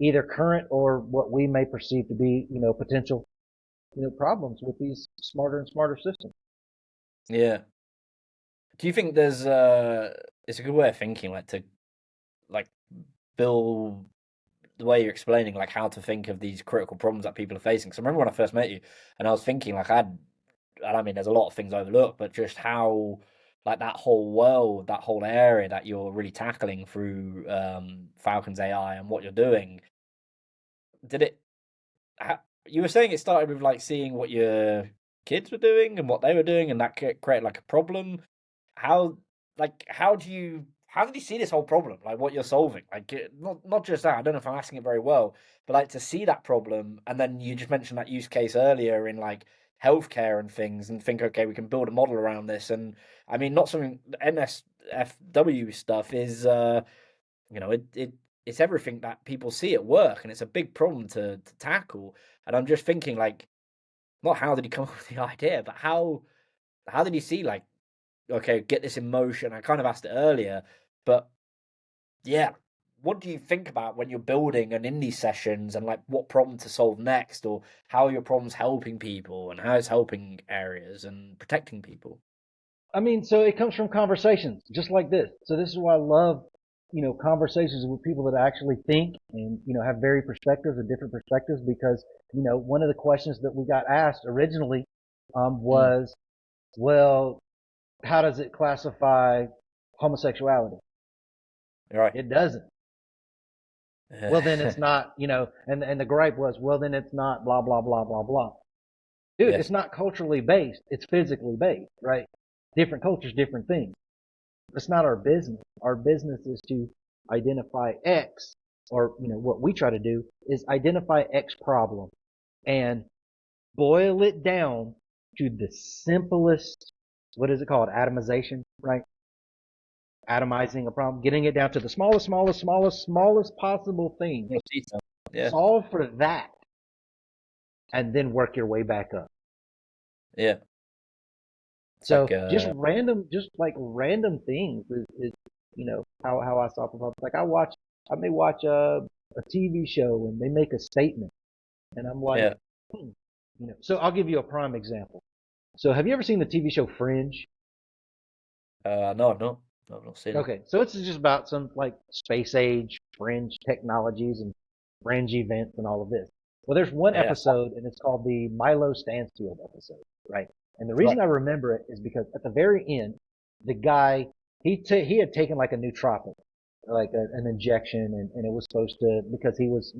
either current or what we may perceive to be, potential, problems with these smarter and smarter systems. Yeah. Do you think there's it's a good way of thinking, like to like build the way you're explaining, like how to think of these critical problems that people are facing? Because I remember when I first met you, and I was thinking, like, I mean, there's a lot of things overlooked, but just how, like, that whole world, that whole area that you're really tackling through Falcons AI and what you're doing, did it? You were saying it started with like seeing what your kids were doing and what they were doing, and that created like a problem. How, like, how did you see this whole problem, like what you're solving? Like, not just that. I don't know if I'm asking it very well, but like to see that problem, and then you just mentioned that use case earlier in like healthcare and things, and think, okay, we can build a model around this. And I mean, not something NSFW stuff is, it's everything that people see at work, and it's a big problem to tackle. And I'm just thinking, like, not how did he come up with the idea, but how did he see, like, okay, get this in motion? I kind of asked it earlier, but yeah, what do you think about when you're building and in these sessions, and like what problem to solve next, or how your problem's helping people and how it's helping areas and protecting people? I mean, so it comes from conversations just like this. So this is why I love, conversations with people that actually think and, have very perspectives and different perspectives because, one of the questions that we got asked originally, Mm, was, well, how does it classify homosexuality? you're right. It doesn't. Well, then it's not, and the gripe was, well, then it's not blah, blah, blah, blah, blah. Dude, it's Yes. not culturally based. It's physically based, right? Different cultures, different things. It's not our business. Our business is to identify X, or, what we try to do is identify X problem and boil it down to the simplest, what is it called? Atomization, right? Atomizing a problem, getting it down to the smallest possible thing. More detail. Yeah. Solve for that and then work your way back up. Yeah. It's like So just like random things is how I solve problems. Like I may watch a TV show and they make a statement and I'm like, yeah. hmm, So I'll give you a prime example. So have you ever seen the TV show Fringe? No, I've not. No, I've not seen it. Okay, so it's just about some like space age fringe technologies and fringe events and all of this. Well, there's one Yeah. episode and it's called the Milo Stansfield episode, right? And the reason Right. I remember it is because at the very end, the guy he had taken like a nootropic, like an injection, and it was supposed to because he was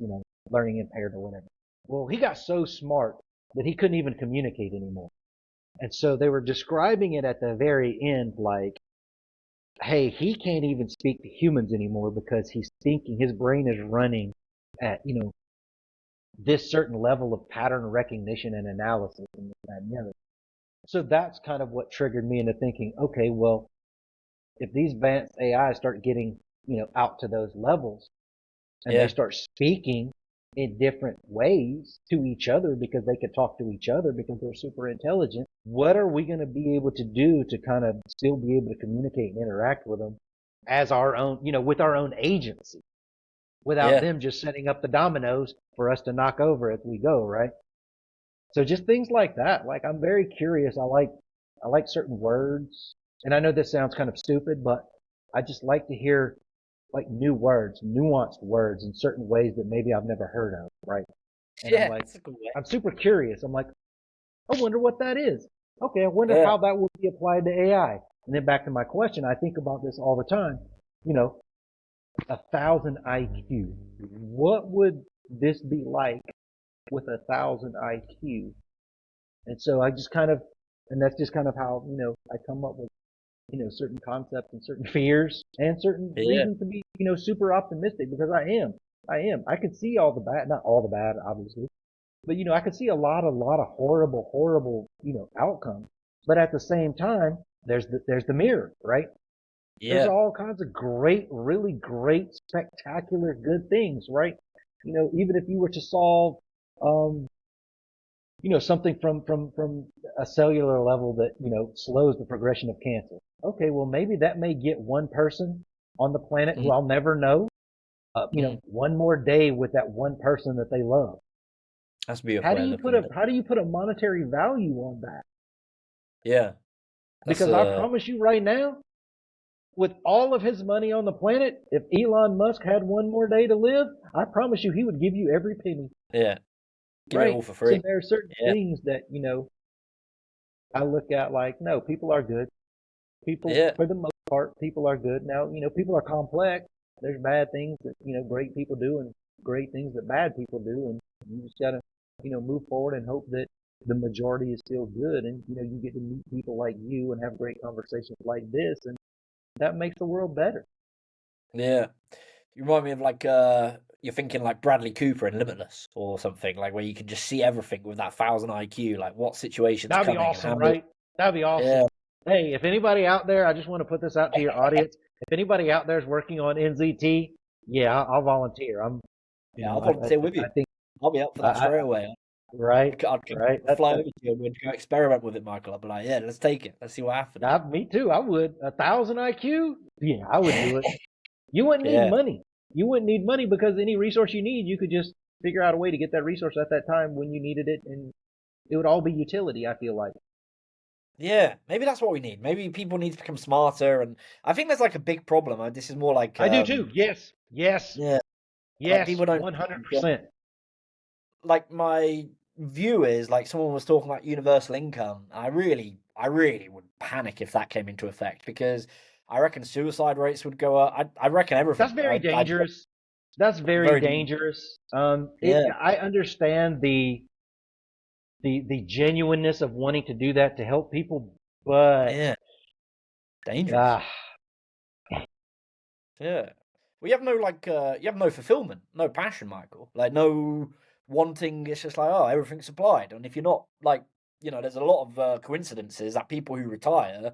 learning impaired or whatever. Well, he got so smart that he couldn't even communicate anymore, and so they were describing it at the very end like, hey, he can't even speak to humans anymore because he's thinking his brain is running at, this certain level of pattern recognition and analysis and that and the other. So that's kind of what triggered me into thinking, okay, well, if these advanced AI start getting, out to those levels and they Yeah. start speaking in different ways to each other because they can talk to each other because they're super intelligent, what are we going to be able to do to kind of still be able to communicate and interact with them as our own, with our own agency without Yeah. them just setting up the dominoes for us to knock over as we go, right? So just things like that. Like I'm very curious. I like certain words. And I know this sounds kind of stupid, but I just like to hear like new words, nuanced words in certain ways that maybe I've never heard of, right? And I'm Yeah. like, It's a good way. I'm super curious. I'm like, I wonder what that is. Okay, I wonder Yeah. how that would be applied to AI. And then back to my question, I think about this all the time. You know, 1,000 IQ. What would this be like with 1,000 IQ? And so I just kind of, and that's just kind of how, I come up with certain concepts and certain fears and certain Yeah. reasons to be, super optimistic because I am. I can see all the bad, not all the bad, obviously, but I can see a lot of horrible, outcomes. But at the same time, there's the mirror, right? There's Yeah. all kinds of great, really great, spectacular, good things, right? Even if you were to solve, um, something from a cellular level that, slows the progression of cancer. Okay, well, maybe that may get one person on the planet who Mm, I'll never know, mm. one more day with that one person that they love. That's a beautiful way of looking at it. How do you put a monetary value on that? Yeah. That's Because I promise you right now, with all of his money on the planet, if Elon Musk had one more day to live, I promise you he would give you every penny. yeah. Give it Right? all for So free. there are certain Yeah. things that, I look at like, no, people are good. People, Yeah. for the most part, people are good. Now, people are complex. There's bad things that, great people do and great things that bad people do. And you just gotta, move forward and hope that the majority is still good. And, you get to meet people like you and have great conversations like this. And that makes the world better. Yeah. You remind me of like you're thinking like Bradley Cooper in Limitless or something, like where you can just see everything with that 1,000 IQ, like what situation's That'd be coming and awesome, how. right? That'd be Yeah. awesome. Hey, if anybody out there, I just want to put this out to your audience. If anybody out there is working on NZT, yeah, I'll volunteer. Yeah, I'll volunteer with I you. think, I'll be up for that I, straight away. right, right. I'd fly over to you and we'd go experiment with it, Michael. I'd be like, yeah, let's take it. Let's see what happens. Me too. I would. 1,000 IQ? Yeah, I would do it. You wouldn't need Yeah. money. You wouldn't need money because any resource you need, you could just figure out a way to get that resource at that time when you needed it, and it would all be utility, I feel like. Yeah, maybe that's what we need. Maybe people need to become smarter, and I think there's like a big problem. This is more like I do too. Yes, yes, yeah, like yes, people don't 100%. like my view is like someone was talking about universal income. I really would panic if that came into effect because I reckon suicide rates would go up. I reckon That's everything. very dangerous. That's very Very dangerous. yeah, I understand the genuineness of wanting to do that to help people, but yeah, dangerous. ah, Yeah. Well, you have no like you have no fulfillment, no passion, Michael. Like no wanting. It's just like oh, everything's supplied, and if you're not like there's a lot of coincidences that people who retire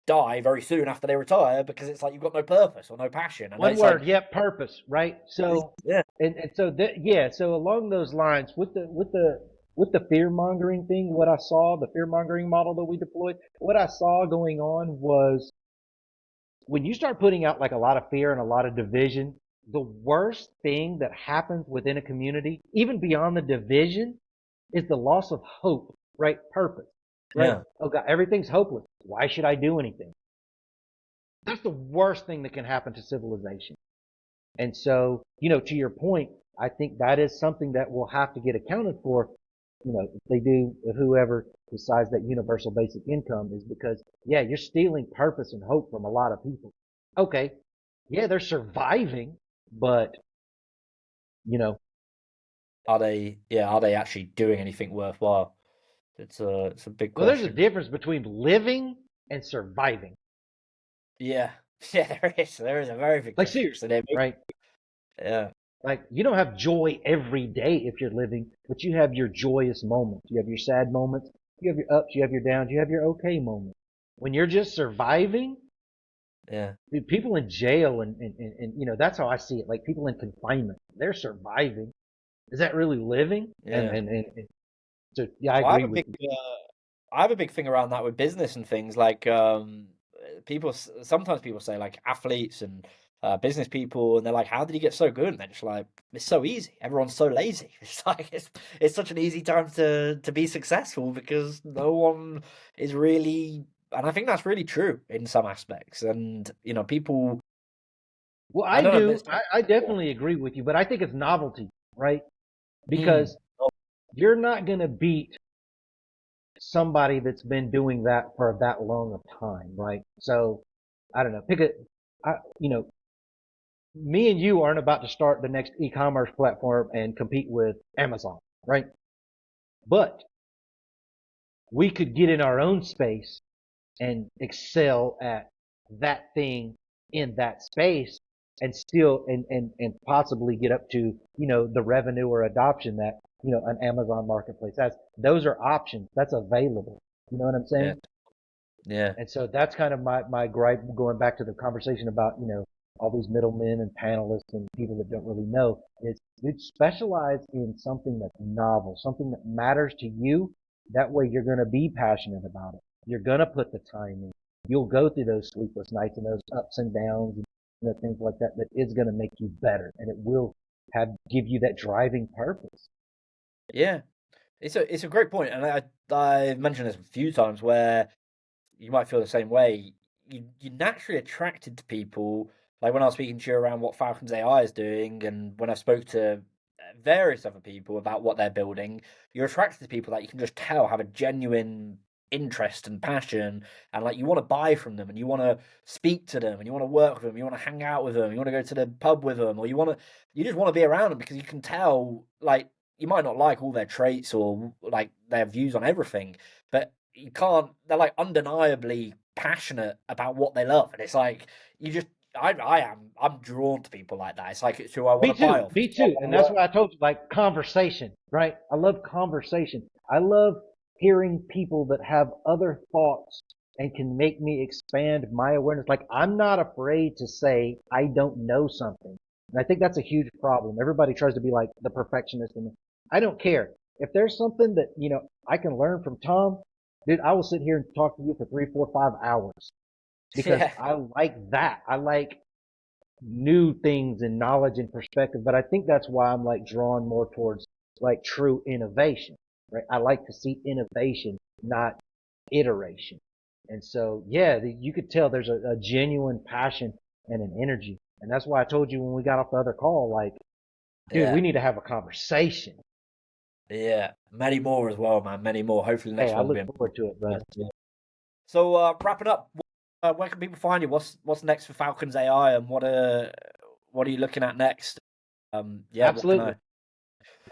die very soon after they retire because it's like you've got no purpose or no passion, and one it's like word, yep, purpose, right? So yeah, and so yeah, so along those lines, with the fear mongering thing, what I saw, the fear mongering model that we deployed, what I saw going on was when you start putting out like a lot of fear and a lot of division, the worst thing that happens within a community, even beyond the division, is the loss of hope, right? Purpose, right? yeah, Oh God, everything's hopeless. Why should I do anything? That's the worst thing that can happen to civilization. And so, to your point, I think that is something that will have to get accounted for, if they do, if whoever decides that universal basic income is because, yeah, you're stealing purpose and hope from a lot of people. Okay. Yeah, they're surviving, but, you know, are they actually doing anything worthwhile? It's a big well, there's a question. difference between living and surviving. Yeah, yeah, there is a very big Like difference. seriously, And right? yeah, Like you don't have joy every day if you're living, but you have your joyous moments. You have your sad moments. You have your ups. You have your downs. You have your okay moments. When you're just surviving, yeah, dude, people in jail and that's how I see it. Like people in confinement, they're surviving. Is that really living? yeah. And so yeah, I Well, agree with you. I have a big thing around that with business and things like sometimes people say like athletes and business people and they're like how did you get so good and they're just like it's so easy, everyone's so lazy. It's like it's such an easy time to be successful because no one is really, and I think that's really true in some aspects, and people, Well, I I don't know, do. there's I definitely agree with you, but I think it's novelty, right? mm, Because you're not gonna beat somebody that's been doing that for that long of time, right? So I don't know. Pick a, I, me and you aren't about to start the next e-commerce platform and compete with Amazon, right? But we could get in our own space and excel at that thing in that space and still and possibly get up to, the revenue or adoption that, an Amazon marketplace has. Those are options. That's available. You know what I'm Yeah. saying? Yeah. And so that's kind of my gripe, going back to the conversation about, all these middlemen and panelists and people that don't really know, is dude, specialize in something that's novel, something that matters to you. That way you're going to be passionate about it. You're going to put the time in. You'll go through those sleepless nights and those ups and downs and, things like that. That is going to make you better, and it will give you that driving purpose. Yeah. It's a great point, and I've mentioned this a few times where you might feel the same way. You're naturally attracted to people. Like when I was speaking to you around what Falcons AI is doing, and when I spoke to various other people about what they're building, you're attracted to people that you can just tell have a genuine interest and passion, and like you want to buy from them, and you want to speak to them, and you want to work with them, you want to hang out with them, you want to go to the pub with them, or you just want to be around them because you can tell, like, you might not like all their traits or like their views on everything, but you can't. They're like undeniably passionate about what they love, and it's like you just. I'm drawn to people like that. It's like it's who I want Me to buy too. off. Me too. And that's why I told you, like, conversation, right? I love conversation. I love hearing people that have other thoughts and can make me expand my awareness. Like, I'm not afraid to say I don't know something. And I think that's a huge problem. Everybody tries to be like the perfectionist, and I don't care. If there's something that, I can learn from Tom, dude, I will sit here and talk to you for 3, 4, 5 hours because Yeah, I like that. I like new things and knowledge and perspective. But I think that's why I'm like drawn more towards like true innovation, right? I like to see innovation, not iteration. And so, yeah, you could tell there's a genuine passion and an energy. And that's why I told you when we got off the other call, like, dude, we yeah, need to have a conversation. yeah. Many more as well, man. Many more. Hopefully, the Hey, next I one will look be. forward to it, brother. So, wrapping up, where can people find you? What's next for Falcons AI, and what are you looking at next? Yeah, what can I? Absolutely.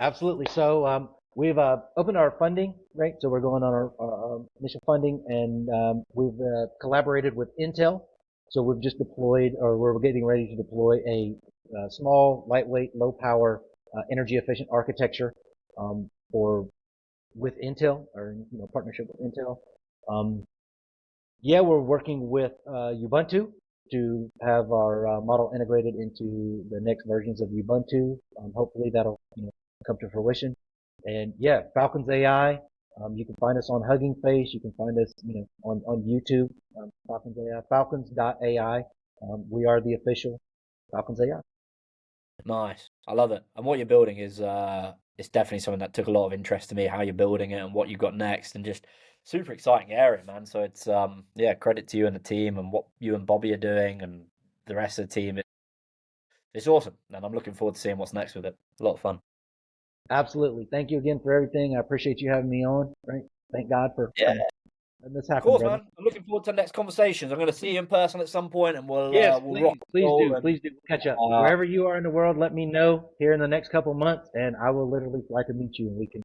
Absolutely. So we've opened our funding, right? So we're going on our initial funding, and we've collaborated with Intel. So we've just deployed, or we're getting ready to deploy a small, lightweight, low power, energy efficient architecture for with Intel, or partnership with Intel. Um, yeah, we're working with Ubuntu to have our model integrated into the next versions of Ubuntu. Hopefully that'll come to fruition. And yeah, Falcons AI. You can find us on Hugging Face. You can find us, on YouTube. Falcons AI, Falcons.ai. We are the official Falcons AI. Nice. I love it. And what you're building is it's definitely something that took a lot of interest to me, how you're building it and what you've got next, and just super exciting area, man. So it's yeah, credit to you and the team and what you and Bobby are doing and the rest of the team. It's awesome. And I'm looking forward to seeing what's next with it. A lot of fun. Absolutely. Thank you again for everything. I appreciate you having me on. Right. Thank God for Yeah, letting this of happen, course, brother. man. I'm looking forward to the next conversations. I'm going to see you in person at some point, and Yes, we'll rock please, and please roll. do. And Please do. We'll catch up. uh, Wherever you are in the world, let me know here in the next couple of months, and I will literally fly to meet you, and we can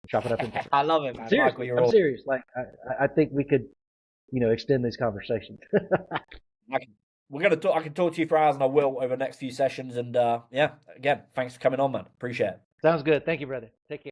chop it up in person. I love it, man. Like what Seriously, you're I'm all. serious. Like, I think we could, extend these conversations. I can, we're gonna talk. I can talk to you for hours, and I will over the next few sessions. And yeah, again, thanks for coming on, man. Appreciate it. Sounds good. Thank you, brother. Take care.